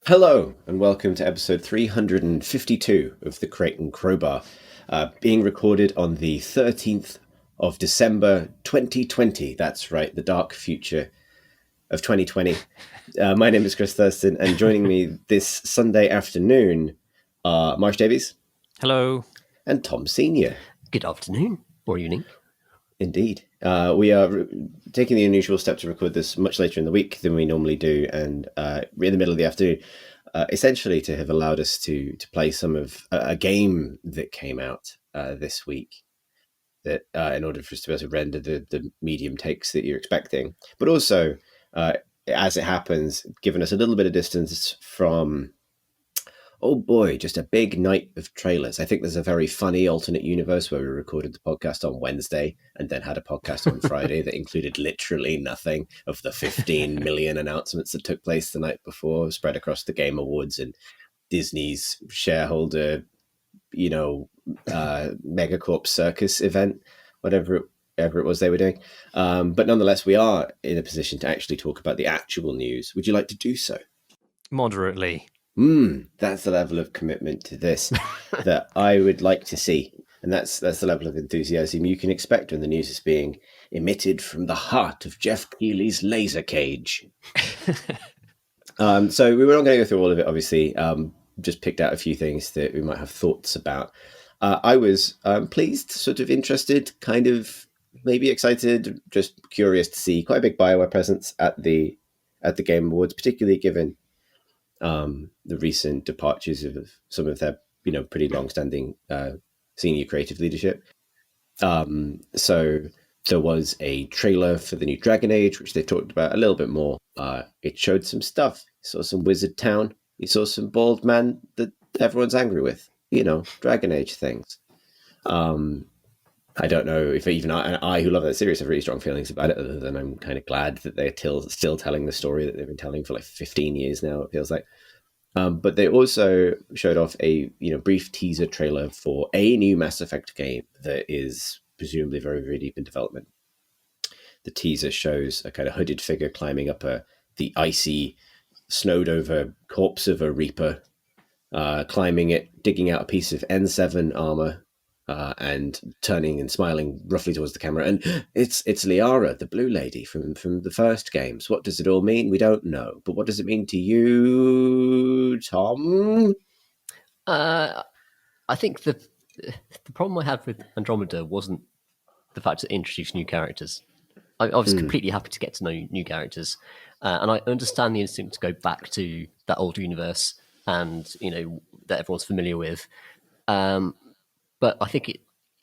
Hello, and welcome to episode 352 of the Crate and Crowbar, being recorded on the 13th of December 2020. That's right, the dark future of 2020. My name is Chris Thurston, and joining me this Sunday afternoon are Marsh Davies. Hello. And Tom Senior. Good afternoon or evening. Indeed. We are taking the unusual step to record this much later in the week than we normally do, and in the middle of the afternoon, essentially to have allowed us to play some of a game that came out this week, that in order for us to be able to render the medium takes that you're expecting, but also, as it happens, given us a little bit of distance from... Oh boy, just a big night of trailers. I think there's a very funny alternate universe where we recorded the podcast on Wednesday and then had a podcast on Friday that included literally nothing of the 15 million announcements that took place the night before, spread across the Game Awards and Disney's shareholder, Megacorp Circus event, whatever it was they were doing. But nonetheless, we are in a position to actually talk about the actual news. Would you like to do so? Moderately. That's the level of commitment to this that I would like to see. And that's the level of enthusiasm you can expect when the news is being emitted from the heart of Geoff Keighley's laser cage. So we were not going to go through all of it, obviously. Just picked out a few things that we might have thoughts about. I was pleased, sort of interested, kind of maybe excited, just curious to see quite a big BioWare presence at the Game Awards, particularly given the recent departures of some of their, pretty long-standing senior creative leadership. So there was a trailer for the new Dragon Age, which they talked about a little bit more. It showed some stuff. You saw some Wizard Town. You saw some bald man that everyone's angry with. Dragon Age things. I don't know if even I, who love that series, have really strong feelings about it, other than I'm kind of glad that they're still telling the story that they've been telling for like 15 years now, it feels like. But they also showed off a brief teaser trailer for a new Mass Effect game that is presumably very, very deep in development. The teaser shows a kind of hooded figure climbing up the icy, snowed-over corpse of a Reaper, climbing it, digging out a piece of N7 armor, and turning and smiling roughly towards the camera. And it's Liara, the blue lady from the first games. What does it all mean? We don't know. But what does it mean to you, Tom? I think the problem I had with Andromeda wasn't the fact that it introduced new characters. I was completely happy to get to know new characters. And I understand the instinct to go back to that old universe and, that everyone's familiar with. But I think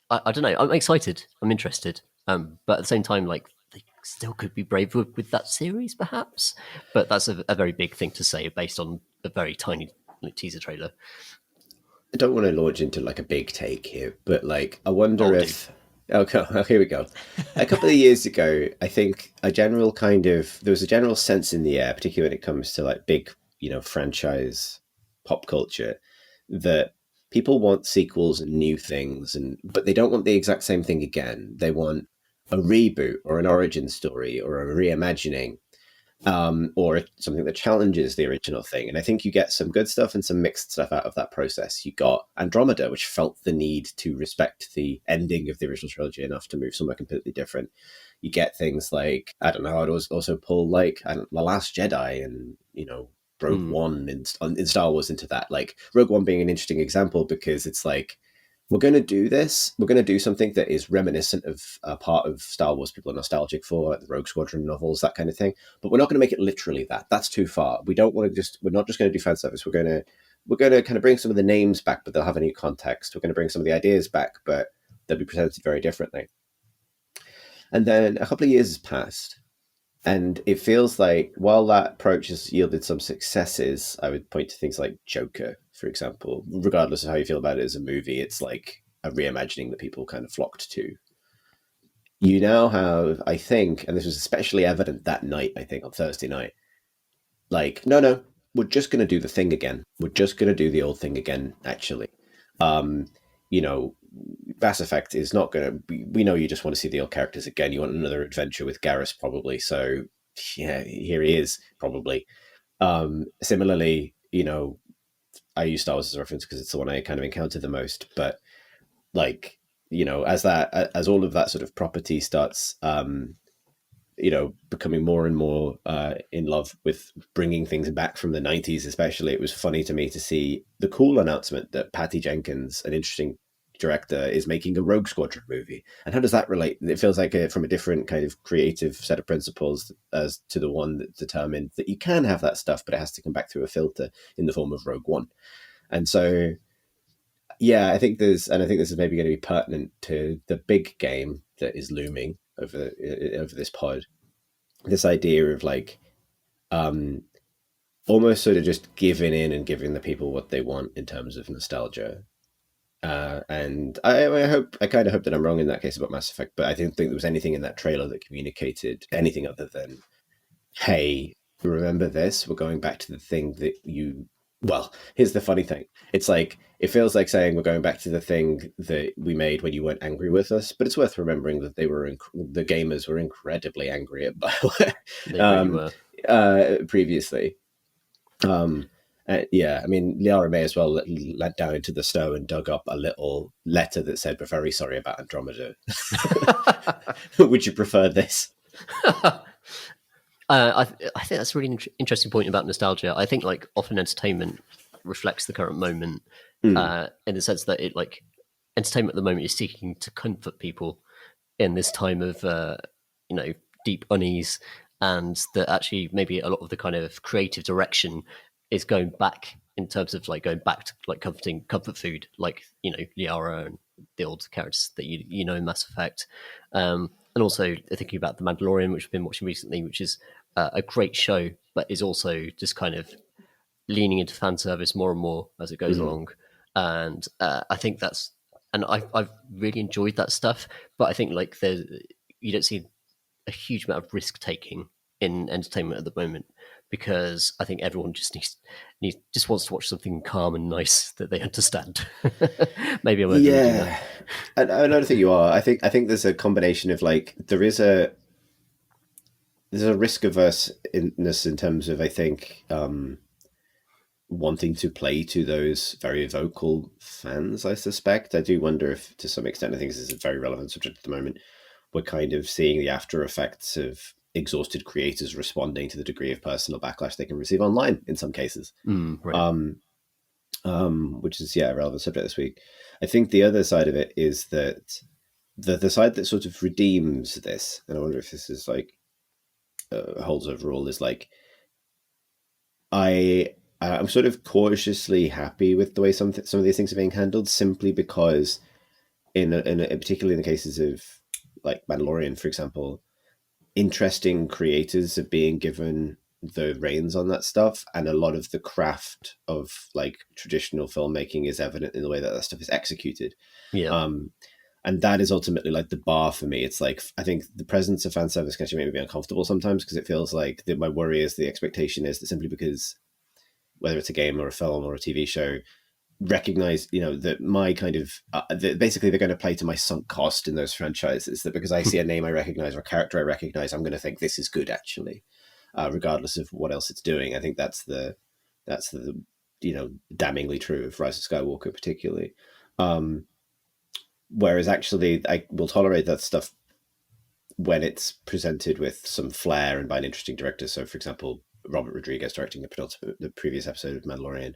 I don't know. I'm excited. I'm interested. But at the same time, they still could be brave with that series, perhaps. But that's a very big thing to say based on a very tiny teaser trailer. I don't want to launch into a big take here, but I wonder if... Okay, here we go. A couple of years ago, I think there was a general sense in the air, particularly when it comes to big, franchise pop culture, that people want sequels and new things, but they don't want the exact same thing again. They want a reboot or an origin story or a reimagining, or something that challenges the original thing. And I think you get some good stuff and some mixed stuff out of that process. You got Andromeda, which felt the need to respect the ending of the original trilogy enough to move somewhere completely different. You get things like, I don't know, I'd also pull The Last Jedi and, Rogue One in Star Wars into that. Rogue One being an interesting example because it's we're going to do this. We're going to do something that is reminiscent of a part of Star Wars people are nostalgic for, the Rogue Squadron novels, that kind of thing. But we're not going to make it literally that. That's too far. We don't want to we're not just going to do fan service. We're going to kind of bring some of the names back, but they'll have a new context. We're going to bring some of the ideas back, but they'll be presented very differently. And then a couple of years has passed. And it feels like while that approach has yielded some successes, I would point to things like Joker, for example. Regardless of how you feel about it as a movie, it's like a reimagining that people kind of flocked to. You now have, I think, and this was especially evident that night, I think, on Thursday night, no, we're just going to do the thing again. We're just going to do the old thing again, actually. Mass Effect is not going to... We know you just want to see the old characters again. You want another adventure with Garrus, probably. So, yeah, here he is, probably. Similarly, you know, I use Star Wars as a reference because it's the one I kind of encounter the most. But like, as all of that sort of property starts, becoming more and more in love with bringing things back from the 90s, especially, it was funny to me to see the cool announcement that Patty Jenkins, an interesting director, is making a Rogue Squadron movie. And how does that relate? It feels like from a different kind of creative set of principles as to the one that determined that you can have that stuff, but it has to come back through a filter in the form of Rogue One. And so, yeah, I think this is maybe going to be pertinent to the big game that is looming over this pod. This idea of like almost sort of just giving in and giving the people what they want in terms of nostalgia. And I kind of hope that I'm wrong in that case about Mass Effect, but I didn't think there was anything in that trailer that communicated anything other than, hey, remember this? We're going back to the thing that you. Well, here's the funny thing. It's like, it feels like saying we're going back to the thing that we made when you weren't angry with us, but it's worth remembering that the gamers were incredibly angry at BioWare They really were. previously. Yeah, I mean, Liara may as well let down into the snow and dug up a little letter that said, "We're very sorry about Andromeda. Would you prefer this?" I think that's a really interesting point about nostalgia. I think like often entertainment reflects the current moment in the sense that it like entertainment at the moment is seeking to comfort people in this time of deep unease, and that actually maybe a lot of the kind of creative direction is going back in terms of like going back to like comfort food, like Liara and the old characters that you know in Mass Effect. And also thinking about The Mandalorian, which I've been watching recently, which is a great show, but is also just kind of leaning into fan service more and more as it goes along. And I think I've really enjoyed that stuff. But I think like you don't see a huge amount of risk taking in entertainment at the moment, because I think everyone just just wants to watch something calm and nice that they understand. Maybe I'm overreading that. I don't think you are. I think there's a combination of like there's a risk averseness in terms of, I think, wanting to play to those very vocal fans. I suspect. I do wonder if, to some extent, I think this is a very relevant subject at the moment. We're kind of seeing the after effects of exhausted creators responding to the degree of personal backlash they can receive online in some cases. Right. Which is a relevant subject this week. I think the other side of it is that the side that sort of redeems this, and I wonder if this is like holds overall, is like I'm sort of cautiously happy with the way some of these things are being handled, simply because particularly in the cases of like Mandalorian, for example, interesting creators are being given the reins on that stuff, and a lot of the craft of like traditional filmmaking is evident in the way that stuff is executed. And that is ultimately like the bar for me. It's like, I think the presence of fan service can actually make me uncomfortable sometimes, because it feels like that my worry is the expectation is that simply because, whether it's a game or a film or a TV show, recognize that my kind of basically they're going to play to my sunk cost in those franchises, that because I see a name I recognize or a character I recognize, I'm going to think this is good actually, regardless of what else it's doing. I think that's the damningly true of Rise of Skywalker particularly, whereas actually I will tolerate that stuff when it's presented with some flair and by an interesting director. So for example, Robert Rodriguez directing the previous episode of Mandalorian,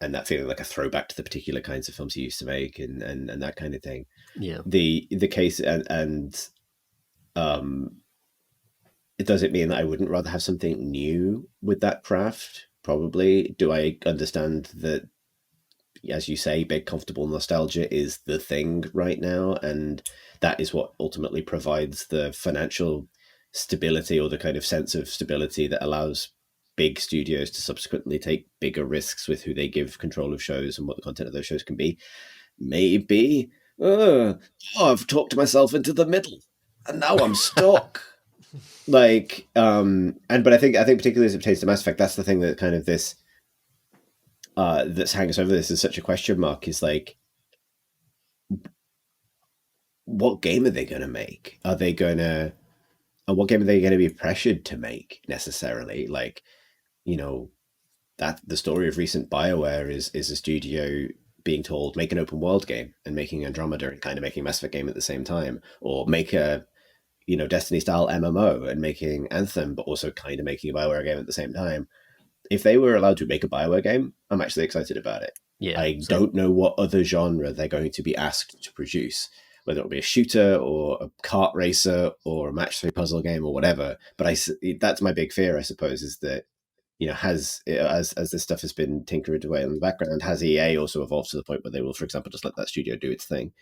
and that feeling like a throwback to the particular kinds of films he used to make, and that kind of thing. Yeah. The case and does it mean that I wouldn't rather have something new with that craft? Probably. Do I understand that, as you say, big comfortable nostalgia is the thing right now, and that is what ultimately provides the financial stability, or the kind of sense of stability that allows big studios to subsequently take bigger risks with who they give control of shows and what the content of those shows can be? Maybe. I've talked myself into the middle, and now I'm stuck. But I think particularly as it pertains to Mass Effect, that's the thing that kind of this that's hanging us over this is such a question mark, is like, what game are they going to make? What game are they going to be pressured to make necessarily? Like, that the story of recent BioWare is a studio being told make an open world game and making Andromeda and kind of making a Mass Effect game at the same time, or make a Destiny style MMO and making Anthem, but also kind of making a BioWare game at the same time. If they were allowed to make a BioWare game, I'm actually excited about it. Yeah, I don't know what other genre they're going to be asked to produce, whether it'll be a shooter or a kart racer or a match 3 puzzle game or whatever. But that's my big fear, I suppose, is that as this stuff has been tinkered away in the background, has EA also evolved to the point where they will, for example, just let that studio do its thing?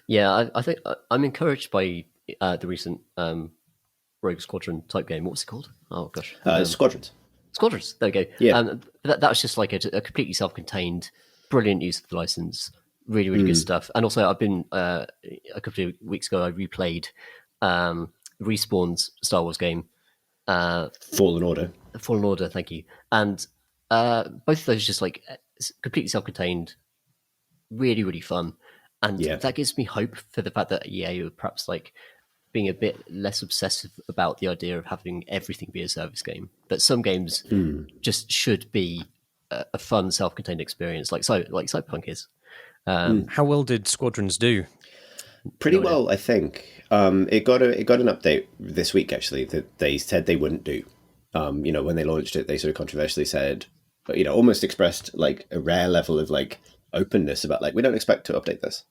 Yeah, I think I'm encouraged by the recent Rogue Squadron type game. What was it called? Oh gosh, Squadrons. Squadrons. There we go. Yeah. That was just like a completely self-contained, brilliant use of the license. Really, really good stuff. And also, I've been a couple of weeks ago. I replayed Respawn's Star Wars game, Fallen Order. Fallen Order. Thank you. And both of those just like completely self-contained, really, really fun. And that gives me hope for the fact that EA are perhaps like being a bit less obsessive about the idea of having everything be a service game. That some games just should be a fun, self-contained experience, like Cyberpunk is. How well did Squadrons do? Pretty well, I think. It got an update this week, actually, that they said they wouldn't do. When they launched it, they sort of controversially said, almost expressed like a rare level of like openness about like, we don't expect to update this.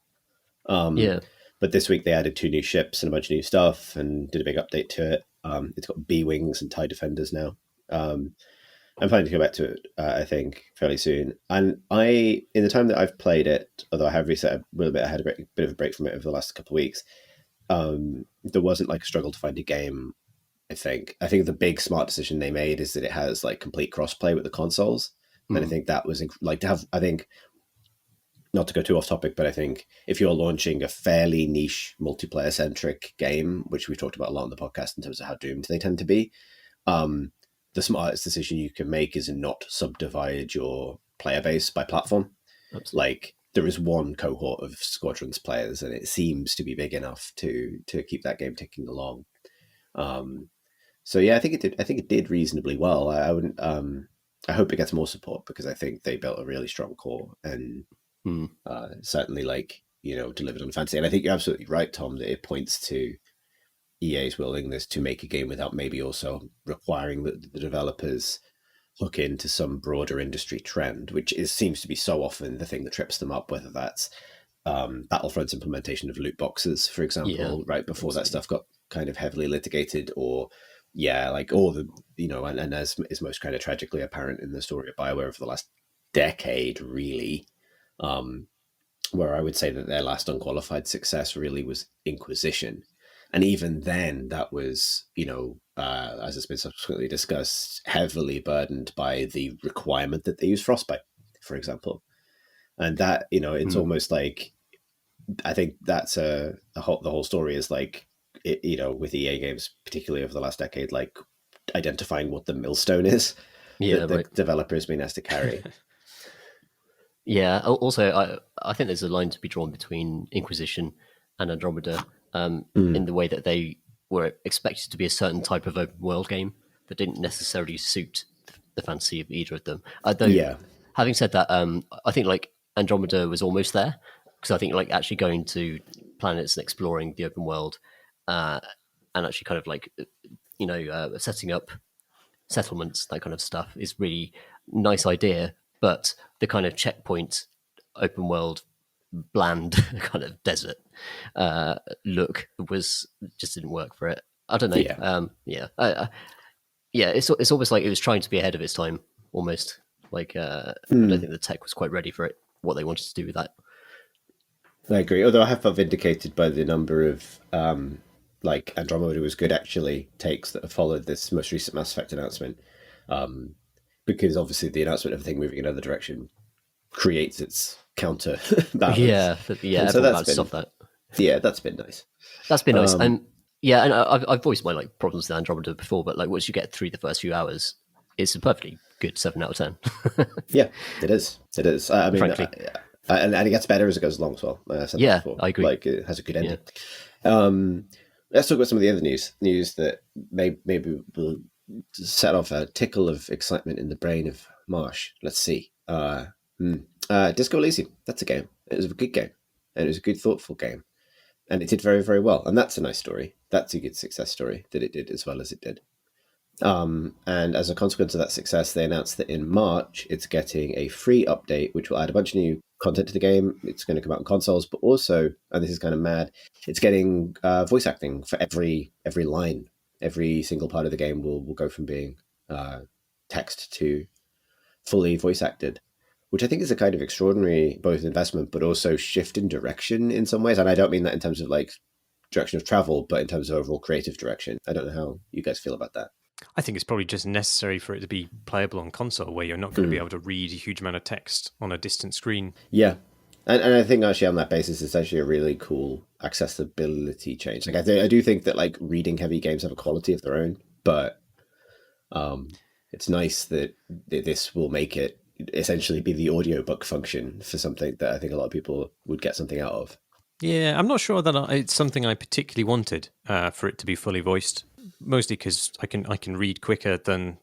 But this week they added 2 new ships and a bunch of new stuff and did a big update to it. It's got B-Wings and TIE Defenders now. I'm planning to go back to it, I think, fairly soon. And in the time that I've played it, although I have reset a little bit, I had a bit of a break from it over the last couple of weeks, there wasn't like a struggle to find a game, I think. I think the big smart decision they made is that it has like complete crossplay with the consoles. And I think that was like to have, I think, not to go too off topic, but I think if you're launching a fairly niche multiplayer centric game, which we've talked about a lot on the podcast in terms of how doomed they tend to be, the smartest decision you can make is not subdivide your player base by platform. Absolutely. Like there is one cohort of Squadrons players, and it seems to be big enough to keep that game ticking along. So yeah, I think it did reasonably well. I wouldn't. I hope it gets more support because I think they built a really strong core and certainly delivered on fantasy. And I think you're absolutely right, Tom, that it points to EA's willingness to make a game without maybe also requiring that the developers hook into some broader industry trend, which seems to be so often the thing that trips them up, whether that's Battlefront's implementation of loot boxes, for example, right before that stuff got kind of heavily litigated, or all the, and as is most kind of tragically apparent in the story of BioWare over the last decade, really, where I would say that their last unqualified success really was Inquisition. And even then, that was, as has been subsequently discussed, heavily burdened by the requirement that they use Frostbite, for example. And that, it's almost like, I think that's the whole story is like, with EA games, particularly over the last decade, like identifying what the millstone is that the developer has been asked to carry. Yeah. Also, I think there's a line to be drawn between Inquisition and Andromeda. In the way that they were expected to be a certain type of open world game that didn't necessarily suit the fancy of either of them. Having said that, I think like Andromeda was almost there because I think like actually going to planets and exploring the open world and actually kind of like setting up settlements, that kind of stuff is really nice idea. But the kind of checkpoint open world bland kind of desert look just didn't work for it. I don't know. It's almost like it was trying to be ahead of its time, almost. Like I don't think the tech was quite ready for it. What they wanted to do with that. I agree. Although I have felt vindicated by the number of Andromeda was good actually takes that have followed this most recent Mass Effect announcement, because obviously the announcement of the thing moving in another direction creates its counter balance. So that's been that. Yeah, that's been nice. That's been nice. And I've voiced my like problems with Andromeda before, but like once you get through the first few hours, it's a perfectly good 7 out of 10. Yeah, it is. I mean, frankly, and it gets better as it goes along as well. I said that before. I agree. Like it has a good ending. Let's talk about some of the other news that maybe will set off a tickle of excitement in the brain of Marsh. Let's see. Disco Elysium. That's a game. It was a good game, and it was a good, thoughtful game, and it did very, very well. And that's a nice story. That's a good success story that it did as well as it did. And as a consequence of that success, they announced that in March it's getting a free update, which will add a bunch of new content to the game. It's going to come out on consoles, but also, and this is kind of mad, it's getting voice acting for every line. Every single part of the game will go from being text to fully voice acted, which I think is a kind of extraordinary both investment, but also shift in direction in some ways. And I don't mean that in terms of like direction of travel, but in terms of overall creative direction. I don't know how you guys feel about that. I think it's probably just necessary for it to be playable on console, where you're not going to be able to read a huge amount of text on a distant screen. Yeah. And I think actually on that basis, it's actually a really cool accessibility change. Like I do think that like reading heavy games have a quality of their own, but it's nice that this will make it essentially be the audiobook function for something that I think a lot of people would get something out of. Yeah, I'm not sure that it's something I particularly wanted for it to be fully voiced. Mostly because I can read quicker than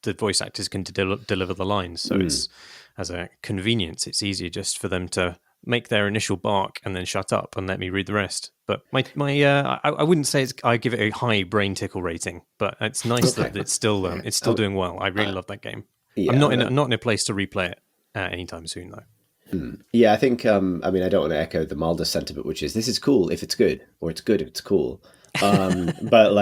the voice actors can deliver the lines. So it's, as a convenience, it's easier just for them to make their initial bark and then shut up and let me read the rest. But I wouldn't say I give it a high brain tickle rating, but it's nice that it's still doing well. I really love that game. Yeah, I'm not in a place to replay it anytime soon though. Yeah, I think I don't want to echo the mildest sentiment, which is this is cool if it's good, or it's good if it's cool. But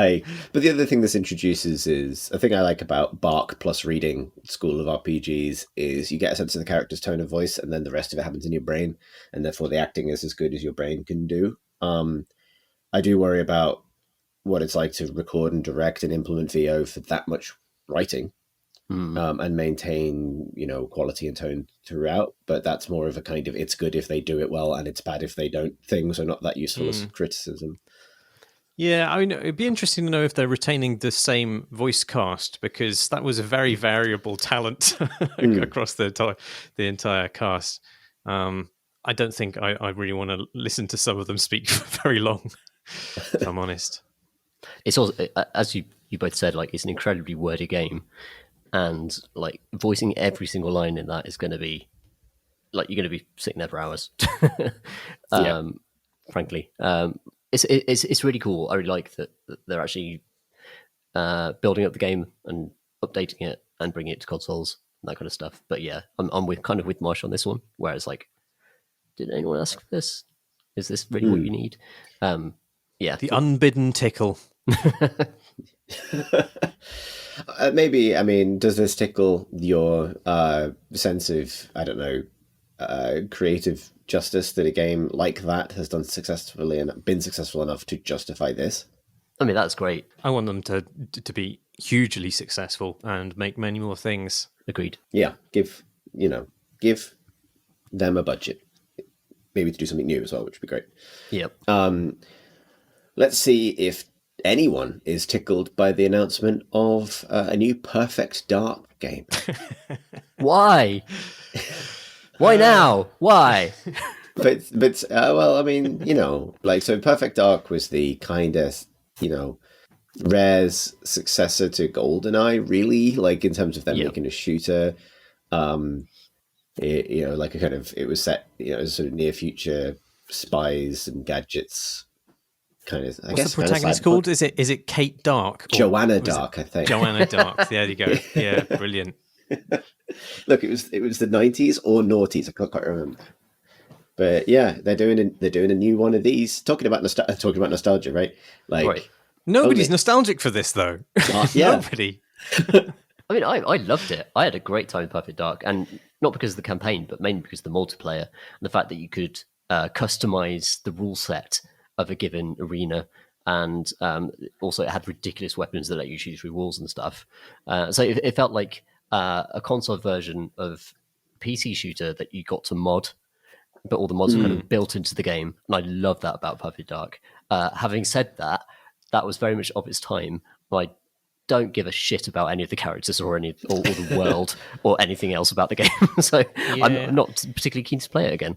the other thing this introduces is a thing I like about Bark plus reading school of RPGs is you get a sense of the character's tone of voice, and then the rest of it happens in your brain, and therefore the acting is as good as your brain can do. I do worry about what it's like to record and direct and implement VO for that much writing, and maintain quality and tone throughout. But that's more of a kind of it's good if they do it well and it's bad if they don't. Things are not that useful as criticism. Yeah, I mean, it'd be interesting to know if they're retaining the same voice cast, because that was a very variable talent across the entire cast. I don't think I really want to listen to some of them speak for very long, if I'm honest. It's also, as you both said, like it's an incredibly wordy game, and like voicing every single line in that is going to be like you're going to be sitting there for hours. Frankly. It's really cool. I really like that they're actually building up the game and updating it and bringing it to consoles and that kind of stuff. But yeah, I'm with Marsh on this one, where it's like, did anyone ask for this? Is this really what you need? Yeah, the unbidden tickle. Maybe. I mean, does this tickle your sense of creative justice that a game like that has done successfully and been successful enough to justify this? I mean, that's great. I want them to be hugely successful and make many more things. Agreed. Yeah, give them a budget, maybe to do something new as well, which would be great. Yep. Let's see if anyone is tickled by the announcement of a new Perfect Dark game. Why? Why now? Why? but well, I mean, so Perfect Dark was the kind of, Rare's successor to GoldenEye, really, like in terms of them making a shooter. It was set, as sort of near future spies and gadgets. Kind of. What's the protagonist called? Is it Kate Dark? Joanna Dark, I think. Joanna Dark. There you go. Yeah, brilliant. Look, it was the 90s or noughties. I can't quite remember. But yeah, they're doing a new one of these. Talking about nostalgia, right? Like right. Nobody's nostalgic for this though. Yeah. Nobody. I mean, I loved it. I had a great time in Perfect Dark, and not because of the campaign, but mainly because of the multiplayer and the fact that you could customize the rule set of a given arena, and also it had ridiculous weapons that let you shoot through walls and stuff. So it felt like a console version of PC shooter that you got to mod, but all the mods were kind of built into the game, and I love that about Perfect Dark. Having said that, that was very much of its time. I don't give a shit about any of the characters or the world or anything else about the game, so yeah. I'm not particularly keen to play it again.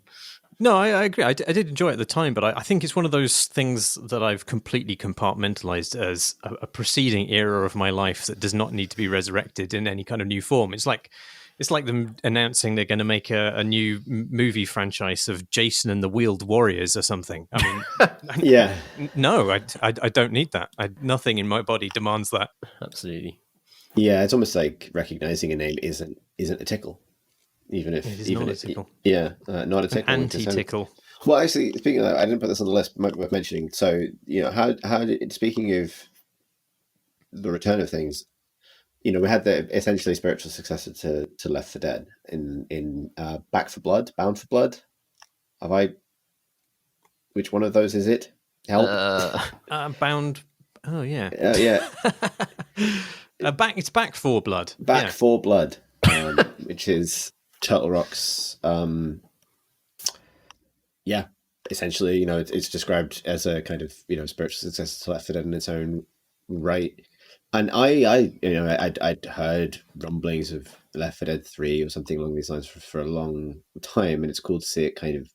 No, I agree. I did enjoy it at the time, but I think it's one of those things that I've completely compartmentalized as a preceding era of my life that does not need to be resurrected in any kind of new form. It's like them announcing they're going to make a new movie franchise of Jason and the Wheeled Warriors or something. I mean, Yeah. no, I don't need that. Nothing in my body demands that. Absolutely. Yeah, it's almost like recognizing a name isn't a tickle, even if It is even not a if, tickle. yeah, not a tickle. Anti-tickle. Well, actually, speaking of that, I didn't put this on the list. Might be worth mentioning. So, how did, speaking of the return of things, we had the essentially spiritual successor to Left 4 Dead in Back for Blood, Bound for Blood. Which one of those is it? Help. Bound. Oh yeah. Yeah. It's Back 4 Blood. Back 4 Blood, which is Turtle Rock's. Yeah, essentially, it's described as a kind of spiritual successor to Left 4 Dead in its own right. And I'd heard rumblings of Left 4 Dead 3 or something along these lines for a long time, and it's cool to see it kind of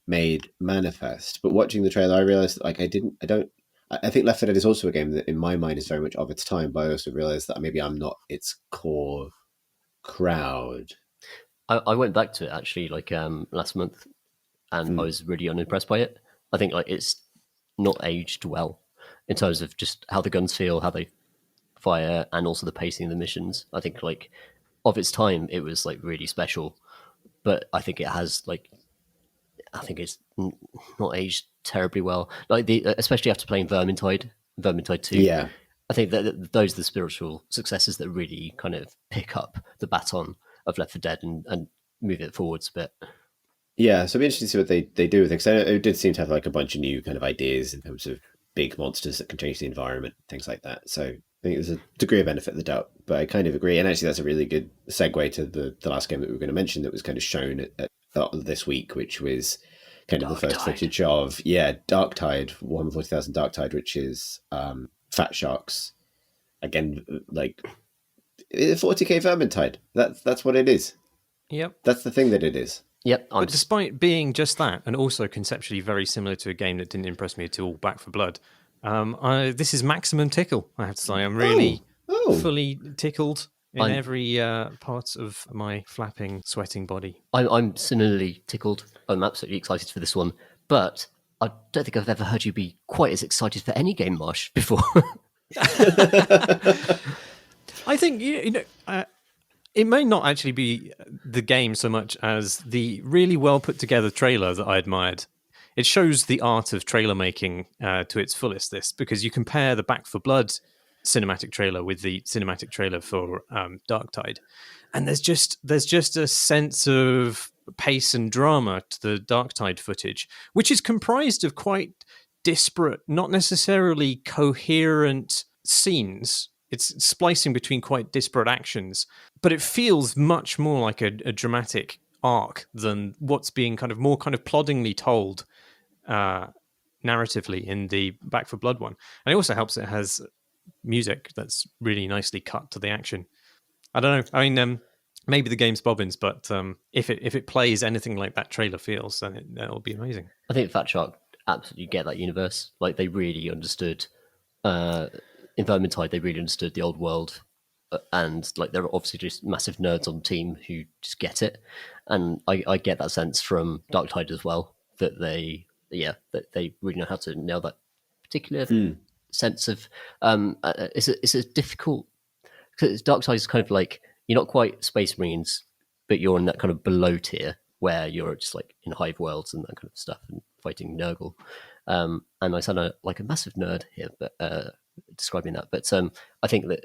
made manifest. But watching the trailer, I realized that I think Left 4 Dead is also a game that in my mind is very much of its time, but I also realized that maybe I'm not its core crowd. I went back to it actually last month, and I was really unimpressed by it. I think it's not aged well in terms of just how the guns feel, how they fire, and also the pacing of the missions. I think of its time it was really special, but I think it has I think it's not aged terribly well. Especially after playing Vermintide 2. Yeah. I think that those are the spiritual successes that really kind of pick up the baton of Left 4 Dead and move it forwards a bit. Yeah, so it'll be interesting to see what they do with it. Because it did seem to have a bunch of new kind of ideas in terms of big monsters that can change the environment, things like that. So I think there's a degree of benefit of the doubt, but I kind of agree. And actually, that's a really good segue to the last game that we were going to mention that was kind of shown at this week, which was kind of the first footage of Darktide, Warhammer 40,000 Darktide, which is Fat Sharks. Again, 40k Vermintide. That's what it is. Yep. That's the thing that it is. Yep. But despite being just that, and also conceptually very similar to a game that didn't impress me at all, Back 4 Blood, this is maximum tickle, I have to say. I'm really fully tickled in every part of my flapping, sweating body. I'm similarly tickled. I'm absolutely excited for this one, but I don't think I've ever heard you be quite as excited for any game, Marsh, before. I think it may not actually be the game so much as the really well put together trailer that I admired. It shows the art of trailer making to its fullest. Because you compare the Back 4 Blood cinematic trailer with the cinematic trailer for Darktide, and there's just a sense of pace and drama to the Darktide footage, which is comprised of quite disparate, not necessarily coherent scenes. It's splicing between quite disparate actions, but it feels much more like a dramatic arc than what's being more ploddingly told narratively in the Back 4 Blood one. And it also helps it has music that's really nicely cut to the action. I don't know. I mean, maybe the game's bobbins, but if it plays anything like that trailer feels, then it'll be amazing. I think Fat Shark absolutely get that universe. They really understood in Vermintide, they really understood the old world, and they're obviously just massive nerds on the team who just get it. And I get that sense from Darktide as well, that they really know how to nail that particular sense of it's a difficult, because Darktide is kind of you're not quite Space Marines, but you're in that kind of below tier where you're just in hive worlds and that kind of stuff and fighting Nurgle. And I sound like a massive nerd here, but describing that. But I think that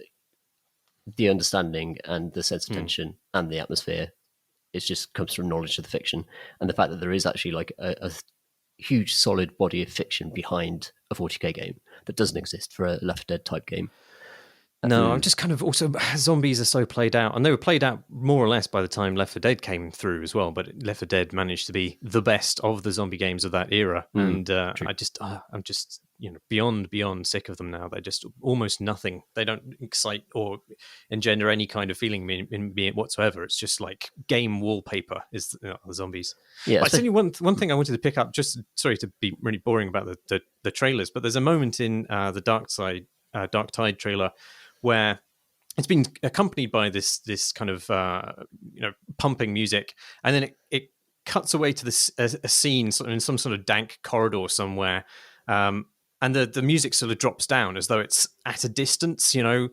the understanding and the sense of tension and the atmosphere, it just comes from knowledge of the fiction, and the fact that there is actually a huge solid body of fiction behind a 40k game that doesn't exist for a Left 4 Dead type game. No, I'm just also zombies are so played out, and they were played out more or less by the time Left 4 Dead came through as well. But Left 4 Dead managed to be the best of the zombie games of that era, and I'm just beyond sick of them now. They're just almost nothing. They don't excite or engender any kind of feeling in me whatsoever. It's just like game wallpaper is the zombies. Yeah, I tell you one thing I wanted to pick up. Just sorry to be really boring about the trailers, but there's a moment in the Darktide trailer where it's been accompanied by this kind of pumping music, and then it cuts away to a scene in some sort of dank corridor somewhere, and the music sort of drops down as though it's at a distance, and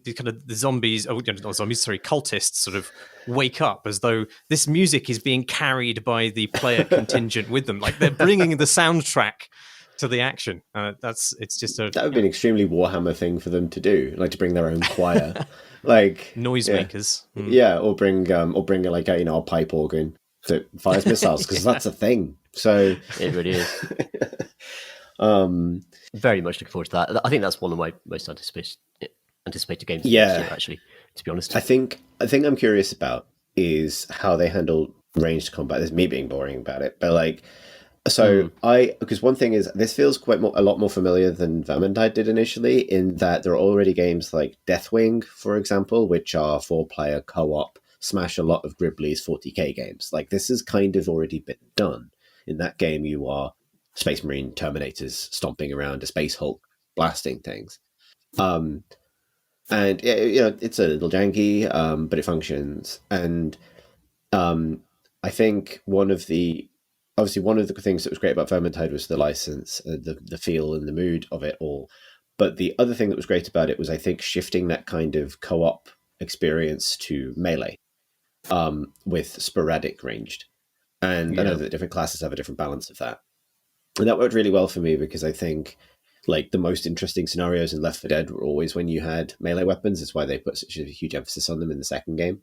the kind of the zombies, not zombies, sorry, cultists sort of wake up as though this music is being carried by the player contingent with them, like they're bringing the soundtrack to the action. It's just that would be an extremely Warhammer thing for them to do, like to bring their own choir, like noisemakers. Or bring like a pipe organ that fires missiles, because that's a thing. So it really is. Very much looking forward to that. I think that's one of my most anticipated games this year, actually, to be honest. I think I'm curious about is how they handle ranged combat. There's me being boring about it, but like, so because one thing is, this feels a lot more familiar than Vermintide did initially, in that there are already games like Deathwing, for example, which are 4-player co-op, smash a lot of Gribbly's 40k games. Like, this has kind of already been done. In that game, you are Space Marine Terminators stomping around a Space Hulk blasting things. And it's a little janky, but it functions. And I think one of the things that was great about Vermintide was the license, the feel and the mood of it all. But the other thing that was great about it was, I think, shifting that kind of co-op experience to melee, with sporadic ranged. And I know that different classes have a different balance of that. And that worked really well for me, because I think like the most interesting scenarios in Left 4 Dead were always when you had melee weapons. It's why they put such a huge emphasis on them in the second game.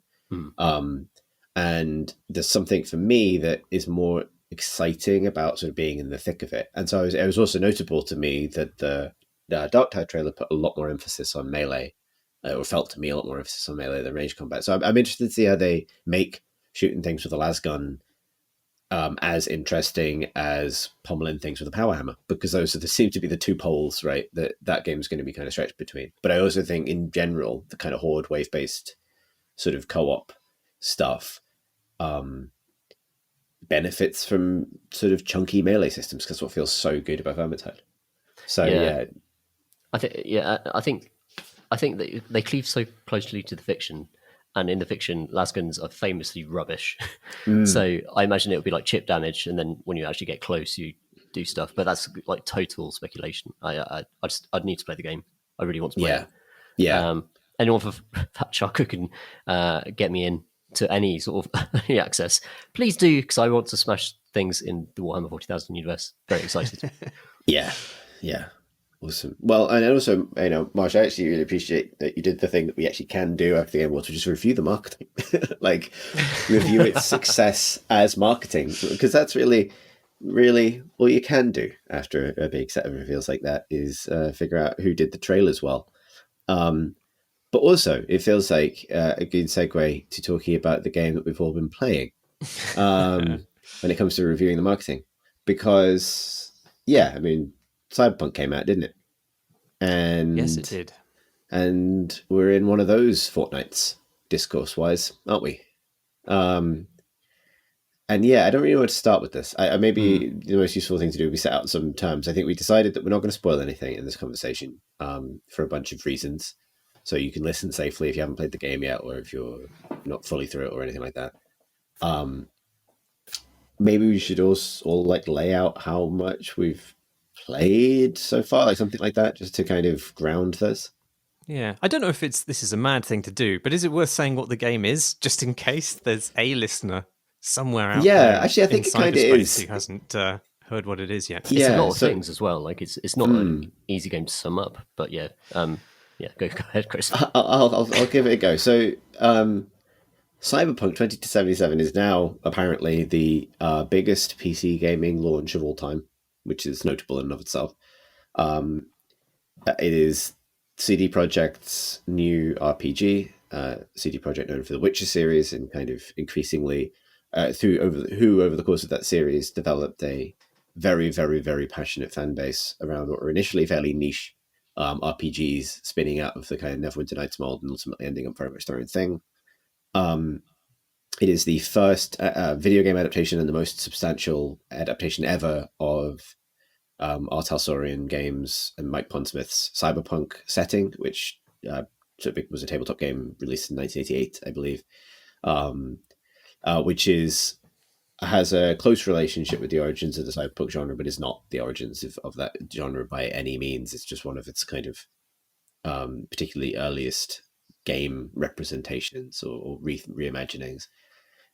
And there's something for me that is more exciting about sort of being in the thick of it. And so it was also notable to me that the Darktide trailer put a lot more emphasis on melee, or felt to me a lot more emphasis on melee than range combat. So I'm interested to see how they make shooting things with a lasgun as interesting as pummeling things with a power hammer, because those seem to be the two poles, right, that game's going to be kind of stretched between. But I also think in general, the kind of horde wave-based sort of co-op stuff benefits from sort of chunky melee systems, because what feels so good about Vermintide. So I think that they cleave so closely to the fiction, and in the fiction, lasguns are famously rubbish. So I imagine it would be like chip damage, and then when you actually get close, you do stuff. But that's like total speculation. I'd need to play the game. I really want to play it. Yeah. Anyone for Fat Chuck who can get me in to any sort of early access, please do, because I want to smash things in the Warhammer 40,000 universe. Very excited. Yeah. Awesome. Well, and also, Marsh, I actually really appreciate that you did the thing that we actually can do after the game, was to just review the marketing, like review its success as marketing, because that's really, really all you can do after a big set of reveals like that, is figure out who did the trailers well. But also, it feels like a good segue to talking about the game that we've all been playing when it comes to reviewing the marketing, because Cyberpunk came out, didn't it? And yes, it did. And we're in one of those fortnights, discourse-wise, aren't we? And I don't really know where to start with this. Maybe the most useful thing to do would be set out some terms. I think we decided that we're not going to spoil anything in this conversation for a bunch of reasons. So you can listen safely if you haven't played the game yet, or if you're not fully through it or anything like that. Maybe we should also all like lay out how much we've played so far, like something like that, just to kind of ground this. Yeah, I don't know if this is a mad thing to do, but is it worth saying what the game is, just in case there's a listener somewhere out there? Yeah, actually, I think it kind of is. Who hasn't heard what it is yet? It's a lot of things as well. Like it's not an easy game to sum up, but go ahead, Chris. I'll give it a go. So, Cyberpunk 2077 is now apparently the biggest PC gaming launch of all time, which is notable in and of itself. It is CD Projekt's new RPG. CD Projekt, known for the Witcher series, and kind of increasingly over the course of that series developed a very, very, very passionate fan base around what were initially fairly niche RPGs spinning out of the kind of Neverwinter Nights mold and ultimately ending up very much their own thing. It is the first video game adaptation and the most substantial adaptation ever of R. Talsorian Games and Mike Pondsmith's Cyberpunk setting, which was a tabletop game released in 1988, I believe, which has a close relationship with the origins of the cyberpunk genre, but is not the origins of that genre by any means. It's just one of its kind of particularly earliest game representations or reimaginings.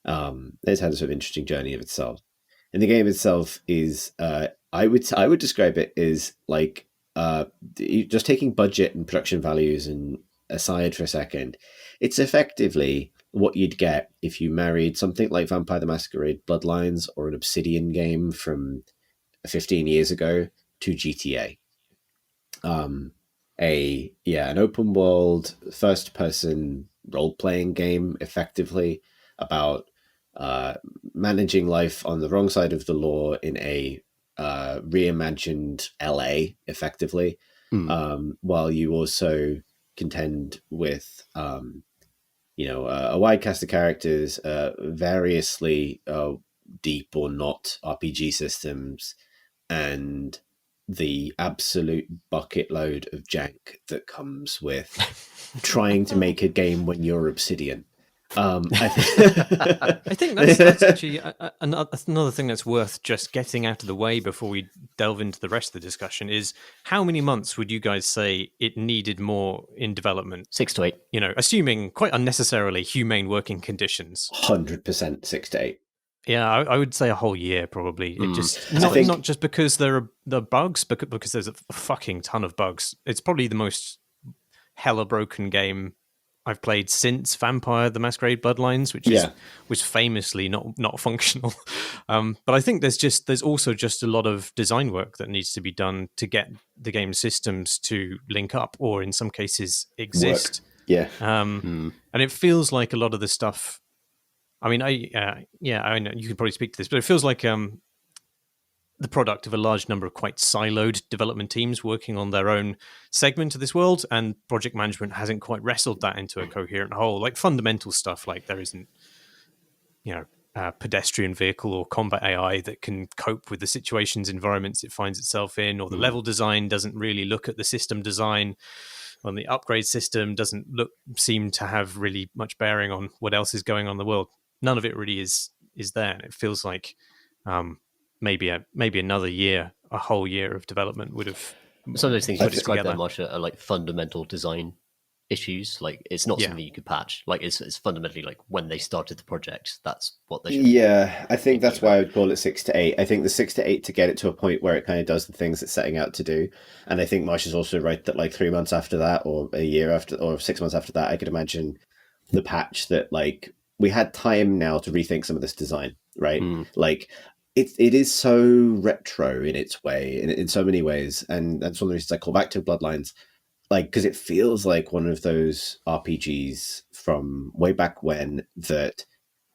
It's had a sort of interesting journey of itself, and the game itself is I would describe it as like just taking budget and production values and aside for a second, it's effectively what you'd get if you married something like Vampire the Masquerade Bloodlines or an Obsidian game from 15 years ago to GTA. An open world first person role playing game, effectively about managing life on the wrong side of the law in a reimagined LA, effectively, while you also contend with a wide cast of characters, variously deep or not RPG systems, and the absolute bucket load of jank that comes with trying to make a game when you're Obsidian. I think that's actually another thing that's worth just getting out of the way before we delve into the rest of the discussion is how many months would you guys say it needed more in development? 6 to 8. Assuming quite unnecessarily humane working conditions. 100% 6 to 8. Yeah, I would say a whole year probably. It just not just because there are bugs, but because there's a fucking ton of bugs. It's probably the most hella broken game I've played since Vampire the Masquerade Bloodlines, which was famously not functional. But I think there's also just a lot of design work that needs to be done to get the game systems to link up, or in some cases exist. Work. Yeah. And it feels like a lot of the stuff. I mean, I know you could probably speak to this, but it feels like the product of a large number of quite siloed development teams working on their own segment of this world, and project management hasn't quite wrestled that into a coherent whole. Like fundamental stuff, like there isn't, a pedestrian vehicle or combat AI that can cope with the situations, environments it finds itself in, or the level design doesn't really look at the system design, on the upgrade system doesn't seem to have really much bearing on what else is going on in the world. None of it really is there, and it feels like maybe another year, a whole year of development would have. Some of those things you described there, Marsh, are like fundamental design issues. Like it's not something you could patch. Like it's fundamentally like when they started the project, that's what they should. Yeah, I think that's why I would call it 6 to 8. I think the 6 to 8 to get it to a point where it kind of does the things it's setting out to do. And I think Marsh is also right that like 3 months after that, or a year after, or 6 months after that, I could imagine the patch that like we had time now to rethink some of this design, right? Like it is so retro in its way, in so many ways, and that's one of the reasons I call back to Bloodlines, like because it feels like one of those RPGs from way back when that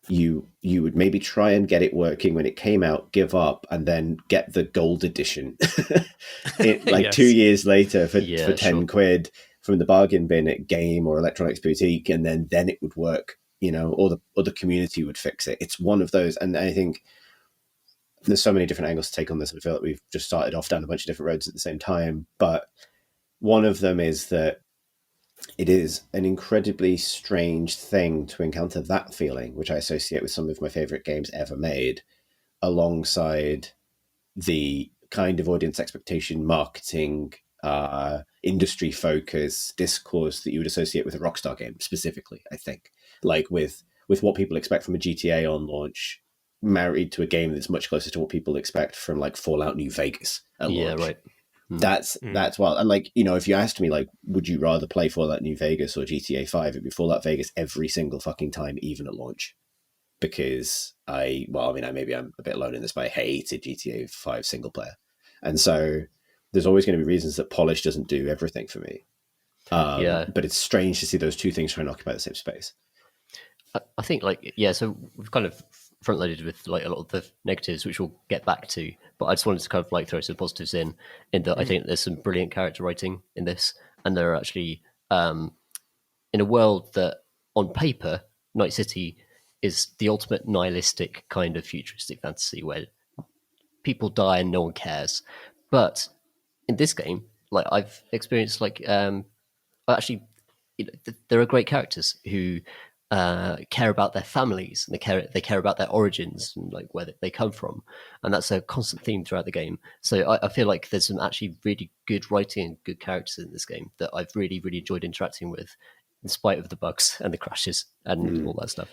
you would maybe try and get it working when it came out, give up, and then get the gold edition, 2 years later for 10 quid from the bargain bin at Game or Electronics Boutique, and then it would work, or the community would fix it. It's one of those, and I think there's so many different angles to take on this. I feel like we've just started off down a bunch of different roads at the same time, but one of them is that it is an incredibly strange thing to encounter that feeling, which I associate with some of my favorite games ever made, alongside the kind of audience expectation, marketing, industry focus, discourse that you would associate with a Rockstar game specifically, I think. Like with what people expect from a GTA on launch, married to a game that's much closer to what people expect from like Fallout New Vegas at launch. Yeah, right. That's wild. And like, if you asked me like, would you rather play Fallout New Vegas or GTA 5, it'd be Fallout Vegas every single fucking time, even at launch. Because maybe I'm a bit alone in this, but I hated GTA 5 single player. And so there's always going to be reasons that polish doesn't do everything for me. But it's strange to see those two things trying to occupy the same space. I think so we've kind of front loaded with like a lot of the negatives, which we'll get back to. But I just wanted to kind of like throw some positives in that I think there's some brilliant character writing in this, and there are actually in a world that on paper Night City is the ultimate nihilistic kind of futuristic fantasy where people die and no one cares. But in this game, like I've experienced, like actually, there are great characters who care about their families and they care about their origins and like where they come from, and that's a constant theme throughout the game. So I feel like there's some actually really good writing and good characters in this game that I've really enjoyed interacting with, in spite of the bugs and the crashes and all that stuff.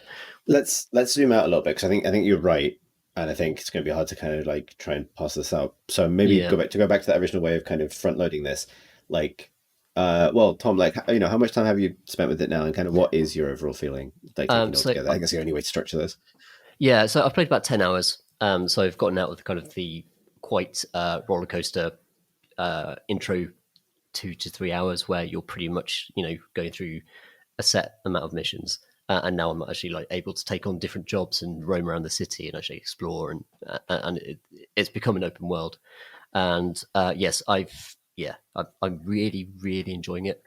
Let's zoom out a little bit, because I think you're right, and I think it's going to be hard to kind of like try and pass this out. So maybe go back to that original way of kind of front loading this. Like, well, Tom, like, you know, how much time have you spent with it now, and kind of what is your overall feeling? Like, taking it all together, I guess the only way to structure this. Yeah, so I've played about 10 hours. So I've gotten out with kind of the quite roller coaster intro 2 to 3 hours where you're pretty much, you know, going through a set amount of missions. And now I'm actually like able to take on different jobs and roam around the city and actually explore, and it's become an open world. And yes, I'm really enjoying it.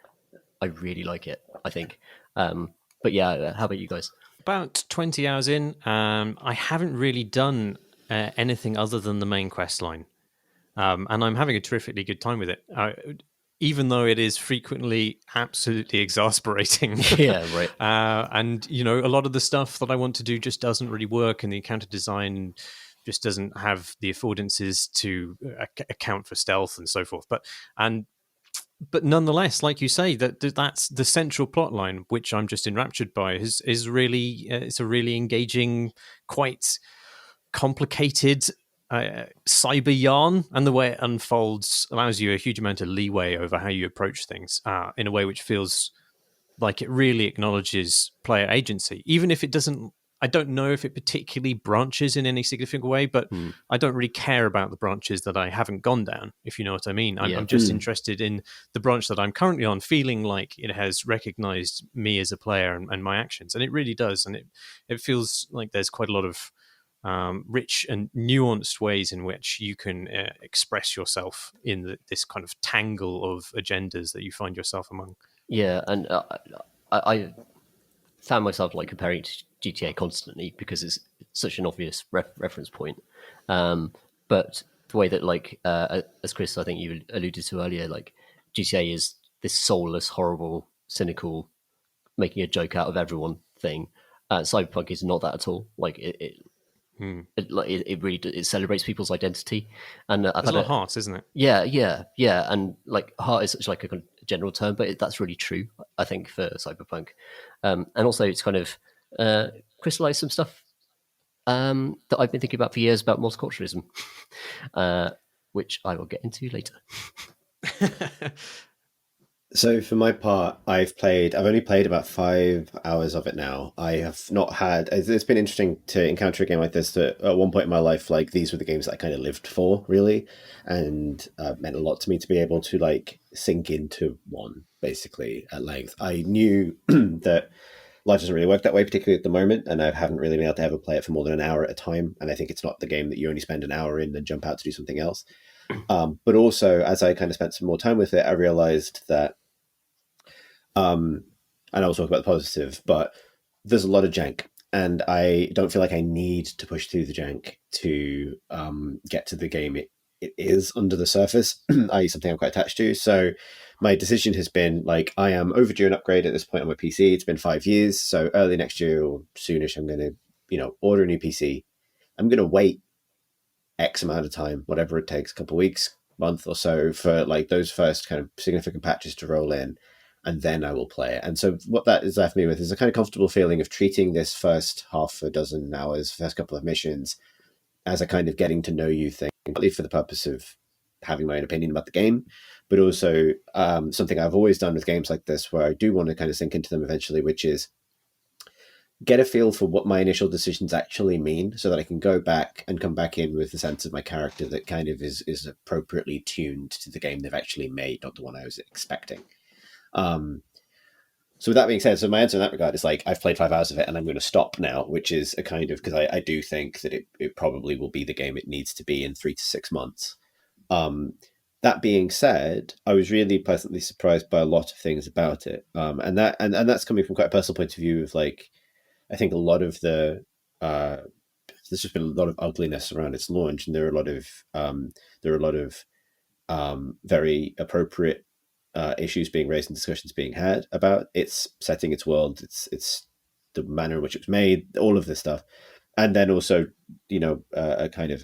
I really like it, I think. But yeah, how about you guys? About 20 hours in, I haven't really done anything other than the main quest line. And I'm having a terrifically good time with it. Even though it is frequently absolutely exasperating. Yeah, right. And, you know, a lot of the stuff that I want to do just doesn't really work, and the encounter design just doesn't have the affordances to account for stealth and so forth. But nonetheless, like you say, that's the central plot line, which I'm just enraptured by, is really, it's a really engaging, quite complicated cyber yarn, and the way it unfolds allows you a huge amount of leeway over how you approach things in a way which feels like it really acknowledges player agency, even if it doesn't. I don't know if it particularly branches in any significant way, but I don't really care about the branches that I haven't gone down, if you know what I mean. I'm just interested in the branch that I'm currently on, feeling like it has recognized me as a player and my actions, and it really does. And it feels like there's quite a lot of rich and nuanced ways in which you can express yourself in this kind of tangle of agendas that you find yourself among. Yeah, and I found myself like comparing it to GTA constantly because it's such an obvious reference point. But the way that, like, as Chris, I think you alluded to earlier, like GTA is this soulless, horrible, cynical, making a joke out of everyone thing. Cyberpunk is not that at all. Like it really celebrates people's identity, and I've There's a lot of heart, isn't it? Yeah, and like heart is such like a general term, but that's really true, I think, for Cyberpunk. And also, it's kind of crystallized some stuff that I've been thinking about for years about multiculturalism, which I will get into later. So for my part, I've only played about 5 hours of it now. I have not had, it's been interesting to encounter a game like this that at one point in my life, like these were the games that I kind of lived for, really, and meant a lot to me to be able to like sink into one, basically, at length. I knew that life doesn't really work that way, particularly at the moment, and I haven't really been able to ever play it for more than an hour at a time, and I think it's not the game that you only spend an hour in and jump out to do something else. But also, as I kind of spent some more time with it, I realized that, and I'll talk about the positive, but there's a lot of jank, and I don't feel like I need to push through the jank to get to the game it is under the surface, i.e. something I'm quite attached to. So my decision has been, like, I am overdue an upgrade at this point on my PC. It's been 5 years, so early next year or soonish, I'm going to, order a new PC. I'm going to wait X amount of time, whatever it takes, a couple of weeks, month or so, for like those first kind of significant patches to roll in, and then I will play it. And so what that has left me with is a kind of comfortable feeling of treating this first half a dozen hours, first couple of missions, as a kind of getting to know you thing, partly for the purpose of having my own opinion about the game, but also something I've always done with games like this, where I do want to kind of sink into them eventually, which is get a feel for what my initial decisions actually mean, so that I can go back and come back in with the sense of my character that kind of is appropriately tuned to the game they've actually made, not the one I was expecting. So with that being said, so my answer in that regard is like, I've played 5 hours of it and I'm going to stop now, which is a kind of, because I do think that it probably will be the game it needs to be in 3 to 6 months. That being said, I was really pleasantly surprised by a lot of things about it. And that's coming from quite a personal point of view of like, I think a lot of the, there's just been a lot of ugliness around its launch, and there are a lot of very appropriate issues being raised and discussions being had about its setting, its world, its the manner in which it was made, all of this stuff, and then also, a kind of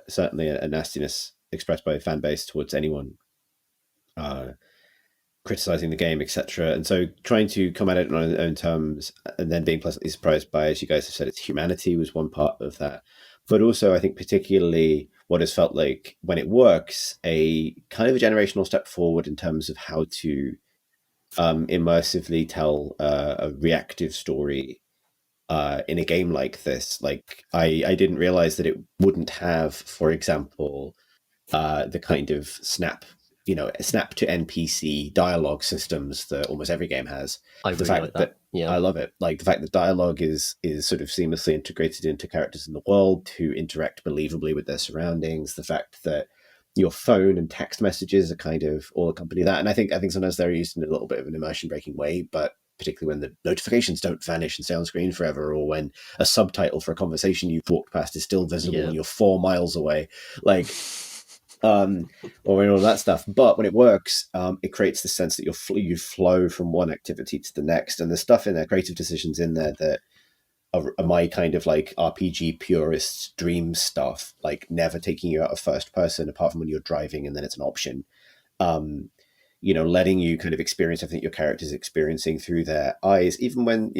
certainly a nastiness expressed by a fan base towards anyone criticizing the game, etc. And so trying to come at it on its own terms, and then being pleasantly surprised by, as you guys have said, its humanity was one part of that. But also, I think particularly what has felt like, when it works, a kind of a generational step forward in terms of how to immersively tell a reactive story in a game like this. Like, I didn't realize that it wouldn't have, for example, the kind of snap to NPC dialogue systems that almost every game has. I really like that. Yeah, I love it. Like the fact that dialogue is sort of seamlessly integrated into characters in the world who interact believably with their surroundings. The fact that your phone and text messages are kind of all accompany that. And I think sometimes they're used in a little bit of an immersion breaking way, but particularly when the notifications don't vanish and stay on screen forever, or when a subtitle for a conversation you've walked past is still visible and you're 4 miles away. Like, or all that stuff. But when it works, it creates the sense that you flow from one activity to the next, and there's stuff in there, creative decisions in there that are my kind of like RPG purist dream stuff, like never taking you out of first person apart from when you're driving and then it's an option. Letting you kind of experience everything your character is experiencing through their eyes, even when,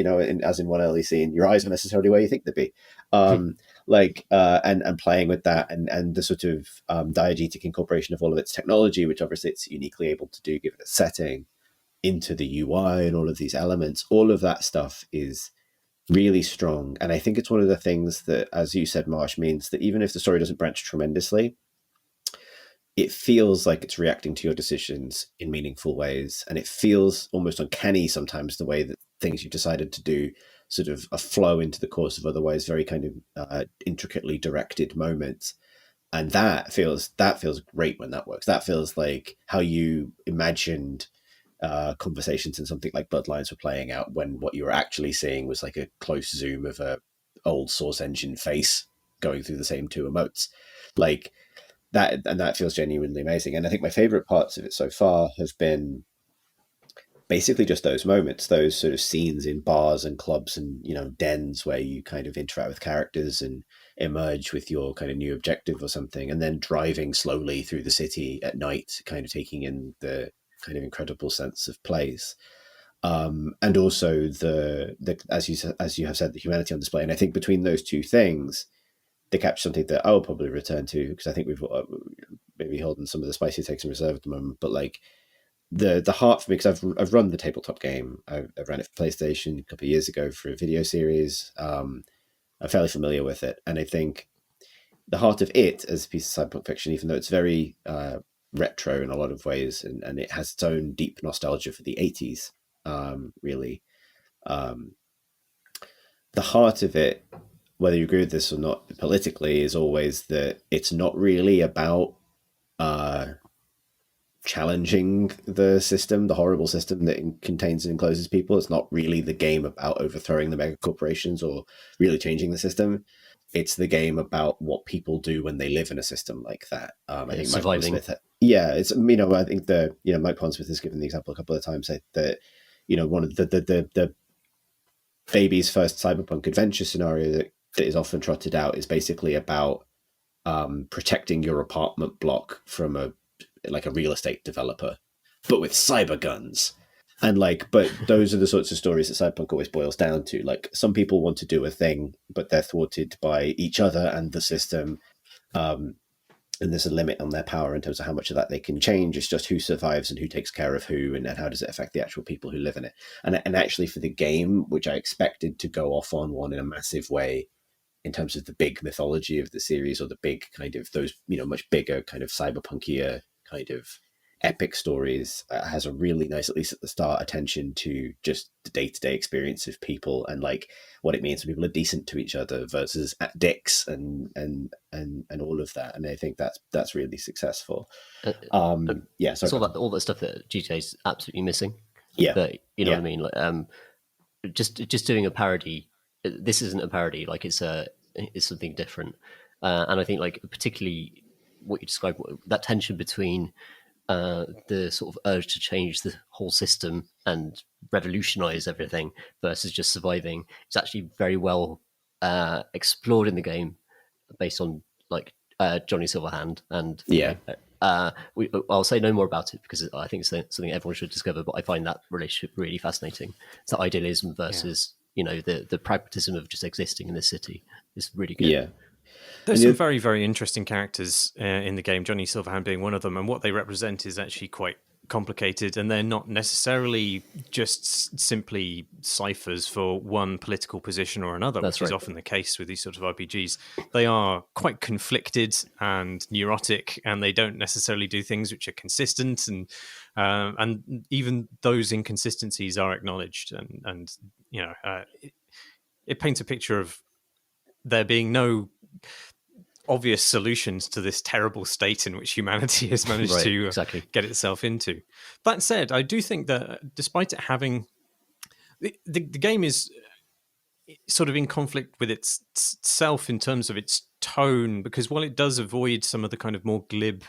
as in one early scene, your eyes aren't necessarily where you think they'd be. And playing with that, and the sort of diegetic incorporation of all of its technology, which obviously it's uniquely able to do given its setting, into the UI and all of these elements, all of that stuff is really strong. And I think it's one of the things that, as you said, Marsh, means that even if the story doesn't branch tremendously, it feels like it's reacting to your decisions in meaningful ways. And it feels almost uncanny sometimes, the way that things you've decided to do sort of a flow into the course of otherwise very kind of intricately directed moments. And that feels great when that works. That feels like how you imagined conversations in something like Bloodlines were playing out, when what you were actually seeing was like a close zoom of a old Source Engine face going through the same 2 emotes. Like that, and that feels genuinely amazing. And I think my favorite parts of it so far has been basically just those moments, those sort of scenes in bars and clubs and, dens where you kind of interact with characters and emerge with your kind of new objective or something, and then driving slowly through the city at night, kind of taking in the kind of incredible sense of place. And also the as you have said, the humanity on display. And I think between those two things, they capture something that I will probably return to, because I think we've maybe holding some of the spicy takes in reserve at the moment. But like the heart for me, because I've run the tabletop game. I ran it for PlayStation a couple of years ago for a video series. I'm fairly familiar with it, and I think the heart of it as a piece of cyberpunk fiction, even though it's very retro in a lot of ways, and it has its own deep nostalgia for the 80s, really. The heart of it, whether you agree with this or not politically, is always that it's not really about challenging the system, the horrible system that contains and encloses people. It's not really the game about overthrowing the mega corporations or really changing the system. It's the game about what people do when they live in a system like that. I think surviving. Mike Pondsmith, I think Mike Pondsmith has given the example a couple of times that one of the baby's first cyberpunk adventure scenario that is often trotted out is basically about protecting your apartment block from a real estate developer, but with cyber guns. And but those are the sorts of stories that cyberpunk always boils down to. Like, some people want to do a thing, but they're thwarted by each other and the system. And there's a limit on their power in terms of how much of that they can change. It's just who survives and who takes care of who, and how does it affect the actual people who live in it. And actually, for the game, which I expected to go off on one in a massive way in terms of the big mythology of the series, or the big kind of those, much bigger kind of cyberpunkier kind of epic stories has a really nice, at least at the start, attention to just the day-to-day experience of people and like what it means when people are decent to each other versus dicks and all of that. And I think that's really successful. Sorry. It's all that stuff that GTA is absolutely missing. Yeah, but you know what I mean. Like, just doing a parody. This isn't a parody. Like it's something different. And I think like particularly what you described, that tension between the sort of urge to change the whole system and revolutionize everything versus just surviving is actually very well explored in the game, based on like Johnny Silverhand and I'll say no more about it because I think it's something everyone should discover. But I find that relationship really fascinating. It's the idealism versus the pragmatism of just existing in this city is really good. Yeah. There's some very, very interesting characters in the game, Johnny Silverhand being one of them, and what they represent is actually quite complicated, and they're not necessarily just simply ciphers for one political position or another, which is often the case with these sort of RPGs. They are quite conflicted and neurotic, and they don't necessarily do things which are consistent, and even those inconsistencies are acknowledged, and it paints a picture of there being no obvious solutions to this terrible state in which humanity has managed to get itself into. That said, I do think that despite it having... The game is sort of in conflict with itself in terms of its tone, because while it does avoid some of the kind of more glib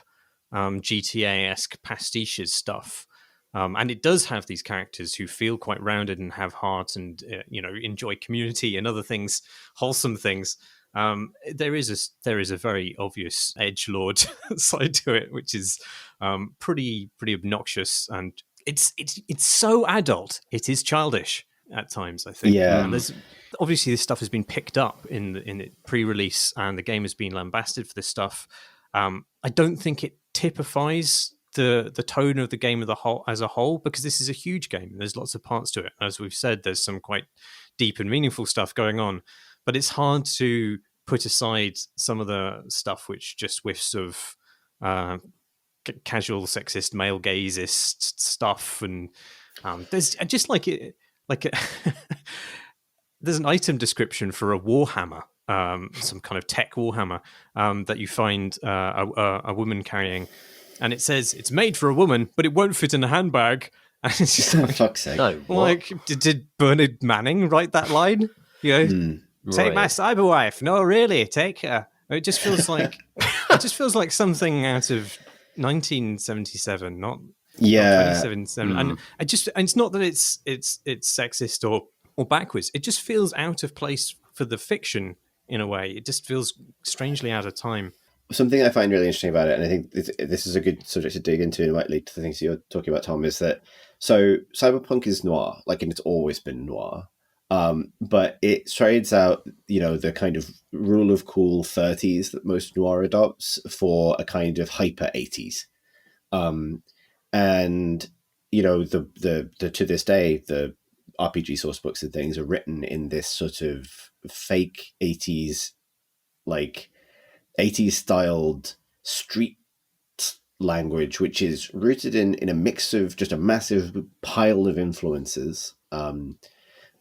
GTA-esque pastiches stuff, and it does have these characters who feel quite rounded and have heart and enjoy community and other things, wholesome things, there is a very obvious edgelord side to it, which is pretty obnoxious, and it's so adult it is childish at times, I think. Yeah. And there's obviously this stuff has been picked up in the pre-release, and the game has been lambasted for this stuff. I don't think it typifies the tone of the game as a whole, because this is a huge game and there's lots of parts to it. As we've said, there's some quite deep and meaningful stuff going on. But it's hard to put aside some of the stuff which just whiffs of casual sexist, male gazeist stuff, and there's just there's an item description for a Warhammer, some kind of tech Warhammer that you find a woman carrying, and it says it's made for a woman, but it won't fit in a handbag. And it's just like, fuck's sake. No, like did Bernard Manning write that line? Take my cyber wife. No, really, take her. It just feels like something out of 1977, not 2077. And it's not that it's sexist or backwards. It just feels out of place for the fiction in a way. It just feels strangely out of time. Something I find really interesting about it, and I think this is a good subject to dig into and might lead to the things you're talking about, Tom, is that so Cyberpunk is noir, and it's always been noir. But it trades out, the kind of rule of cool 30s that most noir adopts for a kind of hyper 80s. And the to this day, the RPG source books and things are written in this sort of fake 80s, like 80s styled street language, which is rooted in a mix of just a massive pile of influences.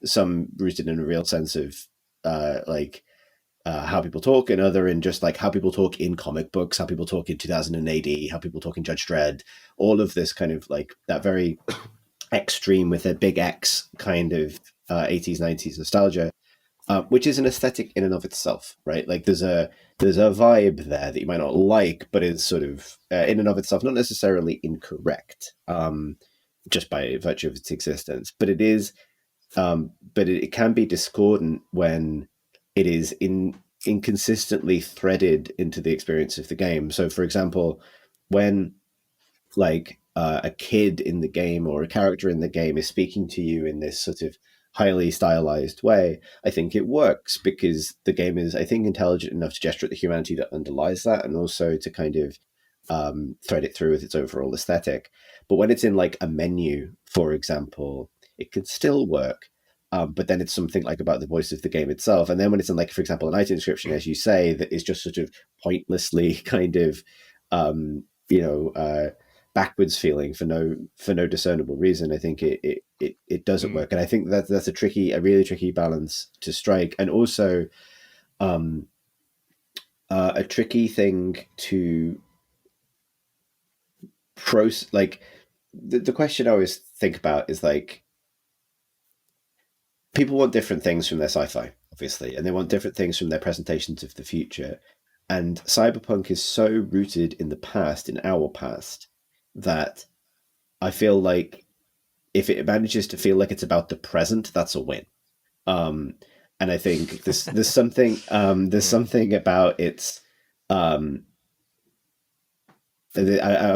Some rooted in a real sense of how people talk, and other in just like how people talk in comic books, how people talk in 2000 AD, how people talk in Judge Dredd, all of this kind of like that very extreme with a big X kind of 80s, 90s nostalgia, which is an aesthetic in and of itself, right? Like there's a vibe there that you might not like, but is sort of in and of itself not necessarily incorrect, just by virtue of its existence, but it is. But it can be discordant when it is inconsistently threaded into the experience of the game. So, for example, when a kid in the game or a character in the game is speaking to you in this sort of highly stylized way, I think it works because the game is, I think, intelligent enough to gesture at the humanity that underlies that, and also to kind of thread it through with its overall aesthetic. But when it's in a menu, for example, it can still work. But then it's something about the voice of the game itself. And then when it's in for example, an item description, as you say, that is just sort of pointlessly kind of, backwards feeling for no discernible reason. I think it doesn't work, and I think that's a really tricky balance to strike, and also a tricky thing to like the question I always think about is like, people want different things from their sci-fi, obviously, and they want different things from their presentations of the future. And Cyberpunk is so rooted in the past, in our past, that I feel like if it manages to feel like it's about the present, that's a win. And I think there's something about its. I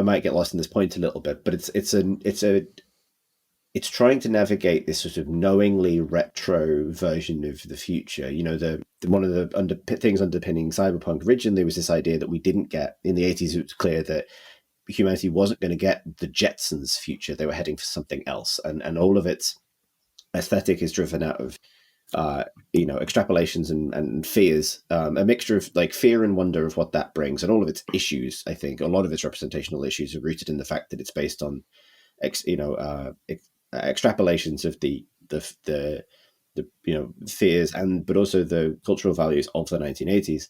might get lost in this point a little bit, but it's trying to navigate this sort of knowingly retro version of the future. You know, one of the things underpinning Cyberpunk originally was this idea that we didn't get in the 80s. It was clear that humanity wasn't going to get the Jetsons future. They were heading for something else, and all of its aesthetic is driven out of extrapolations and fears, a mixture of like fear and wonder of what that brings, and all of its issues. I think a lot of its representational issues are rooted in the fact that it's based on extrapolations of the fears but also the cultural values of the 1980s,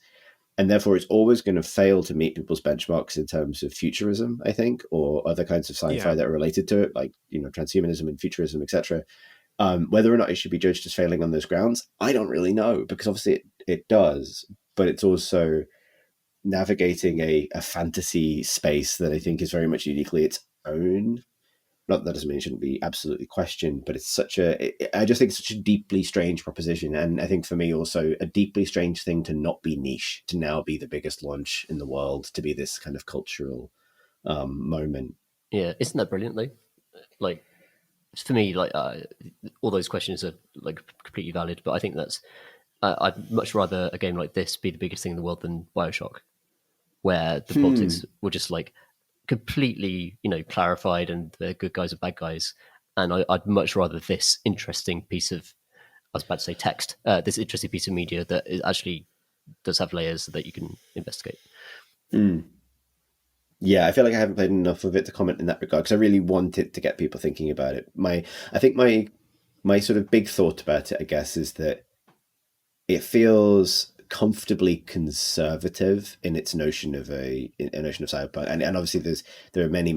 and therefore it's always going to fail to meet people's benchmarks in terms of futurism, I think, or other kinds of sci-fi that are related to it, like transhumanism and futurism, etc. Whether or not it should be judged as failing on those grounds, I don't really know, because obviously it does, but it's also navigating a fantasy space that I think is very much uniquely its own. Not that doesn't mean it shouldn't be absolutely questioned, but it's I just think it's such a deeply strange proposition. And I think for me also a deeply strange thing to not be niche, to now be the biggest launch in the world, to be this kind of cultural moment. Yeah, isn't that brilliant though? Like, for me, like all those questions are like completely valid, but I think that's I'd much rather a game like this be the biggest thing in the world than BioShock, where the politics were just like completely clarified and the good guys are bad guys. And I'd much rather this interesting piece of, I was about to say text, this interesting piece of media that actually does have layers that you can investigate. Yeah, I feel like I haven't played enough of it to comment in that regard, because I really want it to get people thinking about it. I think my sort of big thought about it, I guess, is that it feels comfortably conservative in its notion of a notion of cyberpunk, and obviously there are many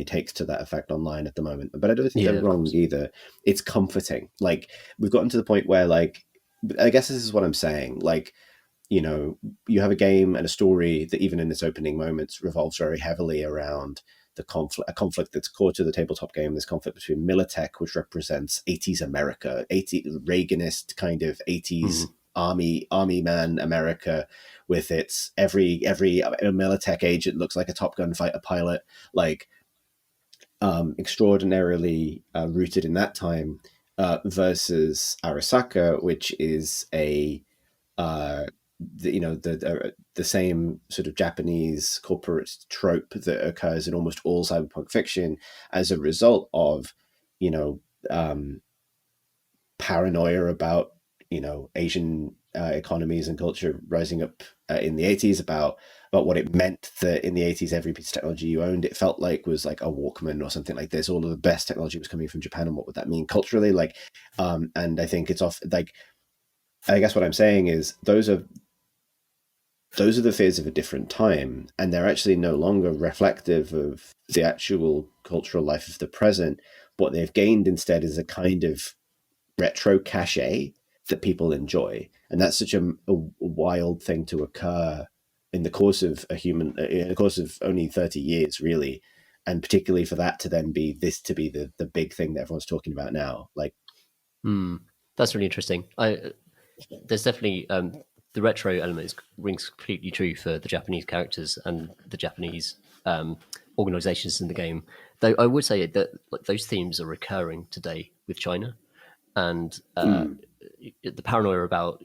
takes to that effect online at the moment, but I don't think they're wrong either. It's comforting. Like, we've gotten to the point where, like, I guess this is what I'm saying, like, you have a game and a story that even in its opening moments revolves very heavily around a conflict that's core to the tabletop game, this conflict between Militech, which represents 80s America, Reaganist kind of 80s army man America, with its every Militech agent looks like a Top Gun fighter pilot, like extraordinarily rooted in that time, versus Arasaka, which is the same sort of Japanese corporate trope that occurs in almost all cyberpunk fiction as a result of paranoia about Asian economies and culture rising up in the 80s, about what it meant that in the 80s every piece of technology you owned, it felt like, was like a Walkman or something like this. All of the best technology was coming from Japan, and what would that mean culturally? Like, and I think it's off, like, I guess what I'm saying is those are the fears of a different time, and they're actually no longer reflective of the actual cultural life of the present. What they've gained instead is a kind of retro cachet that people enjoy, and that's such a wild thing to occur in the course of in the course of only 30 years, really, and particularly for that to then be the big thing that everyone's talking about now. Like, that's really interesting. There's definitely the retro element rings completely true for the Japanese characters and the Japanese organizations in the game. Though I would say that like, those themes are recurring today with China, and the paranoia about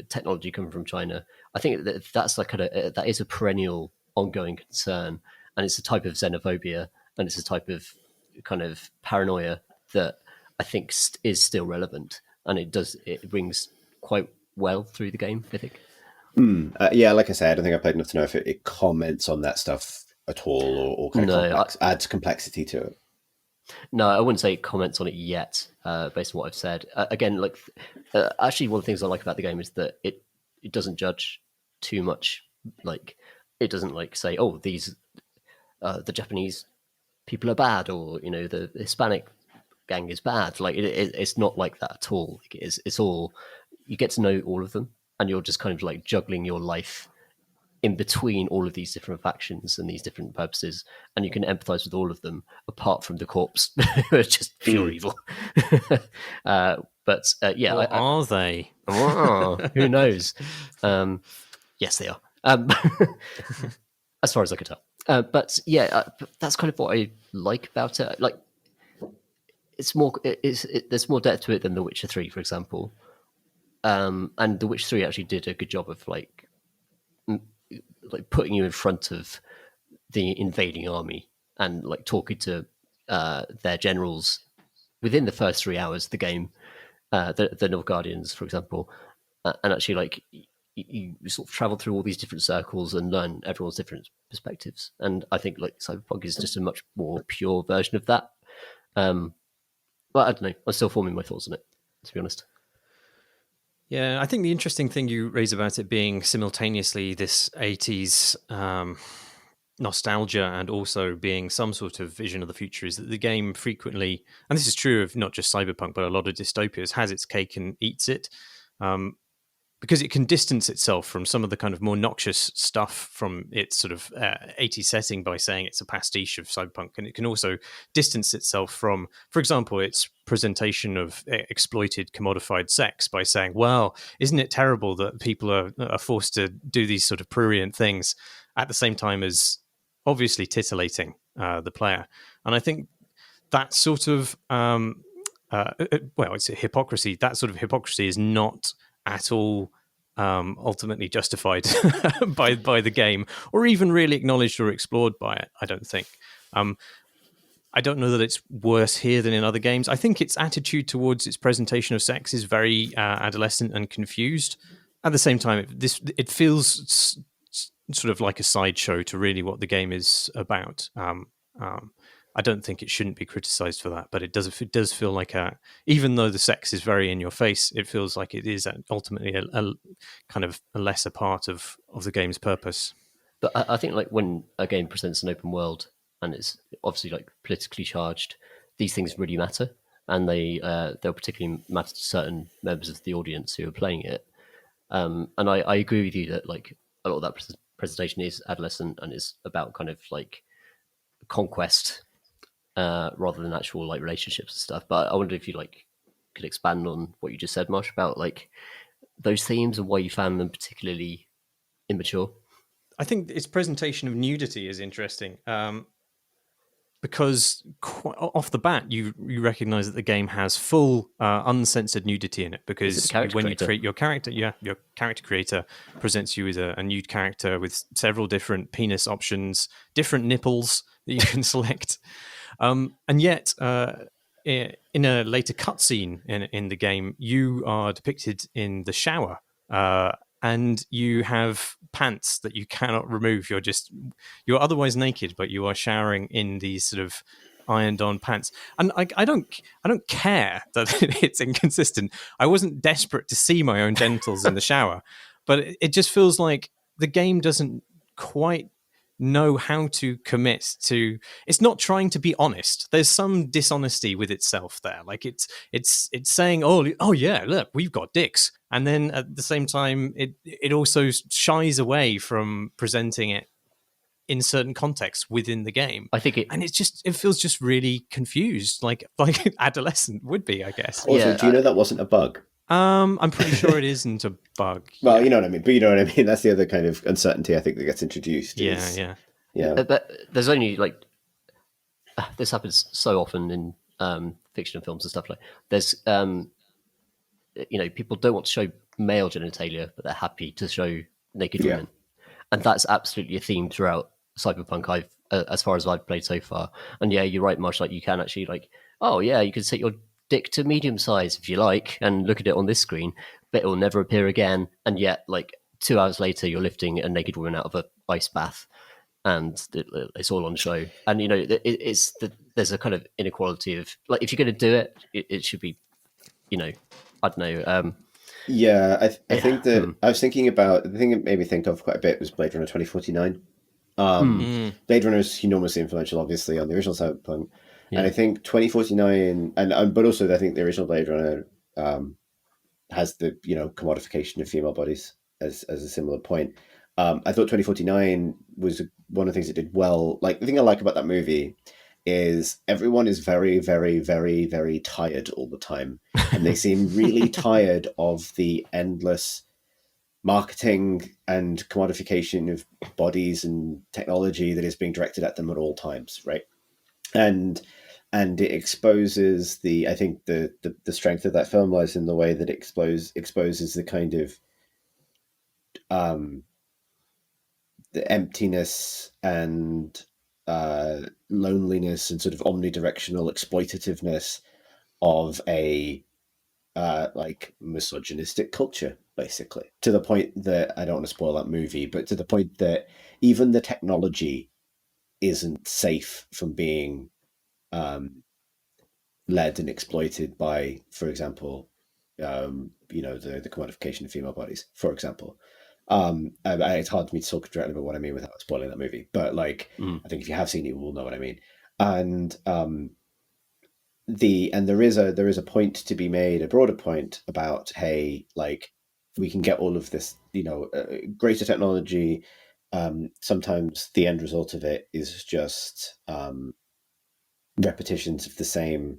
technology coming from China. I think that's like that is a perennial, ongoing concern, and it's a type of xenophobia, and it's a type of kind of paranoia that I think is still relevant, and it rings quite well through the game, I think. Yeah, like I said, I don't think I played enough to know if it comments on that stuff at all, or kind of adds complexity to it? No, I wouldn't say it comments on it yet, based on what I've said. Again, like actually, one of the things I like about the game is that it doesn't judge too much. Like, it doesn't like say, oh, these the Japanese people are bad, or the Hispanic gang is bad. Like, it's not like that at all. Like, it's all, you get to know all of them, and you're just kind of like juggling your life in between all of these different factions and these different purposes, and you can empathize with all of them apart from the corpse who are just pure evil. But are they? Who knows? Yes, they are. As far as I could tell. But that's kind of what I like about it. Like, it's more, there's more depth to it than The Witcher 3, for example. And The Witcher 3 actually did a good job of like putting you in front of the invading army and like talking to their generals within the first 3 hours of the game, the Nilfgaardians, for example, and actually like you sort of travel through all these different circles and learn everyone's different perspectives. And I think like Cyberpunk is just a much more pure version of that. But I don't know, I'm still forming my thoughts on it, to be honest. Yeah, I think the interesting thing you raise about it being simultaneously this 80s nostalgia and also being some sort of vision of the future is that the game frequently, and this is true of not just Cyberpunk, but a lot of dystopias, has its cake and eats it. Because it can distance itself from some of the kind of more noxious stuff from its sort of 80s setting by saying it's a pastiche of Cyberpunk. And it can also distance itself from, for example, its presentation of exploited, commodified sex by saying, well, isn't it terrible that people are forced to do these sort of prurient things at the same time as obviously titillating the player. And I think that sort of, it's a hypocrisy. That sort of hypocrisy is not at all ultimately justified by the game, or even really acknowledged or explored by it, I don't think. I don't know that it's worse here than in other games. I think its attitude towards its presentation of sex is very adolescent and confused. At the same time, it feels sort of like a sideshow to really what the game is about. I don't think it shouldn't be criticized for that, but it does feel like even though the sex is very in your face, it feels like it is ultimately a kind of a lesser part of the game's purpose. But I think like when a game presents an open world and it's obviously like politically charged, these things really matter, and they'll particularly matter to certain members of the audience who are playing it. And I agree with you that like a lot of that presentation is adolescent and is about kind of like conquest. Rather than actual like relationships and stuff. But I wonder if you like could expand on what you just said, Marsh, about like those themes and why you found them particularly immature. I think its presentation of nudity is interesting because off the bat you recognize that the game has full uncensored nudity in it, because when you create your character, your character creator presents you with a nude character with several different penis options, different nipples that you can select. And yet, in a later cutscene in the game, you are depicted in the shower, and you have pants that you cannot remove. You're otherwise naked, but you are showering in these sort of ironed-on pants. And I don't care that it's inconsistent. I wasn't desperate to see my own genitals in the shower, but it just feels like the game doesn't quite know how to commit to. It's not trying to be honest. There's some dishonesty with itself there. Like it's saying, oh yeah, look, we've got dicks, and then at the same time it also shies away from presenting it in certain contexts within the game. I think it feels just really confused, like adolescent would be, I guess. Also, do you know that wasn't a bug? I'm pretty sure it isn't a bug. Well, you know what I mean. But you know what I mean. That's the other kind of uncertainty I think that gets introduced. Yeah. But there's only like this happens so often in fiction and films and stuff. Like there's people don't want to show male genitalia, but they're happy to show naked women, and that's absolutely a theme throughout Cyberpunk. As far as I've played so far, and yeah, you're right, Marsh. Like you can actually you can set your dick to medium size if you like and look at it on this screen, but it will never appear again. And yet like 2 hours later you're lifting a naked woman out of an ice bath, and it's all on show. And there's a kind of inequality of like if you're going to do it, it should be, I don't know. Yeah, I think that I was thinking about the thing that made me think of quite a bit was Blade Runner 2049. Blade Runner is enormously influential, obviously, on the original Cyberpunk, and I think 2049, and but also I think the original Blade Runner has the commodification of female bodies as a similar point. I thought 2049 was one of the things it did well. Like the thing I like about that movie is everyone is very, very, very, very tired all the time, and they seem really tired of the endless marketing and commodification of bodies and technology that is being directed at them at all times, right? And it exposes I think the strength of that film lies in the way that it exposes the kind of the emptiness and loneliness and sort of omnidirectional exploitativeness of a like misogynistic culture, basically, to the point that I don't want to spoil that movie, but to the point that even the technology isn't safe from being led and exploited by, for example, the commodification of female bodies, for example. It's hard for me to talk directly about what I mean without spoiling that movie, but like, I think if you have seen it, you will know what I mean. And there is a point to be made, a broader point about, hey, like we can get all of this, greater technology. Sometimes the end result of it is just repetitions of the same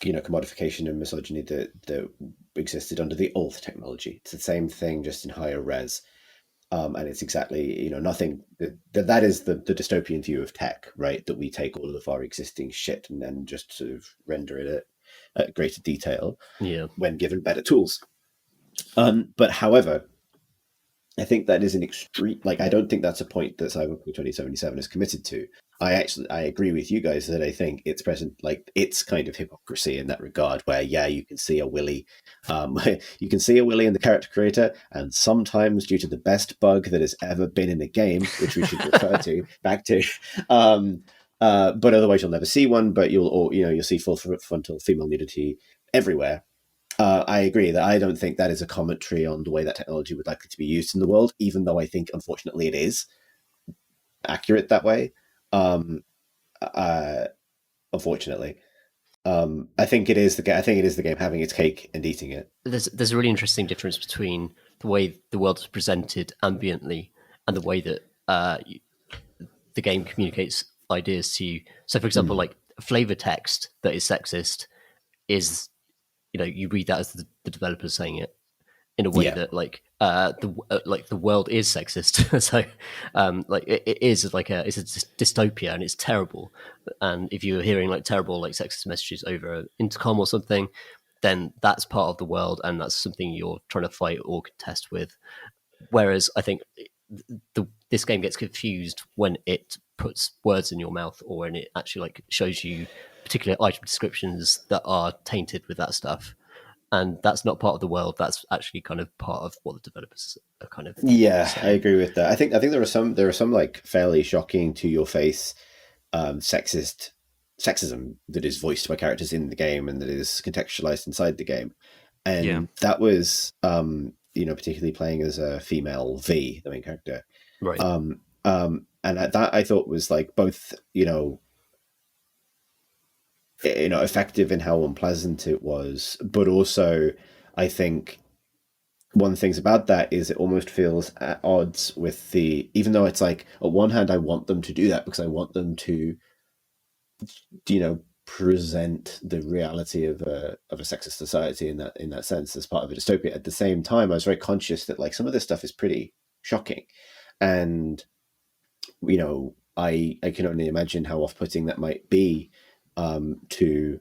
commodification and misogyny that existed under the old technology. It's the same thing, just in higher res. And it's exactly, nothing that is the dystopian view of tech, right? That we take all of our existing shit and then just sort of render it at greater detail when given better tools. But however, I think that is an extreme, like, I don't think that's a point that Cyberpunk 2077 is committed to. I agree with you guys that I think it's present, like, it's kind of hypocrisy in that regard, where, you can see a willy, you can see a willy in the character creator, and sometimes due to the best bug that has ever been in a game, which we should refer back to, but otherwise you'll never see one, but you'll see full frontal female nudity everywhere. I agree that I don't think that is a commentary on the way that technology would likely to be used in the world, even though I think, unfortunately, it is accurate that way. Unfortunately, I think it is the game having its cake and eating it. There's a really interesting difference between the way the world is presented ambiently and the way that the game communicates ideas to you. So, for example, like flavor text that is sexist is, you read that as the developers saying it in a way that the world is sexist. So it is it's a dystopia and it's terrible. And if you're hearing like terrible like sexist messages over an intercom or something, then that's part of the world and that's something you're trying to fight or contest with. Whereas I think this game gets confused when it puts words in your mouth or when it actually like shows you particular item descriptions that are tainted with that stuff. And that's not part of the world. That's actually kind of part of what the developers are kind of saying. I agree with that. I think there are some like fairly shocking to your face sexism that is voiced by characters in the game and that is contextualized inside the game. And that was particularly playing as a female V, the main character. Right. And that I thought was like both, effective in how unpleasant it was, but also I think one of the things about that is it almost feels at odds with even though it's like, on one hand, I want them to do that because I want them to, present the reality of a sexist society in that sense as part of a dystopia. At the same time, I was very conscious that like some of this stuff is pretty shocking, and I can only imagine how off-putting that might be to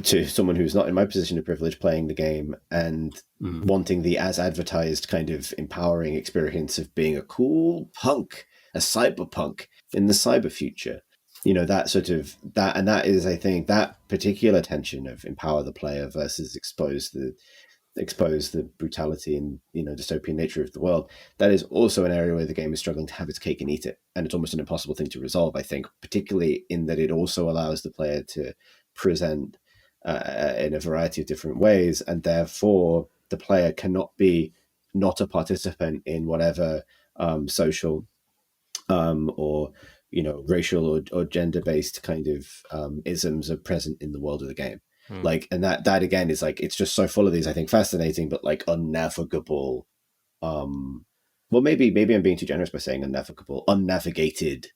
someone who's not in my position of privilege playing the game and wanting the as advertised kind of empowering experience of being a cool punk, a cyberpunk in the cyber future. That sort of that is, I think, that particular tension of empower the player versus expose the expose the brutality and dystopian nature of the world, that is also an area where the game is struggling to have its cake and eat it, and it's almost an impossible thing to resolve, I think, particularly in that it also allows the player to present in a variety of different ways, and therefore the player cannot be not a participant in whatever social or racial or gender-based kind of isms are present in the world of the game. Like, and that again is like, it's just so full of these, I think, fascinating but like unnavigable, well, maybe I'm being too generous by saying unnavigated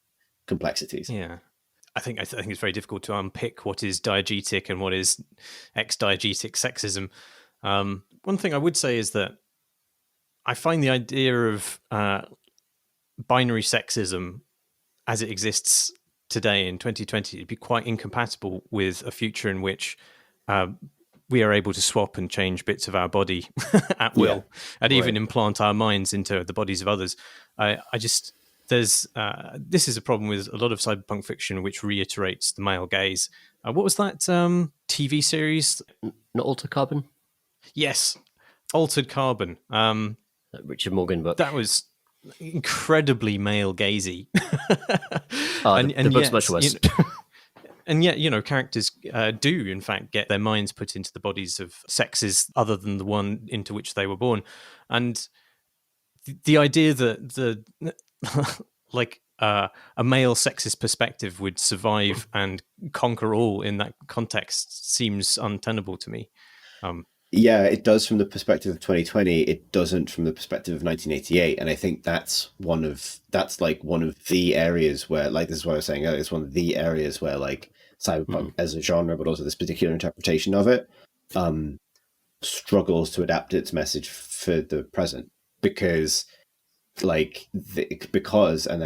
complexities. Yeah. I think it's very difficult to unpick what is diegetic and what is ex-diegetic sexism. One thing I would say is that I find the idea of binary sexism as it exists today in 2020 to be quite incompatible with a future in which we are able to swap and change bits of our body at will, and even implant our minds into the bodies of others. This is a problem with a lot of cyberpunk fiction, which reiterates the male gaze. What was that TV series? Not Altered Carbon? Yes, Altered Carbon. Richard Morgan book. That was incredibly male gazy. The book's much worse. And yet, characters do, in fact, get their minds put into the bodies of sexes other than the one into which they were born. And the idea that a male sexist perspective would survive and conquer all in that context seems untenable to me. Yeah, it does from the perspective of 2020. It doesn't from the perspective of 1988. And I think that's one of the areas where, like, this is what I was saying earlier, it's one of the areas where, like, cyberpunk as a genre, but also this particular interpretation of it, struggles to adapt its message for the present. Because, and I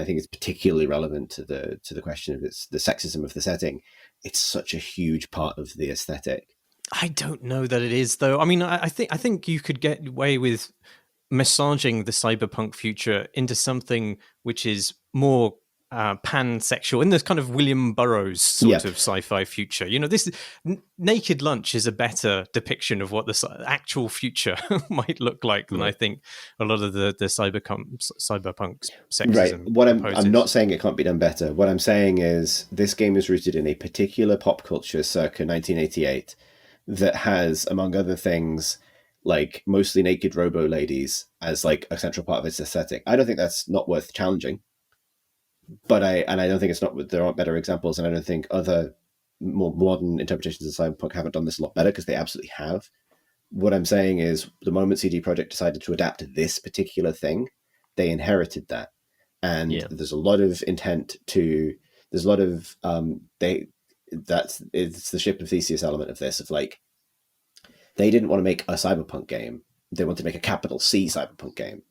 think it's particularly relevant to the question of the sexism of the setting, it's such a huge part of the aesthetic. I don't know that it is, though. I mean, I think you could get away with massaging the cyberpunk future into something which is more pansexual in this kind of William Burroughs sort of sci-fi future. This Naked Lunch is a better depiction of what the actual future might look like than I think a lot of the cyberpunk sexism. Right. I'm not saying it can't be done better. What I'm saying is this game is rooted in a particular pop culture circa 1988 that has, among other things, like mostly naked robo ladies as like a central part of its aesthetic. I don't think that's not worth challenging, but I don't think there aren't better examples, and I don't think other more modern interpretations of cyberpunk haven't done this a lot better, because they absolutely have. What I'm saying is, the moment CD Projekt decided to adapt this particular thing, they inherited that, and there's a lot of intent to. There's a lot of it's the ship of Theseus element of this, of like, they didn't want to make a cyberpunk game. They wanted to make a capital C cyberpunk game.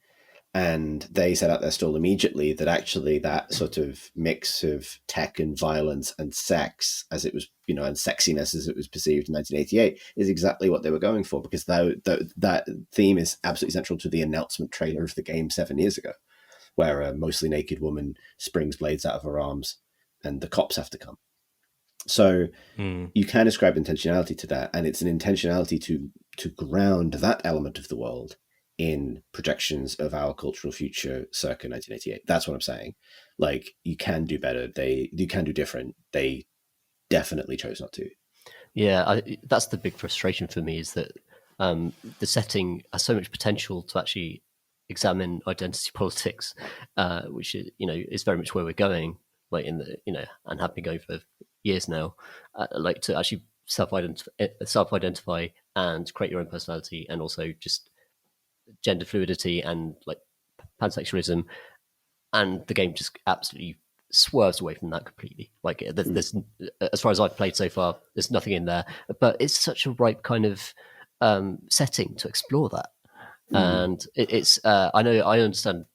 And they set out their stall immediately that actually that sort of mix of tech and violence and sex, as it was, and sexiness as it was perceived in 1988, is exactly what they were going for, because that theme is absolutely central to the announcement trailer of the game 7 years ago, where a mostly naked woman springs blades out of her arms and the cops have to come. So you can ascribe intentionality to that, and it's an intentionality to ground that element of the world in projections of our cultural future circa 1988. That's what I'm saying. Like, you can do better. You can do different. They definitely chose not to. Yeah, that's the big frustration for me, is that the setting has so much potential to actually examine identity politics, which is very much where we're going, like in the and have been going for years now, like to actually self-identify and create your own personality, and also just gender fluidity and like pansexualism, and the game just absolutely swerves away from that completely. Like, there's as far as I've played so far, there's nothing in there, but it's such a ripe kind of setting to explore that. And it's I understand,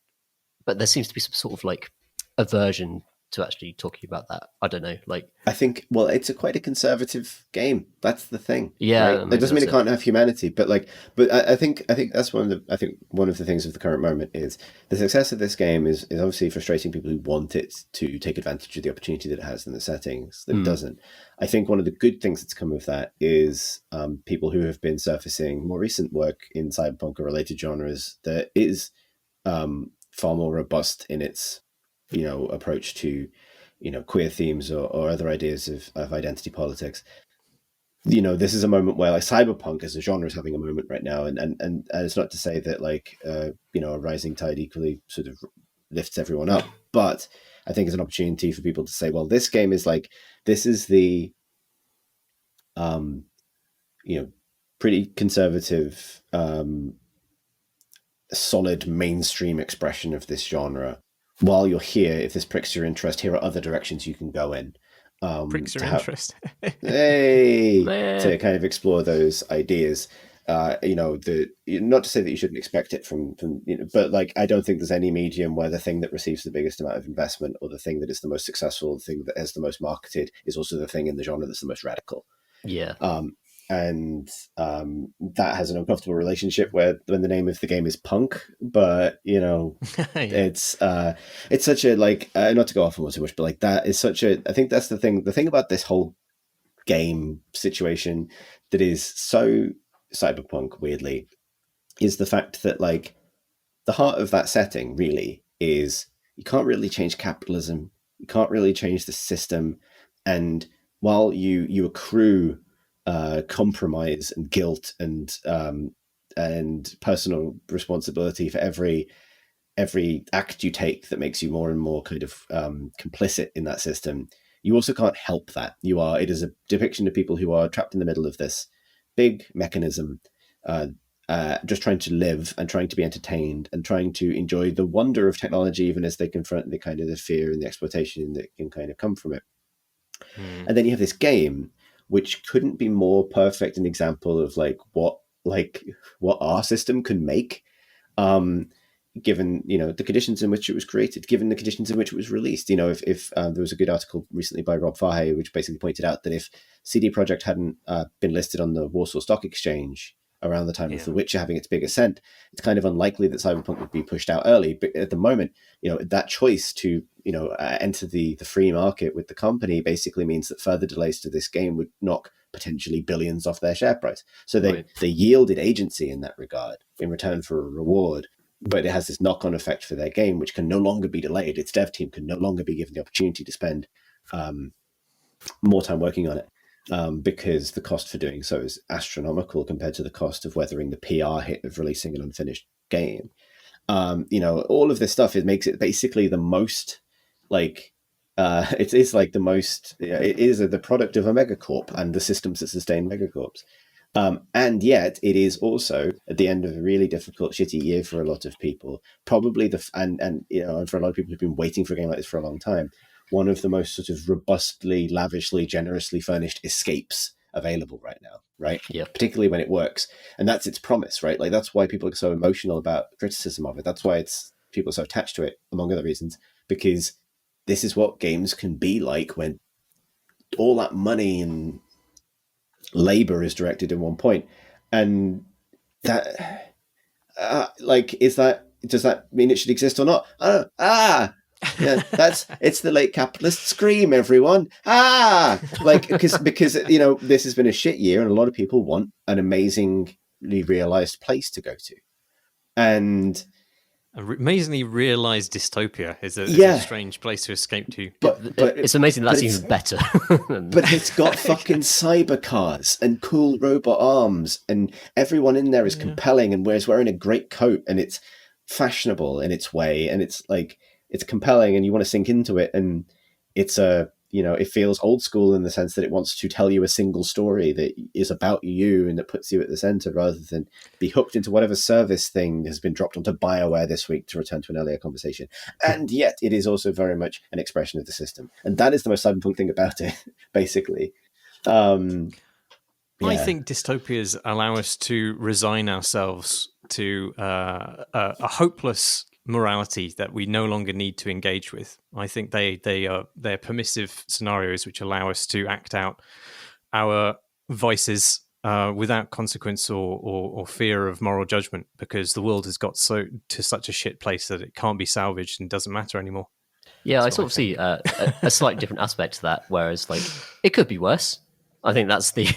but there seems to be some sort of like aversion to actually talking about that. I don't know. Like, I think, well, it's quite a conservative game. That's the thing. yeah, right? That doesn't mean it can't have humanity, but I think that's one of the things of the current moment is the success of this game is obviously frustrating people who want it to take advantage of the opportunity that it has in the settings that it doesn't. I think one of the good things that's come of that is people who have been surfacing more recent work in cyberpunk or related genres that is far more robust in its approach to queer themes or other ideas of identity politics. This is a moment where like cyberpunk as a genre is having a moment right now, and it's not to say that a rising tide equally sort of lifts everyone up, but I think it's an opportunity for people to say, well, this game is this is the pretty conservative solid mainstream expression of this genre. While you're here, if this pricks your interest, here are other directions you can go in. Pricks your interest. To kind of explore those ideas. Not to say that you shouldn't expect it from but I don't think there's any medium where the thing that receives the biggest amount of investment or the thing that is the most successful, the thing that is the most marketed, is also the thing in the genre that's the most radical. Yeah. And that has an uncomfortable relationship when the name of the game is punk, but it's such a not to go off on too much, but that is such a, I think that's the thing about this whole game situation that is so cyberpunk weirdly is the fact that the heart of that setting really is you can't really change capitalism, you can't really change the system, and while you accrue compromise and guilt and personal responsibility for every act you take that makes you more and more kind of complicit in that system, you also can't help that. It is a depiction of people who are trapped in the middle of this big mechanism, just trying to live and trying to be entertained and trying to enjoy the wonder of technology, even as they confront the kind of the fear and the exploitation that can kind of come from it. And then you have this game which couldn't be more perfect an example of what our system can make, given the conditions in which it was created, given the conditions in which it was released. If there was a good article recently by Rob Fahey which basically pointed out that if CD Projekt hadn't been listed on the Warsaw Stock Exchange around the time of The Witcher having its big ascent, it's kind of unlikely that Cyberpunk would be pushed out early. But at the moment, that choice to enter the free market with the company basically means that further delays to this game would knock potentially billions off their share price. So they yielded agency in that regard in return for a reward. But it has this knock-on effect for their game, which can no longer be delayed. Its dev team can no longer be given the opportunity to spend more time working on it, because the cost for doing so is astronomical compared to the cost of weathering the PR hit of releasing an unfinished game. All of this stuff, it makes it basically the most it is the most. It is the product of a megacorp and the systems that sustain megacorps. And yet it is also at the end of a really difficult, shitty year for a lot of people. Probably and for a lot of people who've been waiting for a game like this for a long time, one of the most sort of robustly, lavishly, generously furnished escapes available right now, right? Yeah. Particularly when it works. And that's its promise, right? That's why people are so emotional about criticism of it. That's why people are so attached to it, among other reasons, because this is what games can be like when all that money and labor is directed in one point. And that does that mean it should exist or not? It's the late capitalist scream, everyone. Because this has been a shit year and a lot of people want an amazingly realized place to go to, and amazingly realized dystopia is a strange place to escape to. But it's amazing that's even better. But it's got fucking cybercars and cool robot arms, and everyone in there is compelling and wearing a great coat, and it's fashionable in its way, and it's compelling, and you want to sink into it, and it's it feels old school in the sense that it wants to tell you a single story that is about you and that puts you at the center rather than be hooked into whatever service thing has been dropped onto BioWare this week, to return to an earlier conversation. And yet it is also very much an expression of the system. And that is the most cyberpunk thing about it, basically. I think dystopias allow us to resign ourselves to a hopeless morality that we no longer need to engage with. I think they're permissive scenarios which allow us to act out our vices without consequence or fear of moral judgment, because the world has got to such a shit place that it can't be salvaged and doesn't matter anymore. Yeah, I sort of see a slight different aspect to that, whereas like it could be worse. I think that's the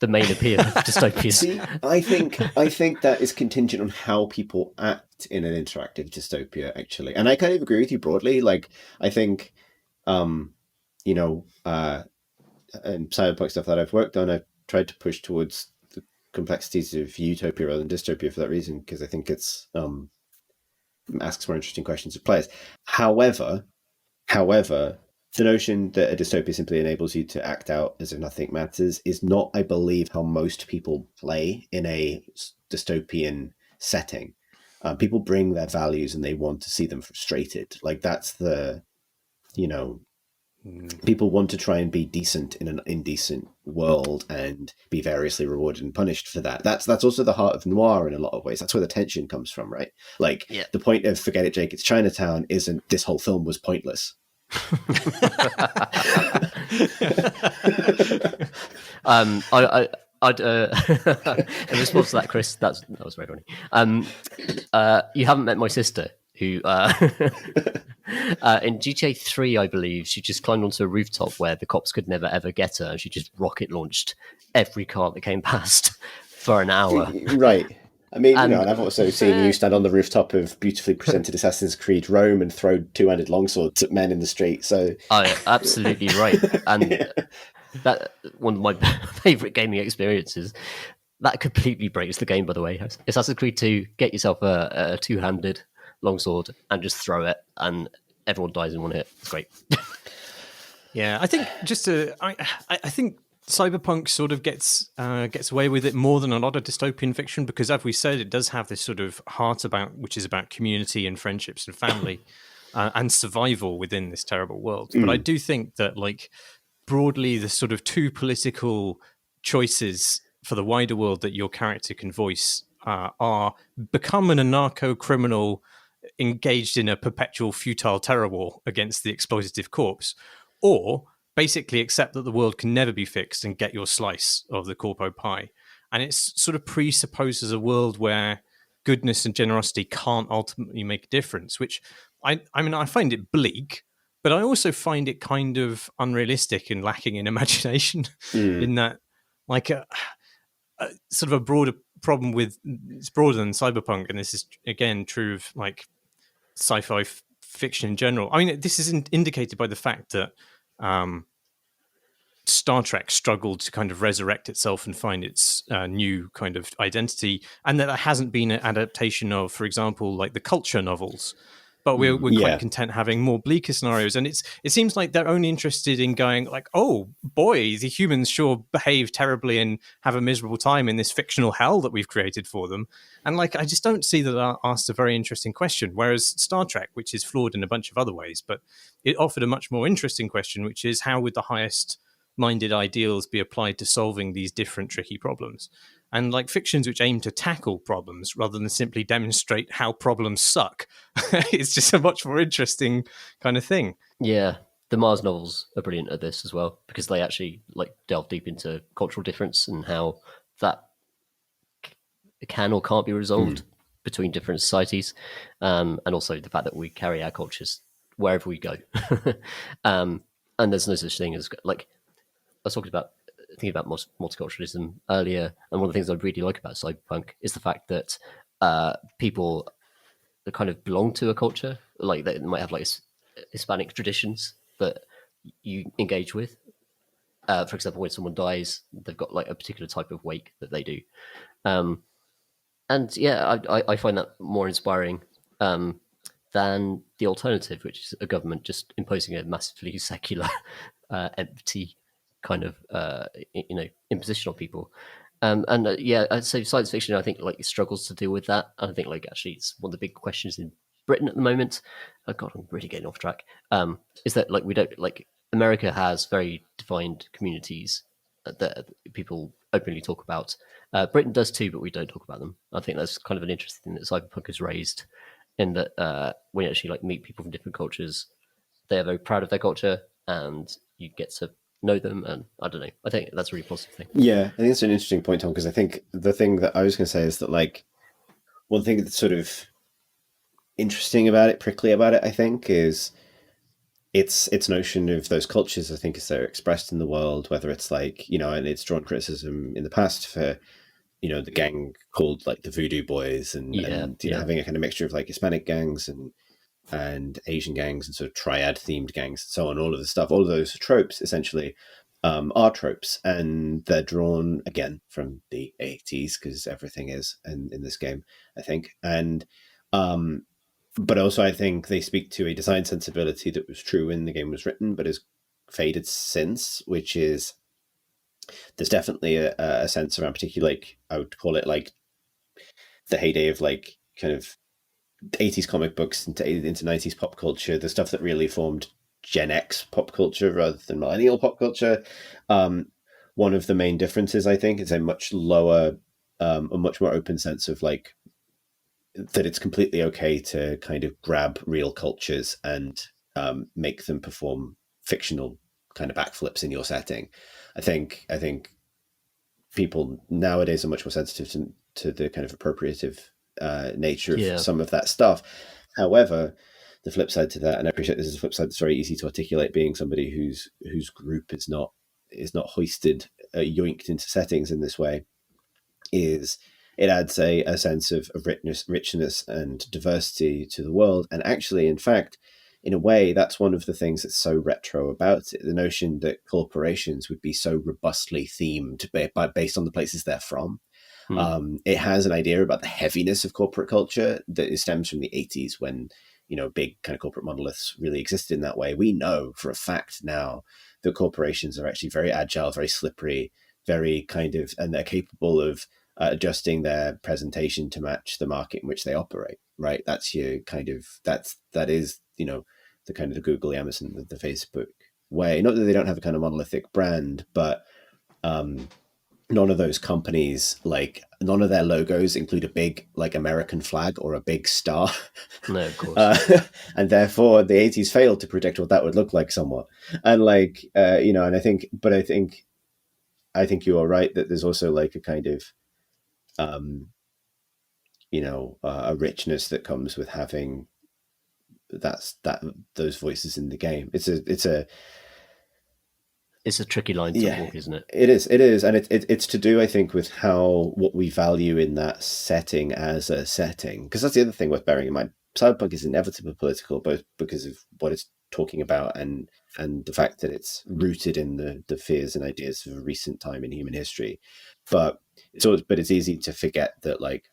main appeal of dystopias. See, I think that is contingent on how people act in an interactive dystopia, actually. And I kind of agree with you broadly. Like, I think, and cyberpunk stuff that I've worked on, I've tried to push towards the complexities of utopia rather than dystopia for that reason, because I think it's asks more interesting questions of players. However, the notion that a dystopia simply enables you to act out as if nothing matters is not, I believe, how most people play in a dystopian setting. People bring their values and they want to see them frustrated. Like, that's the, people want to try and be decent in an indecent world and be variously rewarded and punished for that. That's also the heart of noir in a lot of ways. That's where the tension comes from, right? Like, The point of Forget It, Jake, It's Chinatown isn't this whole film was pointless. I'd in response to that, Chris, that was very funny. You haven't met my sister, who in GTA 3, I believe, she just climbed onto a rooftop where the cops could never ever get her, and she just rocket launched every car that came past for an hour. Right. I mean, and I've also seen you stand on the rooftop of beautifully presented Assassin's Creed Rome and throw two-handed longswords at men in the street. So, absolutely right. And that one of my favorite gaming experiences. That completely breaks the game, by the way. Assassin's Creed 2, get yourself a two-handed longsword and just throw it, and everyone dies in one hit. It's great. Yeah, I think I think Cyberpunk sort of gets away with it more than a lot of dystopian fiction, because, as we said, it does have this sort of heart which is about community and friendships and family and survival within this terrible world. But I do think that, like, broadly, the sort of two political choices for the wider world that your character can voice are become an anarcho-criminal engaged in a perpetual futile terror war against the exploitative corpse, or basically accept that the world can never be fixed and get your slice of the corpo pie. And it sort of presupposes a world where goodness and generosity can't ultimately make a difference, which I mean, I find it bleak, but I also find it kind of unrealistic and lacking in imagination in that, like, a sort of a broader problem with, it's broader than Cyberpunk, and this is, again, true of, like, sci-fi fiction in general. I mean, this is indicated by the fact that Star Trek struggled to kind of resurrect itself and find its new kind of identity, and that there hasn't been an adaptation of, for example, like the Culture novels. But we're quite content having more bleaker scenarios, and it seems like they're only interested in going like, oh boy, the humans sure behave terribly and have a miserable time in this fictional hell that we've created for them. And, like, I just don't see that asked a very interesting question. Whereas Star Trek, which is flawed in a bunch of other ways, but it offered a much more interesting question, which is, how would the highest minded ideals be applied to solving these different tricky problems? And, like, fictions which aim to tackle problems rather than simply demonstrate how problems suck, it's just a much more interesting kind of thing. Yeah, the Mars novels are brilliant at this as well, because they actually, like, delve deep into cultural difference and how that can or can't be resolved between different societies, and also the fact that we carry our cultures wherever we go. And there's no such thing as, like, I was thinking about multiculturalism earlier, and one of the things I really like about Cyberpunk is the fact that people that kind of belong to a culture, like they might have like Hispanic traditions that you engage with. For example, when someone dies, they've got like a particular type of wake that they do, and yeah, I find that more inspiring than the alternative, which is a government just imposing a massively secular, empty kind of imposition on people. So science fiction, I think, like, struggles to deal with that. I think, like, actually it's one of the big questions in Britain at the moment. Oh god, I'm really getting off track. Is that, like, we don't, like, America has very defined communities that people openly talk about. Britain does too, but we don't talk about them. I think that's kind of an interesting thing that Cyberpunk has raised, in that when you actually like meet people from different cultures, they are very proud of their culture, and you get to know them. And I don't know, I think that's a really positive thing. Yeah, I think it's an interesting point, Tom, because I think the thing that I was going to say is that, like, one thing that's sort of interesting about it, prickly about it, I think, is its notion of those cultures, I think, as they're expressed in the world, whether it's like, and it's drawn criticism in the past for, the gang called like the Voodoo Boys and having a kind of mixture of like Hispanic gangs and Asian gangs and sort of triad themed gangs and so on, all of the stuff, all of those tropes essentially are tropes, and they're drawn again from the 80s because everything is in this game, I think. And but also I think they speak to a design sensibility that was true when the game was written but has faded since, which is there's definitely a sense around, particularly, like, I would call it like the heyday of like kind of 80s comic books into 90s pop culture, the stuff that really formed Gen X pop culture rather than millennial pop culture. One of the main differences, I think, is a much lower, a much more open sense of like that it's completely okay to kind of grab real cultures and make them perform fictional kind of backflips in your setting. I think people nowadays are much more sensitive to the kind of appropriative nature of some of that stuff. However, the flip side to that, and I appreciate this is a flip side that's very easy to articulate, being somebody whose group is not hoisted, yoinked into settings in this way, is it adds a sense of richness and diversity to the world. And actually, in fact, in a way, that's one of the things that's so retro about it. The notion that corporations would be so robustly themed based on the places they're from. It has an idea about the heaviness of corporate culture that stems from the 80s when, big kind of corporate monoliths really existed in that way. We know for a fact now that corporations are actually very agile, very slippery, very kind of, and they're capable of adjusting their presentation to match the market in which they operate, right? That's your kind of, that is, the kind of the Google, the Amazon, the Facebook way. Not that they don't have a kind of monolithic brand, but none of those companies, like, none of their logos include a big like American flag or a big star. No, of course. And therefore the 80s failed to predict what that would look like somewhat. And like, and I think you are right that there's also like a kind of, a richness that comes with having those voices in the game. It's a tricky line to walk, isn't it? It is, and it's to do, I think, with what we value in that setting as a setting. Because that's the other thing worth bearing in mind. Cyberpunk is inevitably political, both because of what it's talking about and the fact that it's rooted in the fears and ideas of a recent time in human history. But it's easy to forget that, like,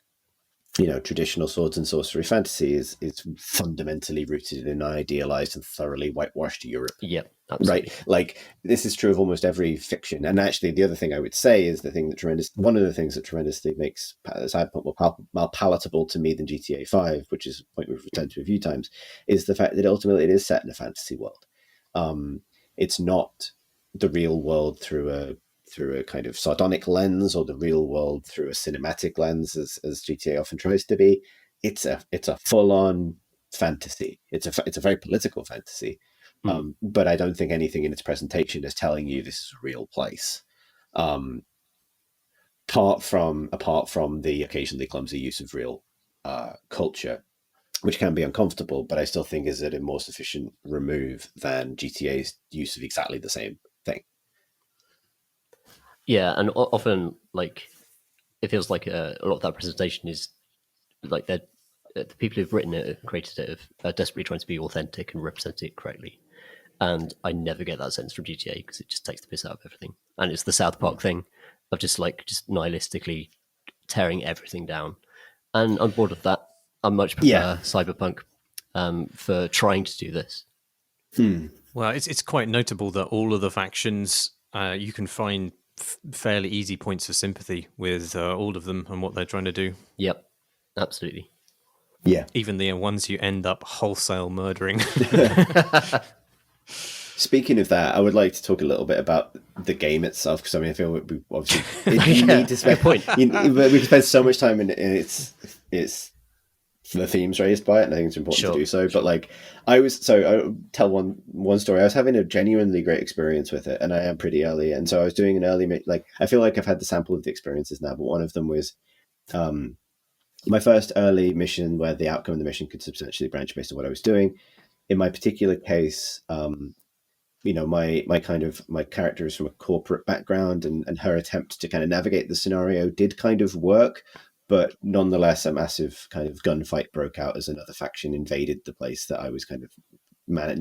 traditional swords and sorcery fantasy is fundamentally rooted in an idealized and thoroughly whitewashed Europe. Yep, absolutely. Right? Like, this is true of almost every fiction. And actually, the other thing I would say is one of the things that tremendously makes Cyberpunk more palatable to me than GTA 5, which is a point we've returned to a few times, is the fact that ultimately it is set in a fantasy world. It's not the real world through a kind of sardonic lens, or the real world through a cinematic lens, as GTA often tries to be. It's a full-on fantasy. It's a very political fantasy, but I don't think anything in its presentation is telling you this is a real place. Apart from the occasionally clumsy use of real culture, which can be uncomfortable, but I still think is at a more sufficient remove than GTA's use of exactly the same thing. Yeah, and often, like, it feels like a lot of that presentation is like the people who've written it and created it are desperately trying to be authentic and represent it correctly. And I never get that sense from GTA because it just takes the piss out of everything. And it's the South Park thing of just nihilistically tearing everything down. And on board with that, I much prefer Cyberpunk for trying to do this. Well, it's quite notable that all of the factions, you can find fairly easy points of sympathy with all of them and what they're trying to do. Yep, absolutely. Yeah. Even the ones you end up wholesale murdering. Speaking of that, I would like to talk a little bit about the game itself, because I feel we obviously need to spend we can spend so much time in its the themes raised by it, and I think it's important Sure, to do so. But like, I'll tell one story. I was having a genuinely great experience with it, and I am pretty early, and so I was doing an early, like, I feel like I've had the sample of the experiences now, but one of them was my first early mission where the outcome of the mission could substantially branch based on what I was doing. In my particular case, my character is from a corporate background, and her attempt to kind of navigate the scenario did kind of work, but nonetheless, a massive kind of gunfight broke out as another faction invaded the place that I was kind of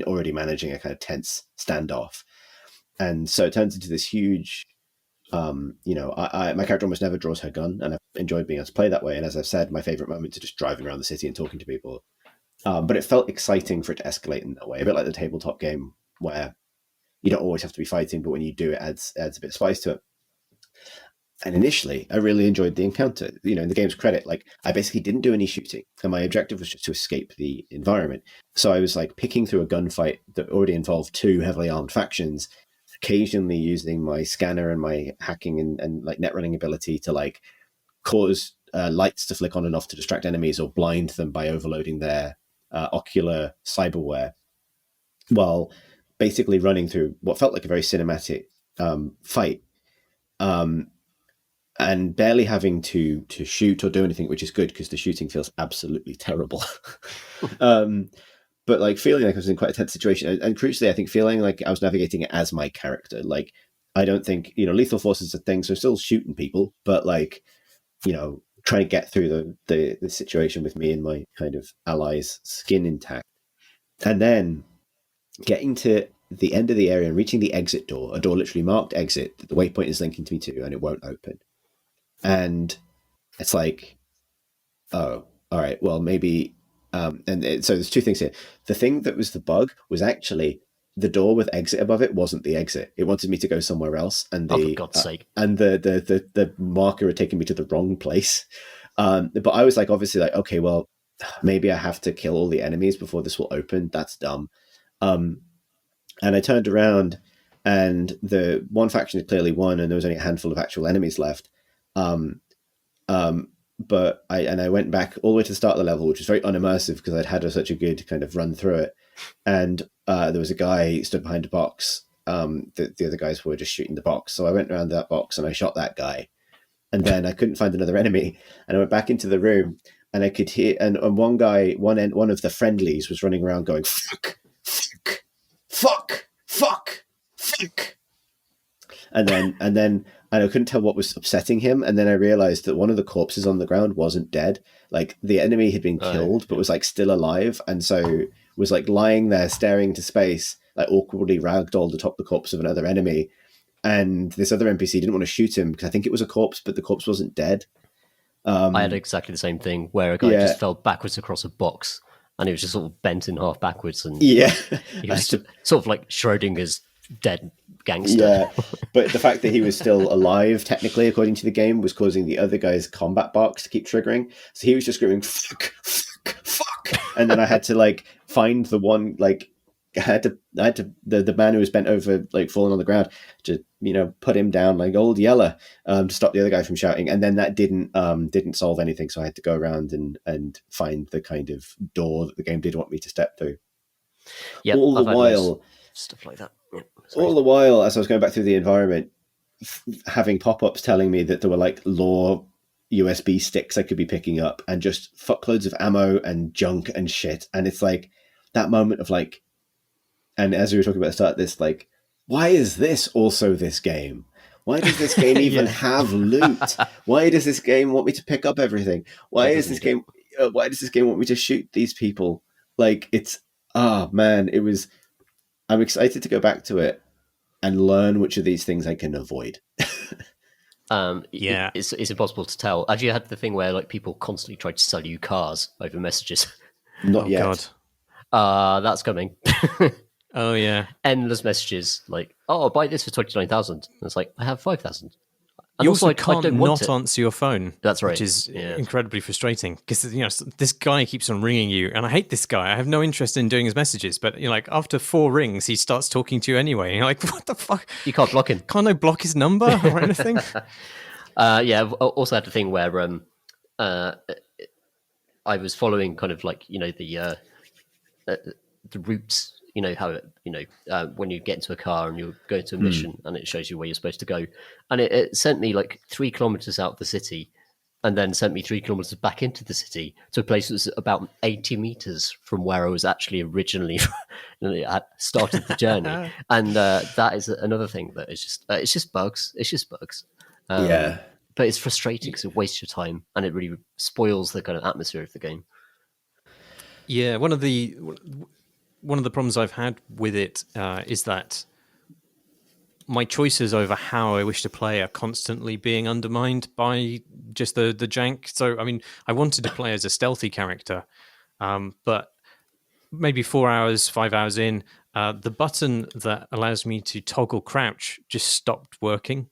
already managing a kind of tense standoff. And so it turns into this huge, my character almost never draws her gun, and I've enjoyed being able to play that way. And as I've said, my favorite moments are just driving around the city and talking to people. But it felt exciting for it to escalate in that way, a bit like the tabletop game where you don't always have to be fighting, but when you do, it adds a bit of spice to it. And initially, I really enjoyed the encounter. In the game's credit, like, I basically didn't do any shooting, and my objective was just to escape the environment. So I was like picking through a gunfight that already involved two heavily armed factions, occasionally using my scanner and my hacking and like net running ability to like cause lights to flick on and off to distract enemies or blind them by overloading their ocular cyberware, while basically running through what felt like a very cinematic fight. And barely having to shoot or do anything, which is good because the shooting feels absolutely terrible. But like feeling like I was in quite a tense situation, and crucially, I think feeling like I was navigating it as my character. Like, I don't think lethal force is a thing, so still shooting people, but like trying to get through the situation with me and my kind of allies' skin intact, and then getting to the end of the area and reaching the exit door, a door literally marked exit that the waypoint is linking to me to, and it won't open. And it's like, oh, all right, well, maybe. So there's two things here. The thing that was the bug was actually the door with exit above it wasn't the exit. It wanted me to go somewhere else, and for God's sake, and the marker had taken me to the wrong place. But I was like, obviously, like, okay, well, maybe I have to kill all the enemies before this will open. That's dumb. And I turned around, and the one faction had clearly won, and there was only a handful of actual enemies left. But I went back all the way to the start of the level, which was very unimmersive because I'd had such a good kind of run through it. And there was a guy stood behind a box. The other guys were just shooting the box. So I went around that box and I shot that guy. And then I couldn't find another enemy. And I went back into the room, and I could hear, and one guy, one of the friendlies was running around going, fuck, fuck, fuck, fuck, fuck. And then I couldn't tell what was upsetting him. And then I realized that one of the corpses on the ground wasn't dead. Like, the enemy had been killed, but was like still alive. And so was like lying there staring into space, like awkwardly ragdolled atop the corpse of another enemy. And this other NPC didn't want to shoot him because I think it was a corpse, but the corpse wasn't dead. I had exactly the same thing where a guy just fell backwards across a box, and he was just sort of bent in half backwards, and he was sort of like Schrodinger's dead gangster. Yeah, but the fact that he was still alive, technically, according to the game, was causing the other guy's combat box to keep triggering. So he was just screaming, fuck, fuck, fuck. And then I had to like find the one, like, I had to the man who was bent over, like falling on the ground, to put him down like old Yeller, to stop the other guy from shouting. And then that didn't solve anything, so I had to go around and find the kind of door that the game did want me to step through. Yeah, all the while, stuff like that. Yeah, all the while, as I was going back through the environment, having pop-ups telling me that there were like lore USB sticks I could be picking up, and just fuckloads of ammo and junk and shit. And it's like that moment of like. And as we were talking about at the start, this like, why is this also this game? Why does this game even have loot? Why does this game want me to pick up everything? Why does this game want me to shoot these people? Like, it's man, it was. I'm excited to go back to it and learn which of these things I can avoid. It's impossible to tell. Have you had the thing where like people constantly try to sell you cars over messages? Not yet. God. That's coming. Oh yeah, endless messages like, "Oh, I'll buy this for 29,000." It's like, I have 5,000. You also can't not answer your phone. That's right, which is incredibly frustrating because this guy keeps on ringing you, and I hate this guy. I have no interest in doing his messages, but like after 4 rings, he starts talking to you anyway. And you're like, what the fuck? You can't block him. Can't I block his number or anything? I've also had the thing where I was following kind of like the routes. How when you get into a car and you're going to a mission and it shows you where you're supposed to go, and it sent me like 3 kilometers out of the city, and then sent me 3 kilometers back into the city to a place that was about 80 meters from where I was actually originally started the journey. And that is another thing that is just it's just bugs. It's just bugs. Yeah. But it's frustrating because it wastes your time and it really spoils the kind of atmosphere of the game. Yeah, one of the problems I've had with it is that my choices over how I wish to play are constantly being undermined by just the jank. So, I mean, I wanted to play as a stealthy character, but maybe 4 hours, 5 hours in, the button that allows me to toggle crouch just stopped working.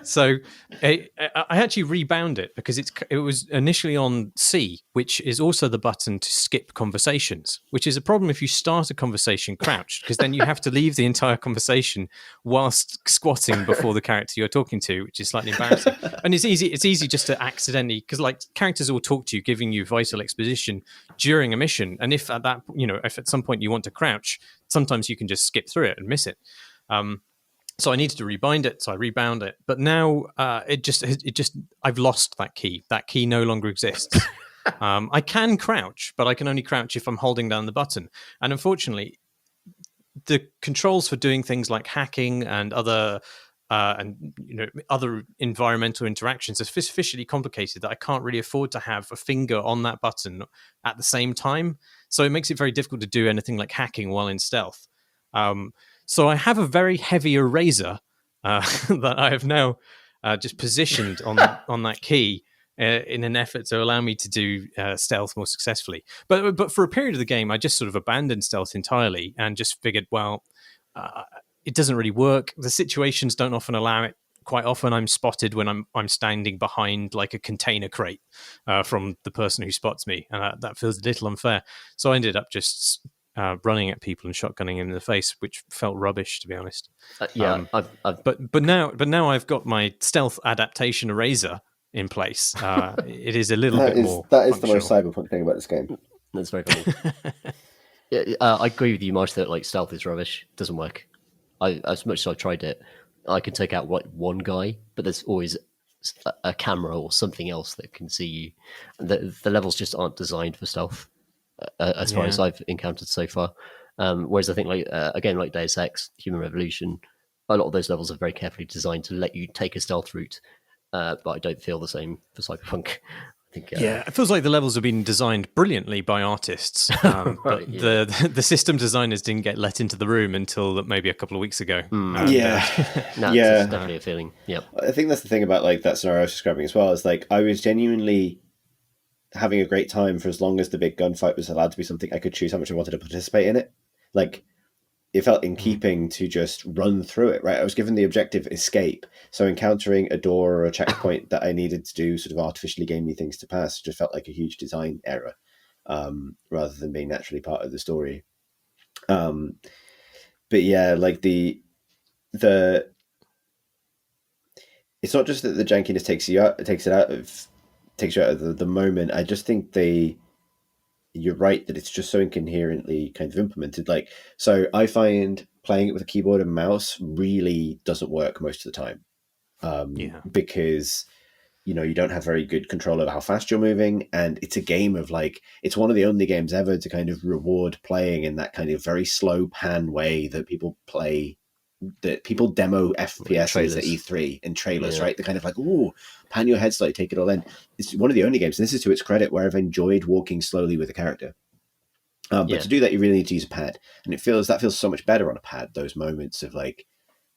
So I actually rebound it because it was initially on C, which is also the button to skip conversations, which is a problem if you start a conversation crouched, because then you have to leave the entire conversation whilst squatting before the character you're talking to, which is slightly embarrassing. And it's easy just to accidentally, because like characters will talk to you, giving you vital exposition during a mission, and if if at some point you want to crouch, sometimes you can just skip through it and miss it. So I needed to rebind it, so I rebound it. But now I've lost that key. That key no longer exists. I can crouch, but I can only crouch if I'm holding down the button. And unfortunately, the controls for doing things like hacking and other environmental interactions are sufficiently complicated that I can't really afford to have a finger on that button at the same time. So it makes it very difficult to do anything like hacking while in stealth. So I have a very heavy eraser that I have now just positioned on that key in an effort to allow me to do stealth more successfully. But for a period of the game, I just sort of abandoned stealth entirely and just figured, it doesn't really work. The situations don't often allow it. Quite often I'm spotted when I'm standing behind like a container crate from the person who spots me, and that feels a little unfair. So I ended up just running at people and shotgunning them in the face, which felt rubbish, to be honest. But now I've got my stealth adaptation eraser in place. It is a little bit more. That is the most Cyberpunk thing about this game. That's very cool. I agree with you, Marsh, that like stealth is rubbish. It doesn't work. As much as I tried it, I can take out one guy, but there's always a camera or something else that can see you. The levels just aren't designed for stealth. As far as I've encountered so far. Whereas I think, like Deus Ex, Human Revolution, a lot of those levels are very carefully designed to let you take a stealth route, but I don't feel the same for Cyberpunk. I think, it feels like the levels have been designed brilliantly by artists, but the system designers didn't get let into the room until maybe a couple of weeks ago. It's definitely a feeling. Yeah, I think that's the thing about like that scenario I was describing as well. Is like I was genuinely having a great time for as long as the big gunfight was allowed to be something I could choose how much I wanted to participate in it. Like, it felt in keeping to just run through it, right? I was given the objective escape. So encountering a door or a checkpoint that I needed to do sort of artificially gamey things to pass just felt like a huge design error, rather than being naturally part of the story. But yeah, like the it's not just that the jankiness takes you out of the moment. I just think you're right that it's just so incoherently kind of implemented. Like, so I find playing it with a keyboard and mouse really doesn't work most of the time. Because, you don't have very good control over how fast you're moving. And it's a game of like, it's one of the only games ever to kind of reward playing in that kind of very slow pan way that people play, that people demo FPS at E3 in trailers, right? They're kind of like, ooh, pan your head slowly, take it all in. It's one of the only games, and this is to its credit, where I've enjoyed walking slowly with a character. But to do that, you really need to use a pad, and that feels so much better on a pad. Those moments of like,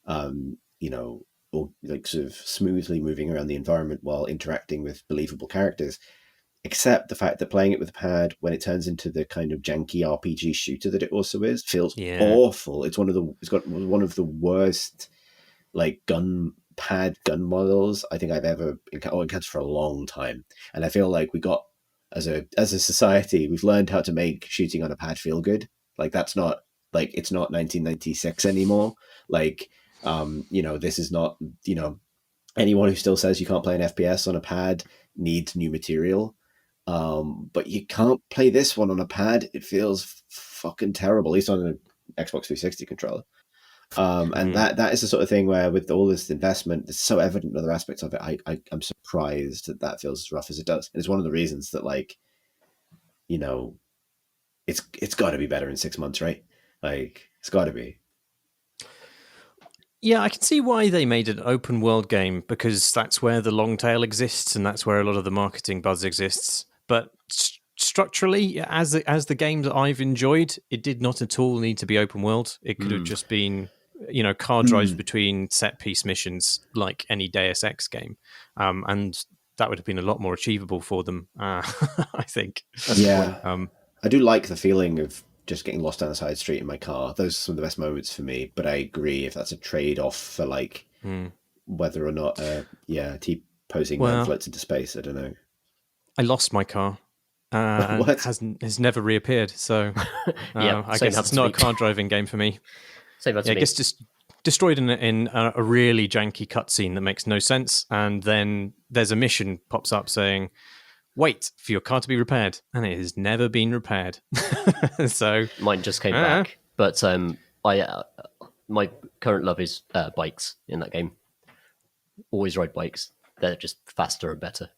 or like sort of smoothly moving around the environment while interacting with believable characters. Except the fact that playing it with a pad, when it turns into the kind of janky RPG shooter that it also is, feels awful. It's got one of the worst like gun models I think I've ever encountered for a long time. And I feel like we got as a society, we've learned how to make shooting on a pad feel good. Like that's not like it's not 1996 anymore. Like this is not anyone who still says you can't play an FPS on a pad needs new material. But you can't play this one on a pad. It feels fucking terrible, at least on an Xbox 360 controller. And that is the sort of thing where with all this investment, it's so evident in other aspects of it. I'm surprised that feels as rough as it does. And it's one of the reasons that, like, you know, it's got to be better in 6 months, right? Like, it's got to be. Yeah, I can see why they made an open world game, because that's where the long tail exists and that's where a lot of the marketing buzz exists. But structurally, as the game that I've enjoyed, it did not at all need to be open world. It could have just been, car drives between set piece missions like any Deus Ex game. And that would have been a lot more achievable for them, I think. I do like the feeling of just getting lost down the side street in my car. Those are some of the best moments for me. But I agree, if that's a trade-off for, like, whether or not, T-posing man floats into space, I don't know. I lost my car. And has never reappeared. So I guess it's not a car driving game for me. I guess just destroyed in a really janky cutscene that makes no sense, and then there's a mission pops up saying, "Wait for your car to be repaired," and it has never been repaired. So mine just came back, but my current love is bikes in that game. Always ride bikes; they're just faster and better.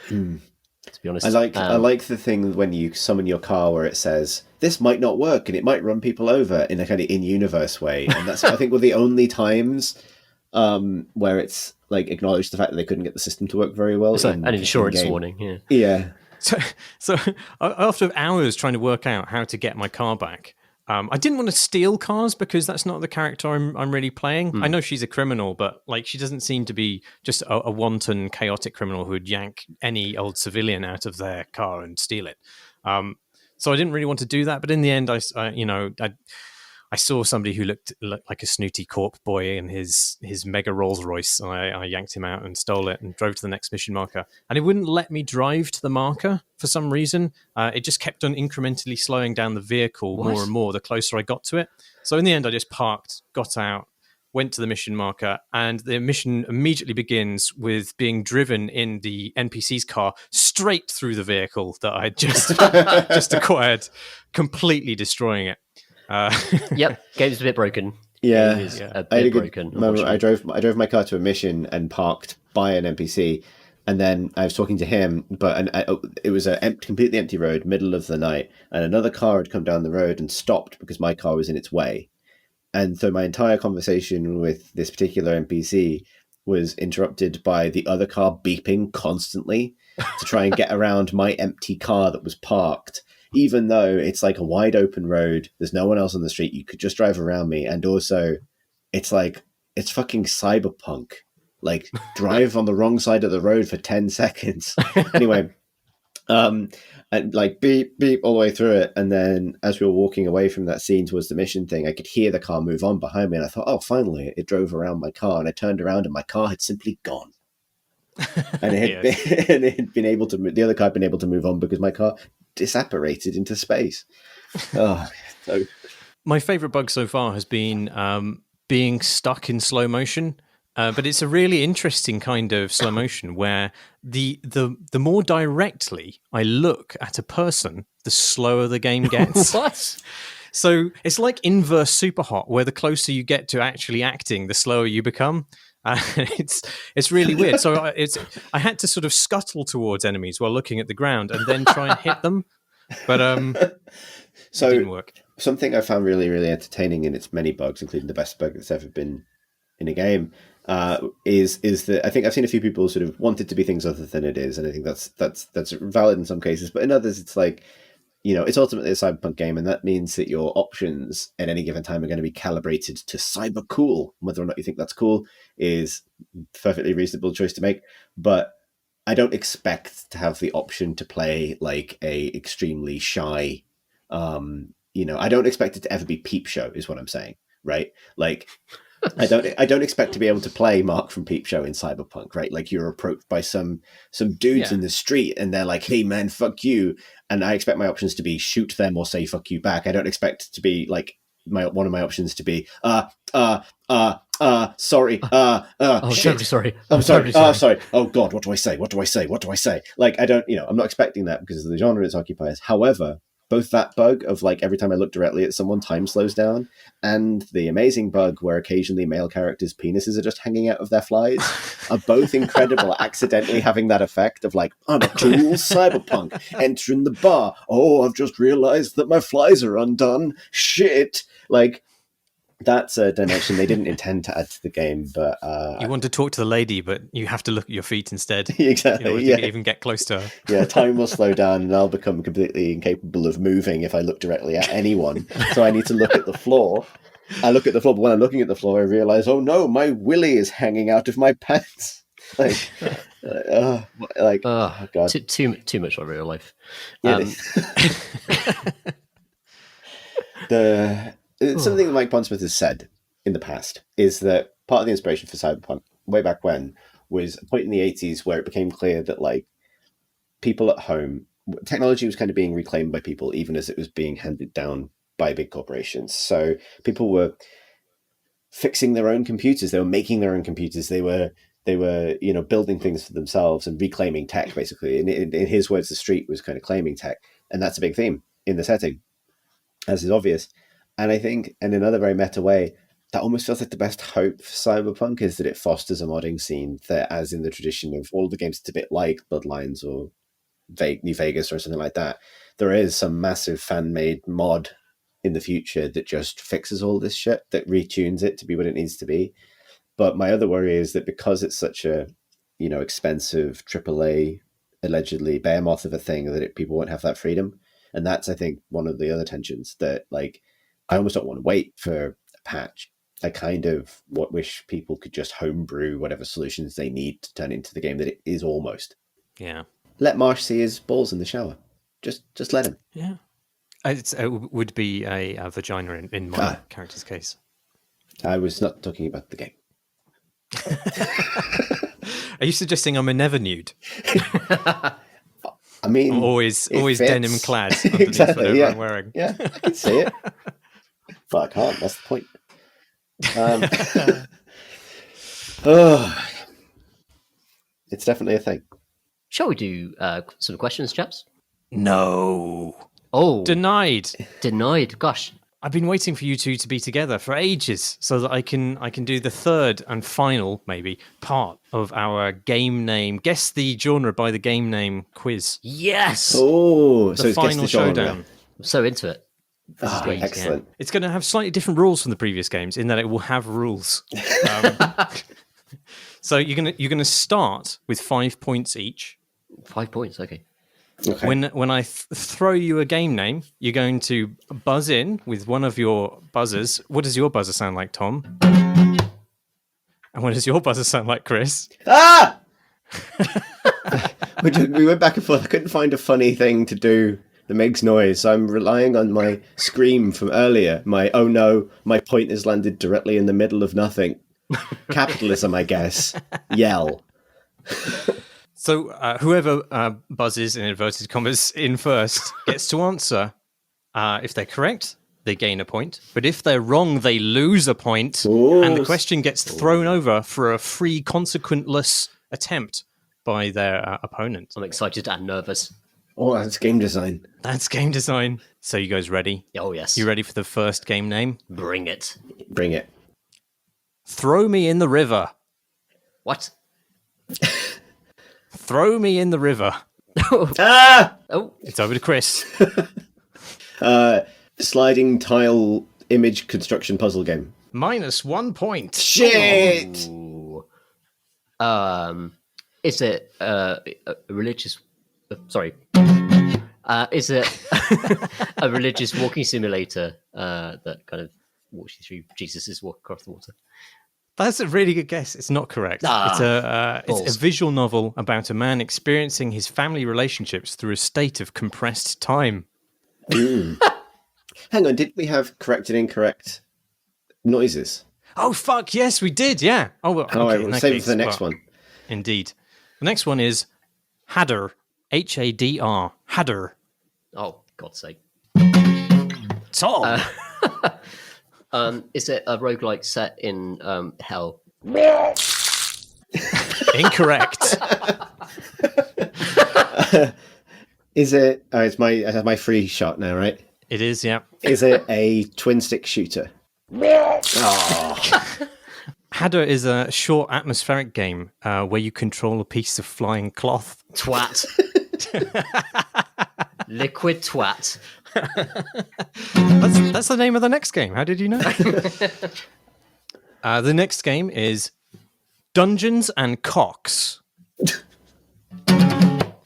To be honest, I like the thing when you summon your car where it says this might not work and it might run people over in a kind of in-universe way, and that's I think one of the only times where it's like acknowledged the fact that they couldn't get the system to work very well. It's like an insurance warning. Yeah. So after hours trying to work out how to get my car back, I didn't want to steal cars because that's not the character I'm really playing. I know she's a criminal, but like she doesn't seem to be just a wanton, chaotic criminal who would yank any old civilian out of their car and steal it. So I didn't really want to do that. But in the end, I saw somebody who looked like a snooty corp boy in his mega Rolls Royce, and I yanked him out and stole it and drove to the next mission marker. And it wouldn't let me drive to the marker for some reason. It just kept on incrementally slowing down the vehicle more and more the closer I got to it. So in the end, I just parked, got out, went to the mission marker, and the mission immediately begins with being driven in the NPC's car straight through the vehicle that I just acquired, completely destroying it. Yep, game's a bit broken. Yeah, a bit broken. Moment. I drove my car to a mission and parked by an NPC, and then I was talking to him, but it was a completely empty road, middle of the night, and another car had come down the road and stopped because my car was in its way. And so my entire conversation with this particular NPC was interrupted by the other car beeping constantly to try and get around my empty car that was parked, even though it's like a wide open road. There's no one else on the street. You could just drive around me. And also, it's like, it's fucking Cyberpunk. Like, drive on the wrong side of the road for 10 seconds. Anyway, and like beep, beep all the way through it. And then as we were walking away from that scene towards the mission thing, I could hear the car move on behind me. And I thought, oh, finally, it drove around my car. And I turned around and my car had simply gone. And it had been able to, the other car had been able to move on because my car disapparated into space. My favorite bug so far has been being stuck in slow motion. But it's a really interesting kind of slow motion where the more directly I look at a person, the slower the game gets. What? So it's like inverse Superhot, where the closer you get to actually acting, the slower you become. It's really weird. So I had to sort of scuttle towards enemies while looking at the ground and then try and hit them. But so it didn't work. Something I found really, really entertaining in its many bugs, including the best bug that's ever been in a game, is that I think I've seen a few people sort of want it to be things other than it is, and I think that's valid in some cases, but in others it's like, it's ultimately a cyberpunk game, and that means that your options at any given time are going to be calibrated to cyber cool. Whether or not you think that's cool is a perfectly reasonable choice to make, but I don't expect to have the option to play like a extremely shy, I don't expect it to ever be Peep Show is what I'm saying, right? Like, I don't expect to be able to play Mark from Peep Show in Cyberpunk, right? Like, you're approached by some dudes in the street and they're like, "Hey man, fuck you," and I expect my options to be shoot them or say fuck you back. I don't expect to be like one of my options to be Sorry. Oh, Shit. terribly sorry. I'm sorry. terribly sorry. Sorry. Oh God, what do I say? What do I say? What do I say? Like, I don't, I'm not expecting that because of the genre it occupies. However, both that bug of like every time I look directly at someone, time slows down, and the amazing bug where occasionally male characters' penises are just hanging out of their flies are both incredible at accidentally having that effect of like, I'm a cool cyberpunk entering the bar. Oh, I've just realized that my flies are undone. Shit. Like, that's a dimension they didn't intend to add to the game, but You want to talk to the lady, but you have to look at your feet instead. exactly. In order to even get close to her. Yeah, time will slow down, and I'll become completely incapable of moving if I look directly at anyone. So I need to look at the floor. I look at the floor, but when I'm looking at the floor, I realize, oh no, my willy is hanging out of my pants. Like, oh God, Too much of real life. Yeah, something that Mike Pondsmith has said in the past is that part of the inspiration for Cyberpunk way back when was a point in the 80s where it became clear that like people at home, technology was kind of being reclaimed by people even as it was being handed down by big corporations. So people were fixing their own computers, they were making their own computers, they were building things for themselves and reclaiming tech basically. And in his words, the street was kind of claiming tech, and that's a big theme in the setting, as is obvious. And I think, in another very meta way, that almost feels like the best hope for Cyberpunk is that it fosters a modding scene that, as in the tradition of all the games, it's a bit like Bloodlines or New Vegas or something like that, there is some massive fan-made mod in the future that just fixes all this shit, that retunes it to be what it needs to be. But my other worry is that because it's such a, expensive AAA, allegedly behemoth of a thing, that people won't have that freedom. And that's, I think, one of the other tensions that, like, I almost don't want to wait for a patch. I kind of wish people could just homebrew whatever solutions they need to turn into the game that it is almost. Yeah. Let Marsh see his balls in the shower. Just let him. Yeah. It would be a vagina in my character's case. I was not talking about the game. Are you suggesting I'm a never nude? I mean, I'm always denim clad underneath exactly, whatever I'm wearing. Yeah, I can see it. But I can't. That's the point. It's definitely a thing. Shall we do some questions, chaps? No. Oh, Denied. denied. Gosh, I've been waiting for you two to be together for ages so that I can do the third and final, maybe, part of our game name. Guess the genre by the game name quiz. yes. Oh, The so it's guess final the genre. showdown. I'm so into it. This is great. Excellent. Yeah. It's going to have slightly different rules from the previous games in that it will have rules. So you're gonna start with 5 points each. 5 points. Okay. Okay. When I throw you a game name, you're going to buzz in with one of your buzzers. What does your buzzer sound like, Tom? And what does your buzzer sound like, Chris? Ah! We went back and forth. I couldn't find a funny thing to do that makes noise, so I'm relying on my scream from earlier. My, oh no, my point has landed directly in the middle of nothing. Capitalism, I guess. Yell. So whoever buzzes, in inverted commas, in first gets to answer. If they're correct, they gain a point. But if they're wrong, they lose a point. Ooh. And the question gets thrown over for a free, consequentless attempt by their opponent. I'm excited and nervous. Oh, that's game design. That's game design. So you guys ready? Oh, yes. You ready for the first game name? Bring it. Bring it. Throw me in the river. What? Throw me in the river. Ah! Oh, It's over to Chris. Sliding tile image construction puzzle game. -1 point. Shit! Ooh. Is it a religious? Sorry. Is it a religious walking simulator that kind of walks you through Jesus' walk across the water? That's a really good guess. It's not correct. It's a visual novel about a man experiencing his family relationships through a state of compressed time. Hang on, did we have correct and incorrect noises? Oh, fuck, yes, we did, yeah. Oh, well, okay, All right, in we'll that save it case, for the next well, one. Indeed. The next one is Hadr. Hadr. Hadr. Oh, God's sake. Tom. Is it a roguelike set in hell? Incorrect. Is it? Oh, I have my free shot now, right? It is, yeah. Is it a twin stick shooter? Oh. Hadder is a short atmospheric game where you control a piece of flying cloth. Twat. Liquid twat. That's the name of the next game. How did you know? The next game is Dungeons and Cocks.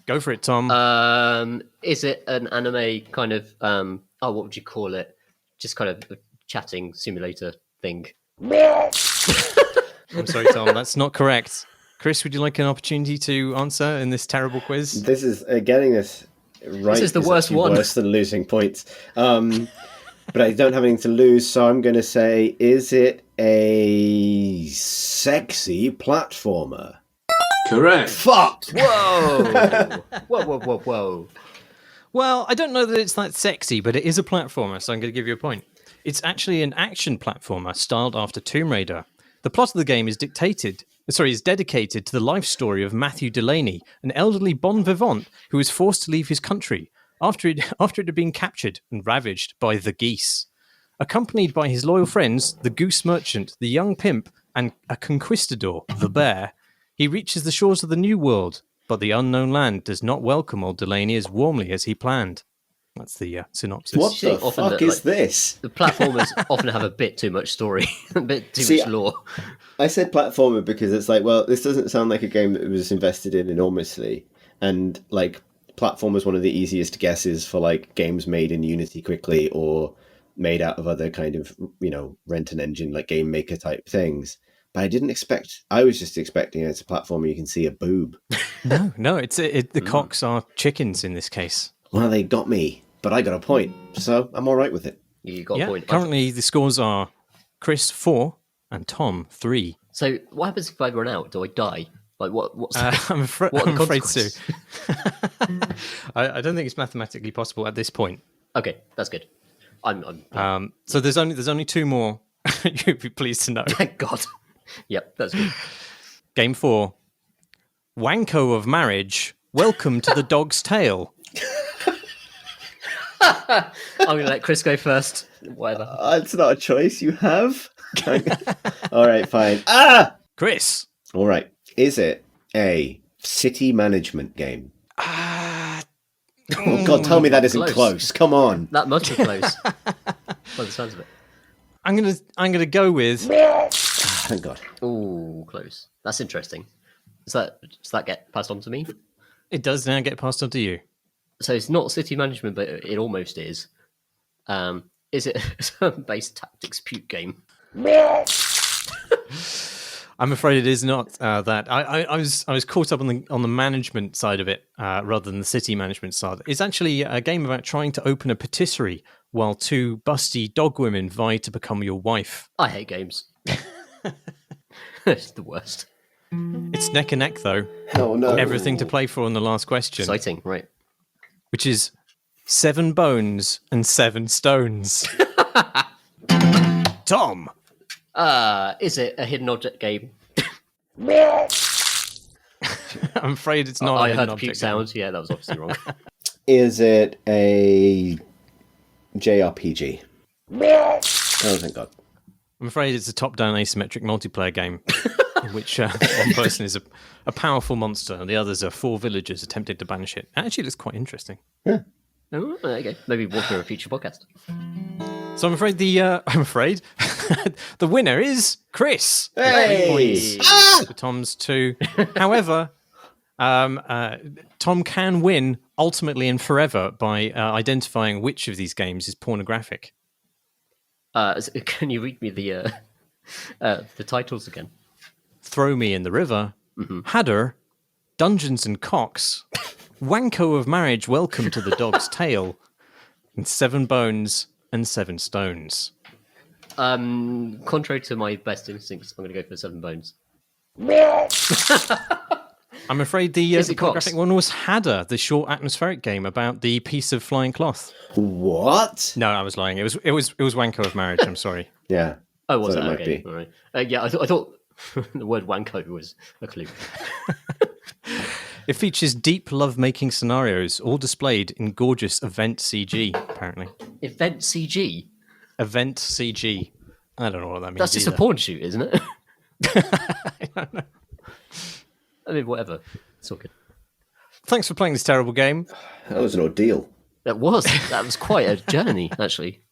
Go for it, Tom. Is it an anime kind of what would you call it? Just kind of a chatting simulator thing. I'm sorry, Tom. That's not correct. Chris, would you like an opportunity to answer in this terrible quiz? This is getting this right. This is the worst one. Worse than losing points. But I don't have anything to lose, so I'm going to say: is it a sexy platformer? Correct. Fuck. Whoa! Whoa! Well, I don't know that it's that sexy, but it is a platformer, so I'm going to give you a point. It's actually an action platformer styled after Tomb Raider. The plot of the game is dedicated to the life story of Matthew Delaney, an elderly bon vivant who was forced to leave his country after it had been captured and ravaged by the geese. Accompanied by his loyal friends, the goose merchant, the young pimp, and a conquistador, the bear, he reaches the shores of the New World, but the unknown land does not welcome old Delaney as warmly as he planned. That's the synopsis. What the fuck is this? The platformers often have a bit too much story, a bit too much lore. I said platformer because it's like, well, this doesn't sound like a game that was invested in enormously. And like, platformer is one of the easiest guesses for like games made in Unity quickly or made out of other kind of, rent an engine, like game maker type things. But I was just expecting it's a platformer you can see a boob. No, the cocks are chickens in this case. Well, they got me, but I got a point, so I'm all right with it. You got a point. Currently, the scores are Chris 4 and Tom 3. So, what happens if I run out? Do I die? Like, what's I'm what afraid so. I don't think it's mathematically possible at this point. Okay, that's good. I'm so there's only 2 more. You'd be pleased to know. Thank God. Yep, that's good. Game 4. Wanko of marriage. Welcome to the dog's tail. I'm going to let Chris go first. Whatever. It's not a choice you have. All right, fine. Chris. All right. Is it a city management game? Oh God, tell me that isn't close. Come on. That must be close. By the sounds of it. I'm gonna go with. Thank God. Ooh, close. That's interesting. Does that get passed on to me? It does now get passed on to you. So it's not city management, but it almost is. Is it a base tactics puke game? I'm afraid it is not that. I was caught up on the management side of it rather than the city management side. It's actually a game about trying to open a patisserie while 2 busty dog women vie to become your wife. I hate games. It's the worst. It's neck and neck, though. Oh, no. Everything to play for on the last question. Exciting, right? Which is 7 bones and 7 stones. Tom. Is it a hidden object game? I'm afraid it's not. I heard the puke sound. Yeah, that was obviously wrong. Is it a JRPG? Oh, thank God. I'm afraid it's a top-down asymmetric multiplayer game in which one person is a powerful monster and the others are 4 villagers attempting to banish it. It actually looks quite interesting. Oh, okay. Maybe one for a future podcast. So I'm afraid the winner is Chris. Hey! 3 points for Tom's 2. However, Tom can win ultimately and forever by identifying which of these games is pornographic. Can you read me the titles again? Throw Me in the River, Hadder, Dungeons and Cocks, Wanko of Marriage, Welcome to the Dog's Tail, and 7 Bones and 7 Stones. Contrary to my best instincts, I'm going to go for 7 Bones. I'm afraid the Is it pornographic Cox? one was Hadder, the short atmospheric game about the piece of flying cloth. What? No, I was lying. It was Wanko of Marriage. I'm sorry. Yeah. Oh, was Thought that? it might Okay. be. All right. Yeah, I thought the word wanko was a clue. It features deep love-making scenarios, all displayed in gorgeous event CG. Apparently, Event CG? event CG. I don't know what that means. That's just a porn shoot, isn't it? I mean, whatever. It's all good. Thanks for playing this terrible game. That was an ordeal. That was quite a journey, actually.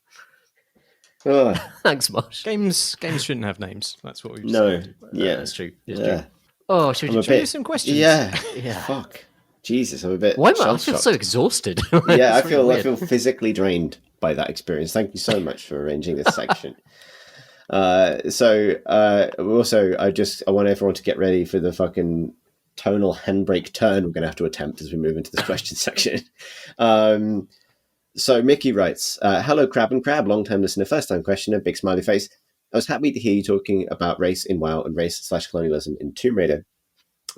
Oh, Thanks, Marsh. Games shouldn't have names. That's what we've no. decided. Yeah. That's true. It's Yeah. true. Oh, should we do some questions? Yeah. Yeah. Fuck. Jesus, I'm a bit. Why am I feel shell-shocked. so exhausted? Yeah, I It's really feel weird. physically drained by that experience. Thank you so much for arranging this section. Also, I want everyone to get ready for the fucking tonal handbrake turn we're going to have to attempt as we move into this question section. So Mickey writes, hello, Crab and Crab, long-time listener, first-time questioner, big smiley face. I was happy to hear you talking about race in WoW and race/colonialism in Tomb Raider.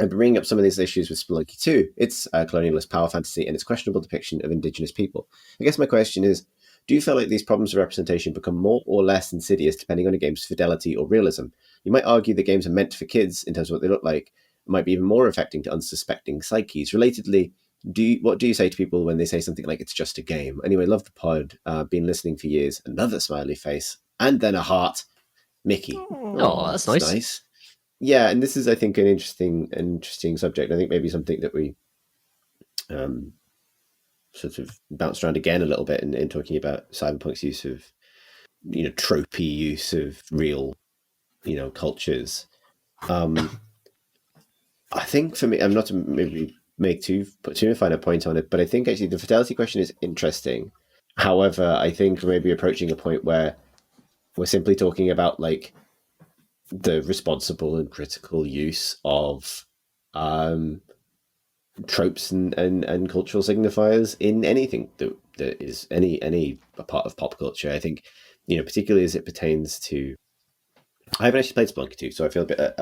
I've been bringing up some of these issues with Spelunky too. It's colonialist power fantasy and its questionable depiction of indigenous people. I guess my question is, do you feel like these problems of representation become more or less insidious depending on a game's fidelity or realism? You might argue the games are meant for kids in terms of what they look like. It might be even more affecting to unsuspecting psyches. Relatedly, what do you say to people when they say something like it's just a game? Anyway, love the pod. Been listening for years. Another smiley face. And then a heart. Mickey. Oh, that's nice. Yeah, and this is, I think, an interesting subject. I think maybe something that we sort of bounced around again a little bit in talking about Cyberpunk's use of, tropey use of real, cultures. I think for me, I'm not to maybe put too fine a point on it, but I think actually the fidelity question is interesting. However, I think maybe approaching a point where we're simply talking about like the responsible and critical use of tropes and cultural signifiers in anything that is any part of pop culture. I think, particularly as it pertains to, I haven't actually played Spelunky 2, so I feel a bit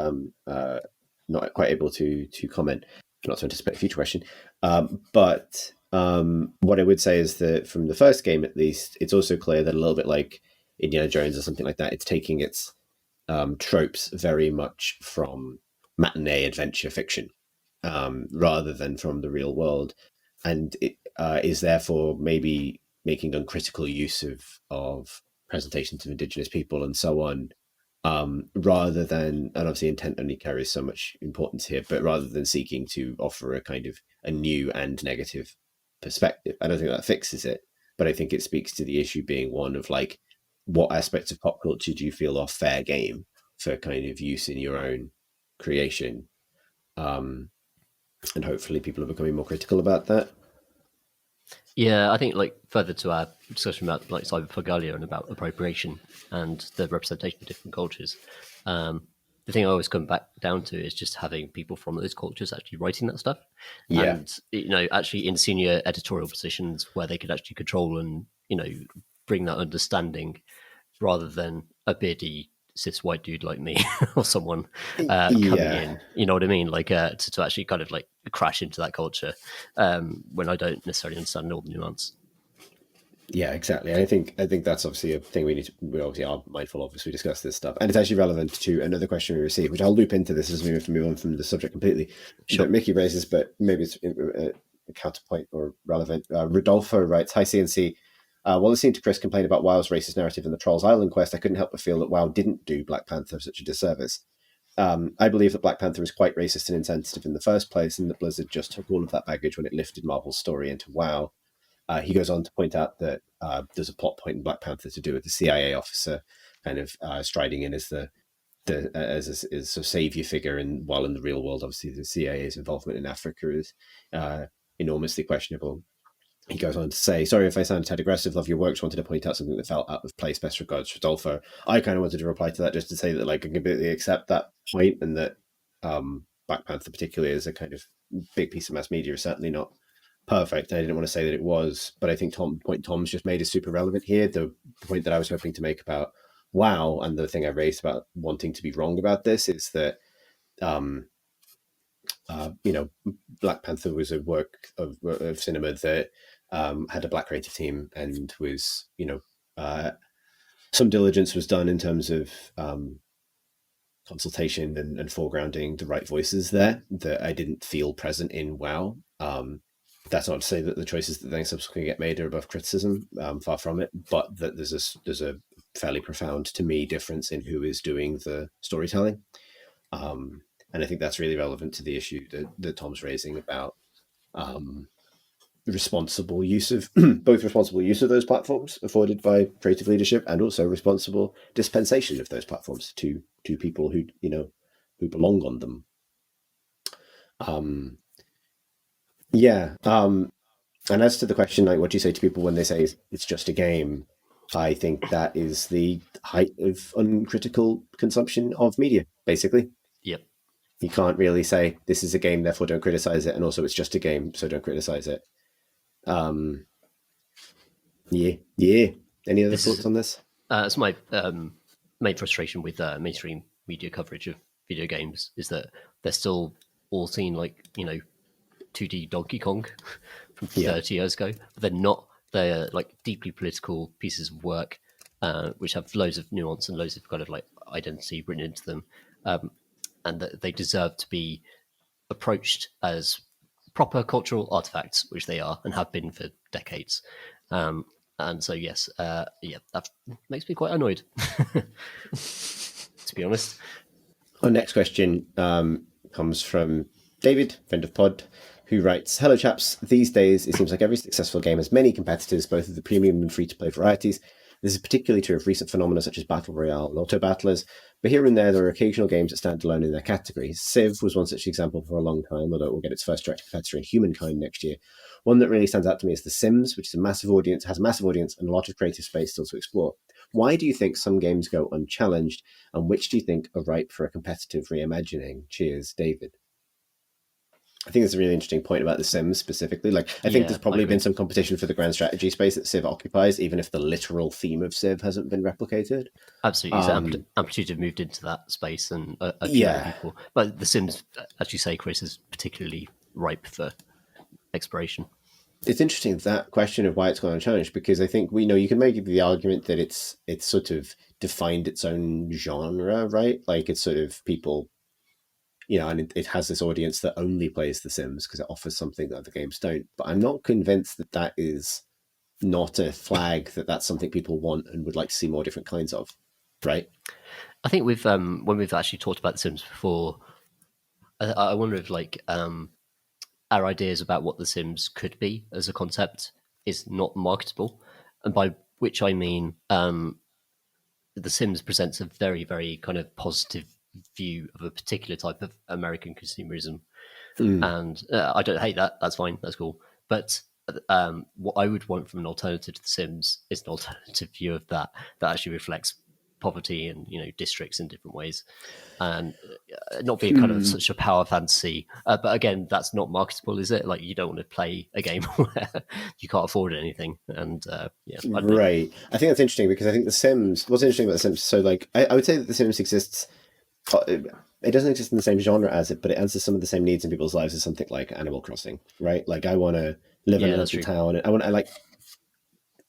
not quite able to comment, not to anticipate a future question. But what I would say is that from the first game, at least, it's also clear that a little bit like Indiana Jones or something like that, it's taking its tropes very much from matinee adventure fiction rather than from the real world, and it is therefore maybe making uncritical use of presentations of indigenous people and so on, rather than, and obviously intent only carries so much importance here, but rather than seeking to offer a kind of a new and negative perspective. I don't think that fixes it, but I think it speaks to the issue being one of like, what aspects of pop culture do you feel are fair game for kind of use in your own creation? And hopefully people are becoming more critical about that. Yeah, I think like further to our discussion about like Cyberpunk earlier and about appropriation and the representation of different cultures. The thing I always come back down to is just having people from those cultures actually writing that stuff. Yeah. And, actually in senior editorial positions where they could actually control and, bring that understanding rather than a beardy cis white dude like me or someone coming in, you know what I mean? Like to actually kind of like crash into that culture when I don't necessarily understand all the nuance. Yeah, exactly. I think that's obviously a thing we obviously are mindful of as we discuss this stuff, and it's actually relevant to another question we received, which I'll loop into this as we move on from the subject completely. Sure. That Mickey raises, but maybe it's a counterpoint or relevant. Rodolfo writes, "Hi CNC. While listening to Chris complain about WoW's racist narrative in the Trolls Island quest, I couldn't help but feel that WoW didn't do Black Panther such a disservice. I believe that Black Panther is quite racist and insensitive in the first place, and that Blizzard just took all of that baggage when it lifted Marvel's story into WoW." He goes on to point out that there's a plot point in Black Panther to do with the CIA officer kind of striding in as as a savior figure, and while in the real world, obviously the CIA's involvement in Africa is enormously questionable. He goes on to say, "Sorry if I sound tad aggressive, love your works, wanted to point out something that felt out of place, best regards, Rodolfo." I kind of wanted to reply to that just to say that like I completely accept that point, and that Black Panther particularly is a kind of big piece of mass media is certainly not perfect. I didn't want to say that it was, but I think Tom's just made is super relevant here. The point that I was hoping to make about WoW and the thing I raised about wanting to be wrong about this is that Black Panther was a work of cinema that had a black creative team and was, some diligence was done in terms of consultation and foregrounding the right voices there that I didn't feel present in WoW. That's not to say that the choices that then subsequently get made are above criticism, far from it, but that there's a fairly profound, to me, difference in who is doing the storytelling. And I think that's really relevant to the issue that Tom's raising about responsible use of both responsible use of those platforms afforded by creative leadership and also responsible dispensation of those platforms to people who belong on them. And as to the question, like, what do you say to people when they say it's just a game? I think that is the height of uncritical consumption of media, basically. Yep. You can't really say this is a game, therefore don't criticize it, and also it's just a game, so don't criticize it. Yeah. Any other thoughts on this? It's my main frustration with mainstream media coverage of video games is that they're still all seen like 2D Donkey Kong from 30 years ago, but they're not. They're like deeply political pieces of work, which have loads of nuance and loads of kind of like identity written into them, and that they deserve to be approached as proper cultural artifacts, which they are and have been for decades. And so, yes, that makes me quite annoyed, to be honest. Our next question comes from David, friend of pod, who writes, "Hello chaps, these days it seems like every successful game has many competitors, both of the premium and free-to-play varieties. This is particularly true of recent phenomena such as Battle Royale and Auto Battlers, but here and there are occasional games that stand alone in their category. Civ was one such example for a long time, although it will get its first direct competitor in Humankind next year. One that really stands out to me is The Sims, which is has a massive audience and a lot of creative space still to explore. Why do you think some games go unchallenged, and which do you think are ripe for a competitive reimagining? Cheers, David." I think that's a really interesting point about The Sims specifically. Like, I think there's probably been some competition for the grand strategy space that Civ occupies, even if the literal theme of Civ hasn't been replicated. Absolutely. So Amplitude have moved into that space and a few other people. But The Sims, as you say, Chris, is particularly ripe for exploration. It's interesting, that question of why it's gone unchallenged, because I think you can make the argument that it's sort of defined its own genre, right? Like, it's sort of people... and it has this audience that only plays The Sims because it offers something that other games don't. But I'm not convinced that that is not a flag that that's something people want and would like to see more different kinds of, right? I think we've when we've actually talked about The Sims before, I wonder if our ideas about what The Sims could be as a concept is not marketable, and by which I mean The Sims presents a very, very kind of positive view of a particular type of American consumerism, and I don't hate that. That's fine. That's cool. But what I would want from an alternative to The Sims is an alternative view of that actually reflects poverty and districts in different ways, and not be kind of such a power fantasy. But again, that's not marketable, is it? Like, you don't want to play a game where you can't afford anything. And right. I think that's interesting because I think The Sims. What's interesting about The Sims? So, like, I would say that The Sims exists. It doesn't exist in the same genre as it, but it answers some of the same needs in people's lives as something like Animal Crossing, right? Like, I want to live in a little town, and I like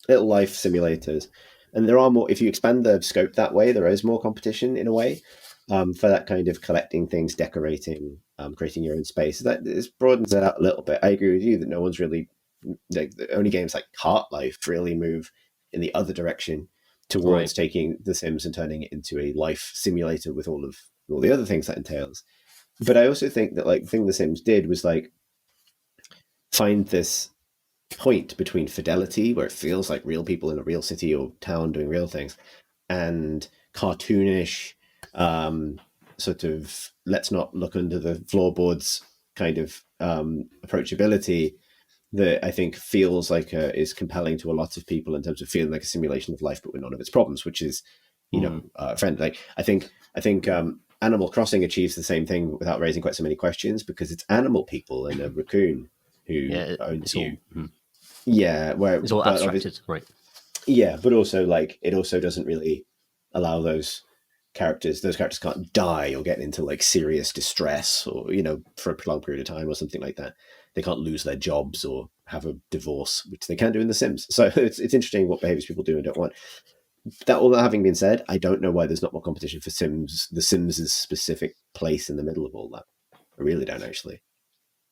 little life simulators. And there are more, if you expand the scope that way, there is more competition in a way for that kind of collecting things, decorating, creating your own space. That this broadens it out a little bit. I agree with you that no one's really, like, the only games like Heart Life really move in the other direction towards taking The Sims and turning it into a life simulator with all the other things that entails. But I also think that, like, the thing The Sims did was, like, find this point between fidelity, where it feels like real people in a real city or town doing real things, and cartoonish, sort of let's not look under the floorboards kind of approachability that I think feels like is compelling to a lot of people in terms of feeling like a simulation of life, but with none of its problems, which is, friend. Like, I think Animal Crossing achieves the same thing without raising quite so many questions, because it's animal people and a raccoon who owns you. Where it's all abstracted, right? Yeah, but also, like, it also doesn't really allow those characters, those characters can't die or get into like serious distress or, you know, for a prolonged period of time or something like that. They can't lose their jobs or have a divorce, which they can do in The Sims. So it's interesting what behaviors people do and don't want. All that having been said, I don't know why there's not more competition for Sims, the Sims' specific place in the middle of all that. I really don't, actually.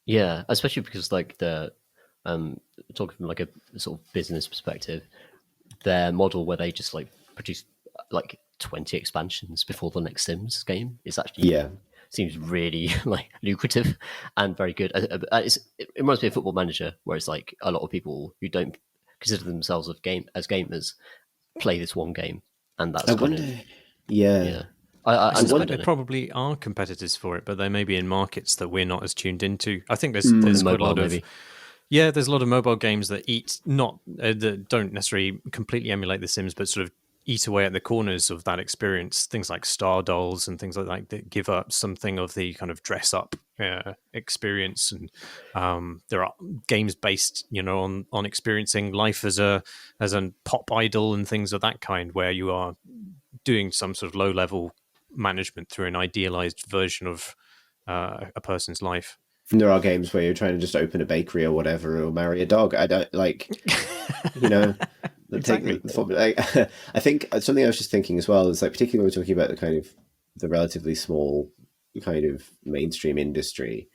Yeah, especially because like talking from like a sort of business perspective, their model where they just like produce like 20 expansions before the next Sims game is actually seems really like lucrative and very good. It reminds me of Football Manager, where it's like a lot of people who don't consider themselves as gamers play this one game, and that's yeah. I suspect there probably are competitors for it, but they may be in markets that we're not as tuned into. I think there's quite a lot of there's a lot of mobile games that that don't necessarily completely emulate The Sims, but sort of eat away at the corners of that experience. Things like Star Dolls and things like that give up something of the kind of dress up experience. And there are games based, you know, on experiencing life as a pop idol and things of that kind, where you are doing some sort of low level management through an idealized version of a person's life. And there are games where you're trying to just open a bakery or whatever, or marry a dog. I don't like, you know. Exactly. I think something I was just thinking as well is like, particularly when we're talking about the kind of the relatively small kind of mainstream industry,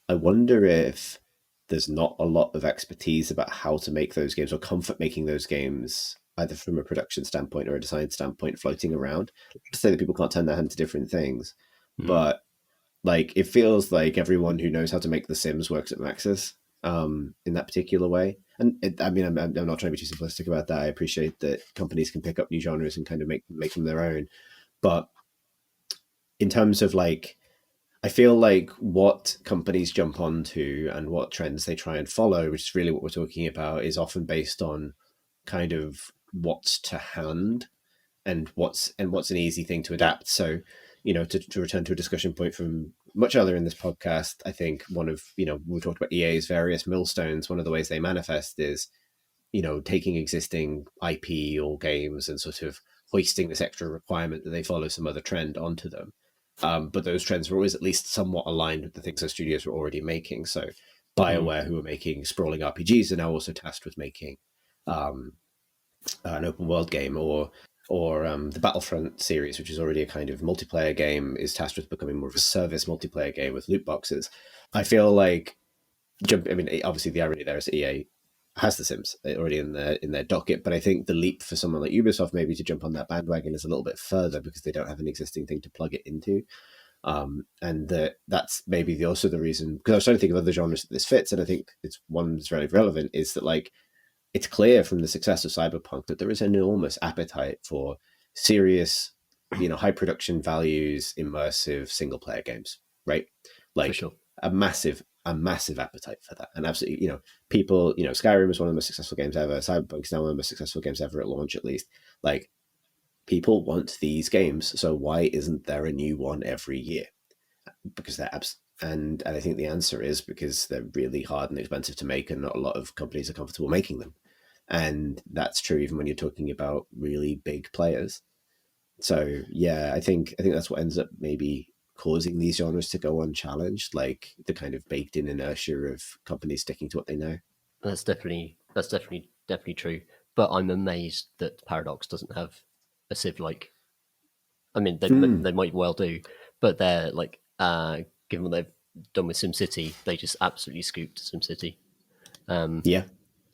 I wonder if there's not a lot of expertise about how to make those games or comfort making those games, either from a production standpoint or a design standpoint, floating around. Not to say that people can't turn their hand to different things, but like it feels like everyone who knows how to make The Sims works at Maxis in that particular way. And I mean, I'm not trying to be too simplistic about that. I appreciate that companies can pick up new genres and kind of make them their own. But in terms of like, I feel like what companies jump onto and what trends they try and follow, which is really what we're talking about, is often based on kind of what's to hand and what's an easy thing to adapt. So, you know, to return to a discussion point from much earlier in this podcast, I think one of, you know, we talked about EA's various millstones. One of the ways they manifest is, you know, taking existing IP or games and sort of hoisting this extra requirement that they follow some other trend onto them. But those trends were always at least somewhat aligned with the things those studios were already making. So BioWare, who were making sprawling RPGs, are now also tasked with making an open world game, or the Battlefront series, which is already a kind of multiplayer game, is tasked with becoming more of a service multiplayer game with loot boxes. I feel like, I mean, obviously the irony there is EA has The Sims already in their docket, but I think the leap for someone like Ubisoft maybe to jump on that bandwagon is a little bit further because they don't have an existing thing to plug it into. And that's maybe also the reason, because I was trying to think of other genres that this fits, and I think it's one that's very relevant, is that like, it's clear from the success of Cyberpunk that there is an enormous appetite for serious, you know, high production values, immersive single player games, right? Like sure. a massive appetite for that. And absolutely, you know, people, you know, Skyrim is one of the most successful games ever. Cyberpunk is now one of the most successful games ever at launch, at least. Like, people want these games, so why isn't there a new one every year? Because they're and I think the answer is because they're really hard and expensive to make, and not a lot of companies are comfortable making them. And that's true even when you're talking about really big players. So yeah, I think that's what ends up maybe causing these genres to go unchallenged, like the kind of baked in inertia of companies sticking to what they know. That's definitely true. But I'm amazed that Paradox doesn't have a Civ like. I mean, they might well do, but they're like, given what they've done with SimCity, they just absolutely scooped SimCity. Yeah.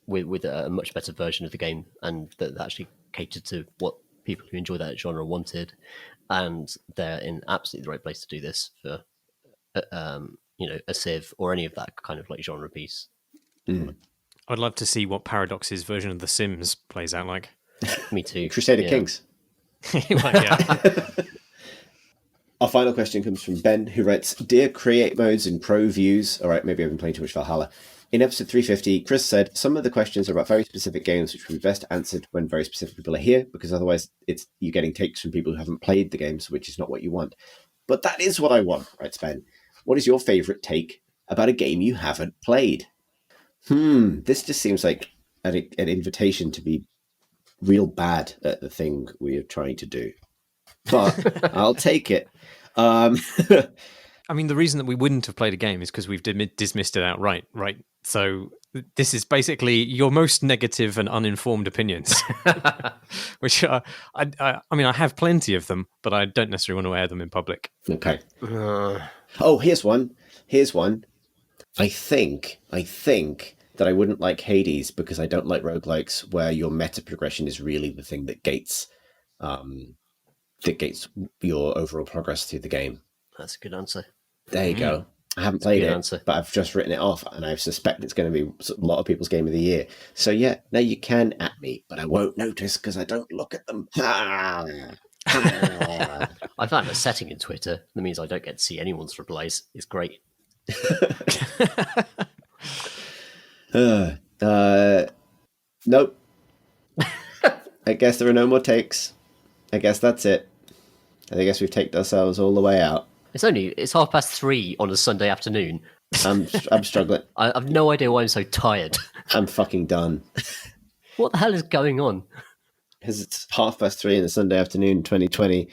With a much better version of the game, and that actually catered to what people who enjoy that genre wanted, and they're in absolutely the right place to do this for, you know, a Civ or any of that kind of like genre piece. I'd love to see what Paradox's version of The Sims plays out like. Me too. Crusader Kings. Well, yeah. Our final question comes from Ben, who writes, "Dear Create Modes and Pro Views." All right, maybe I've been playing too much Valhalla. In episode 350, Chris said, "Some of the questions are about very specific games, which would be best answered when very specific people are here, because otherwise it's you getting takes from people who haven't played the games, which is not what you want." But that is what I want, writes Ben. "What is your favorite take about a game you haven't played?" This just seems like an invitation to be real bad at the thing we are trying to do. but I'll take it. I mean, the reason that we wouldn't have played a game is because we've dismissed it outright, right? So this is basically your most negative and uninformed opinions, which are, I mean, I have plenty of them, but I don't necessarily want to air them in public. Okay. Oh, here's one. I think that I wouldn't like Hades because I don't like roguelikes where your meta progression is really the thing that gates your overall progress through the game. That's a good answer. There you go. I haven't played it, answer. but I've just written it off, and I suspect it's going to be a lot of people's game of the year. So yeah, now you can at me, but I won't notice because I don't look at them. I found a setting in Twitter that means I don't get to see anyone's replies. It's great. Nope. I guess there are no more takes. I guess that's it. I guess we've taken ourselves all the way out. It's 3:30 on a Sunday afternoon. I'm struggling. I've no idea why I'm so tired. I'm fucking done. What the hell is going on? Because it's 3:30 on a Sunday afternoon, 2020.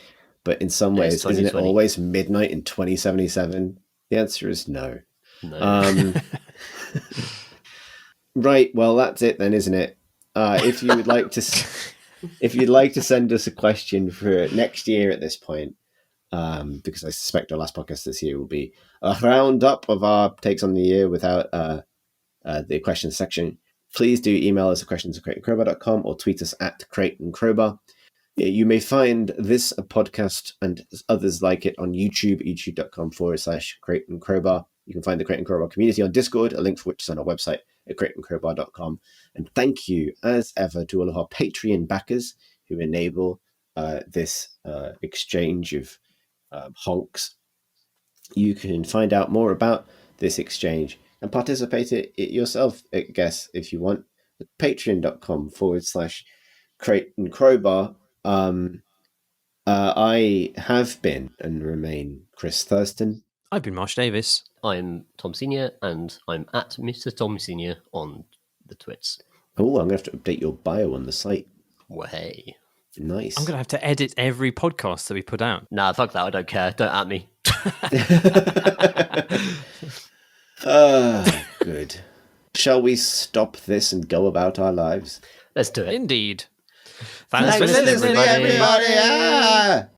But in some ways, isn't it 2020. always midnight in 2077? The answer is no. No. Right. Well, that's it then, isn't it? If you would like to, if you'd like to send us a question for next year at this point, because I suspect our last podcast this year will be a roundup of our takes on the year without the questions section, please do email us at questions@crateandcrowbar.com or tweet us at crateandcrowbar. You may find this podcast and others like it on YouTube, youtube.com/crateandcrowbar. You can find the Crate and Crowbar community on Discord, a link for which is on our website at crateandcrowbar.com. And thank you, as ever, to all of our Patreon backers who enable this exchange of honks. You can find out more about this exchange and participate in it yourself, I guess, if you want, at patreon.com/Crate and Crowbar. I have been and remain Chris Thurston. I've been Marsh Davis. I'm Tom Senior, and I'm at Mr. Tom Senior on the twits. Oh, I'm going to have to update your bio on the site. Way. Nice. I'm going to have to edit every podcast that we put out. Nah, fuck that. I don't care. Don't at me. Good. Shall we stop this and go about our lives? Let's do it. Indeed. Thanks for listening, everybody.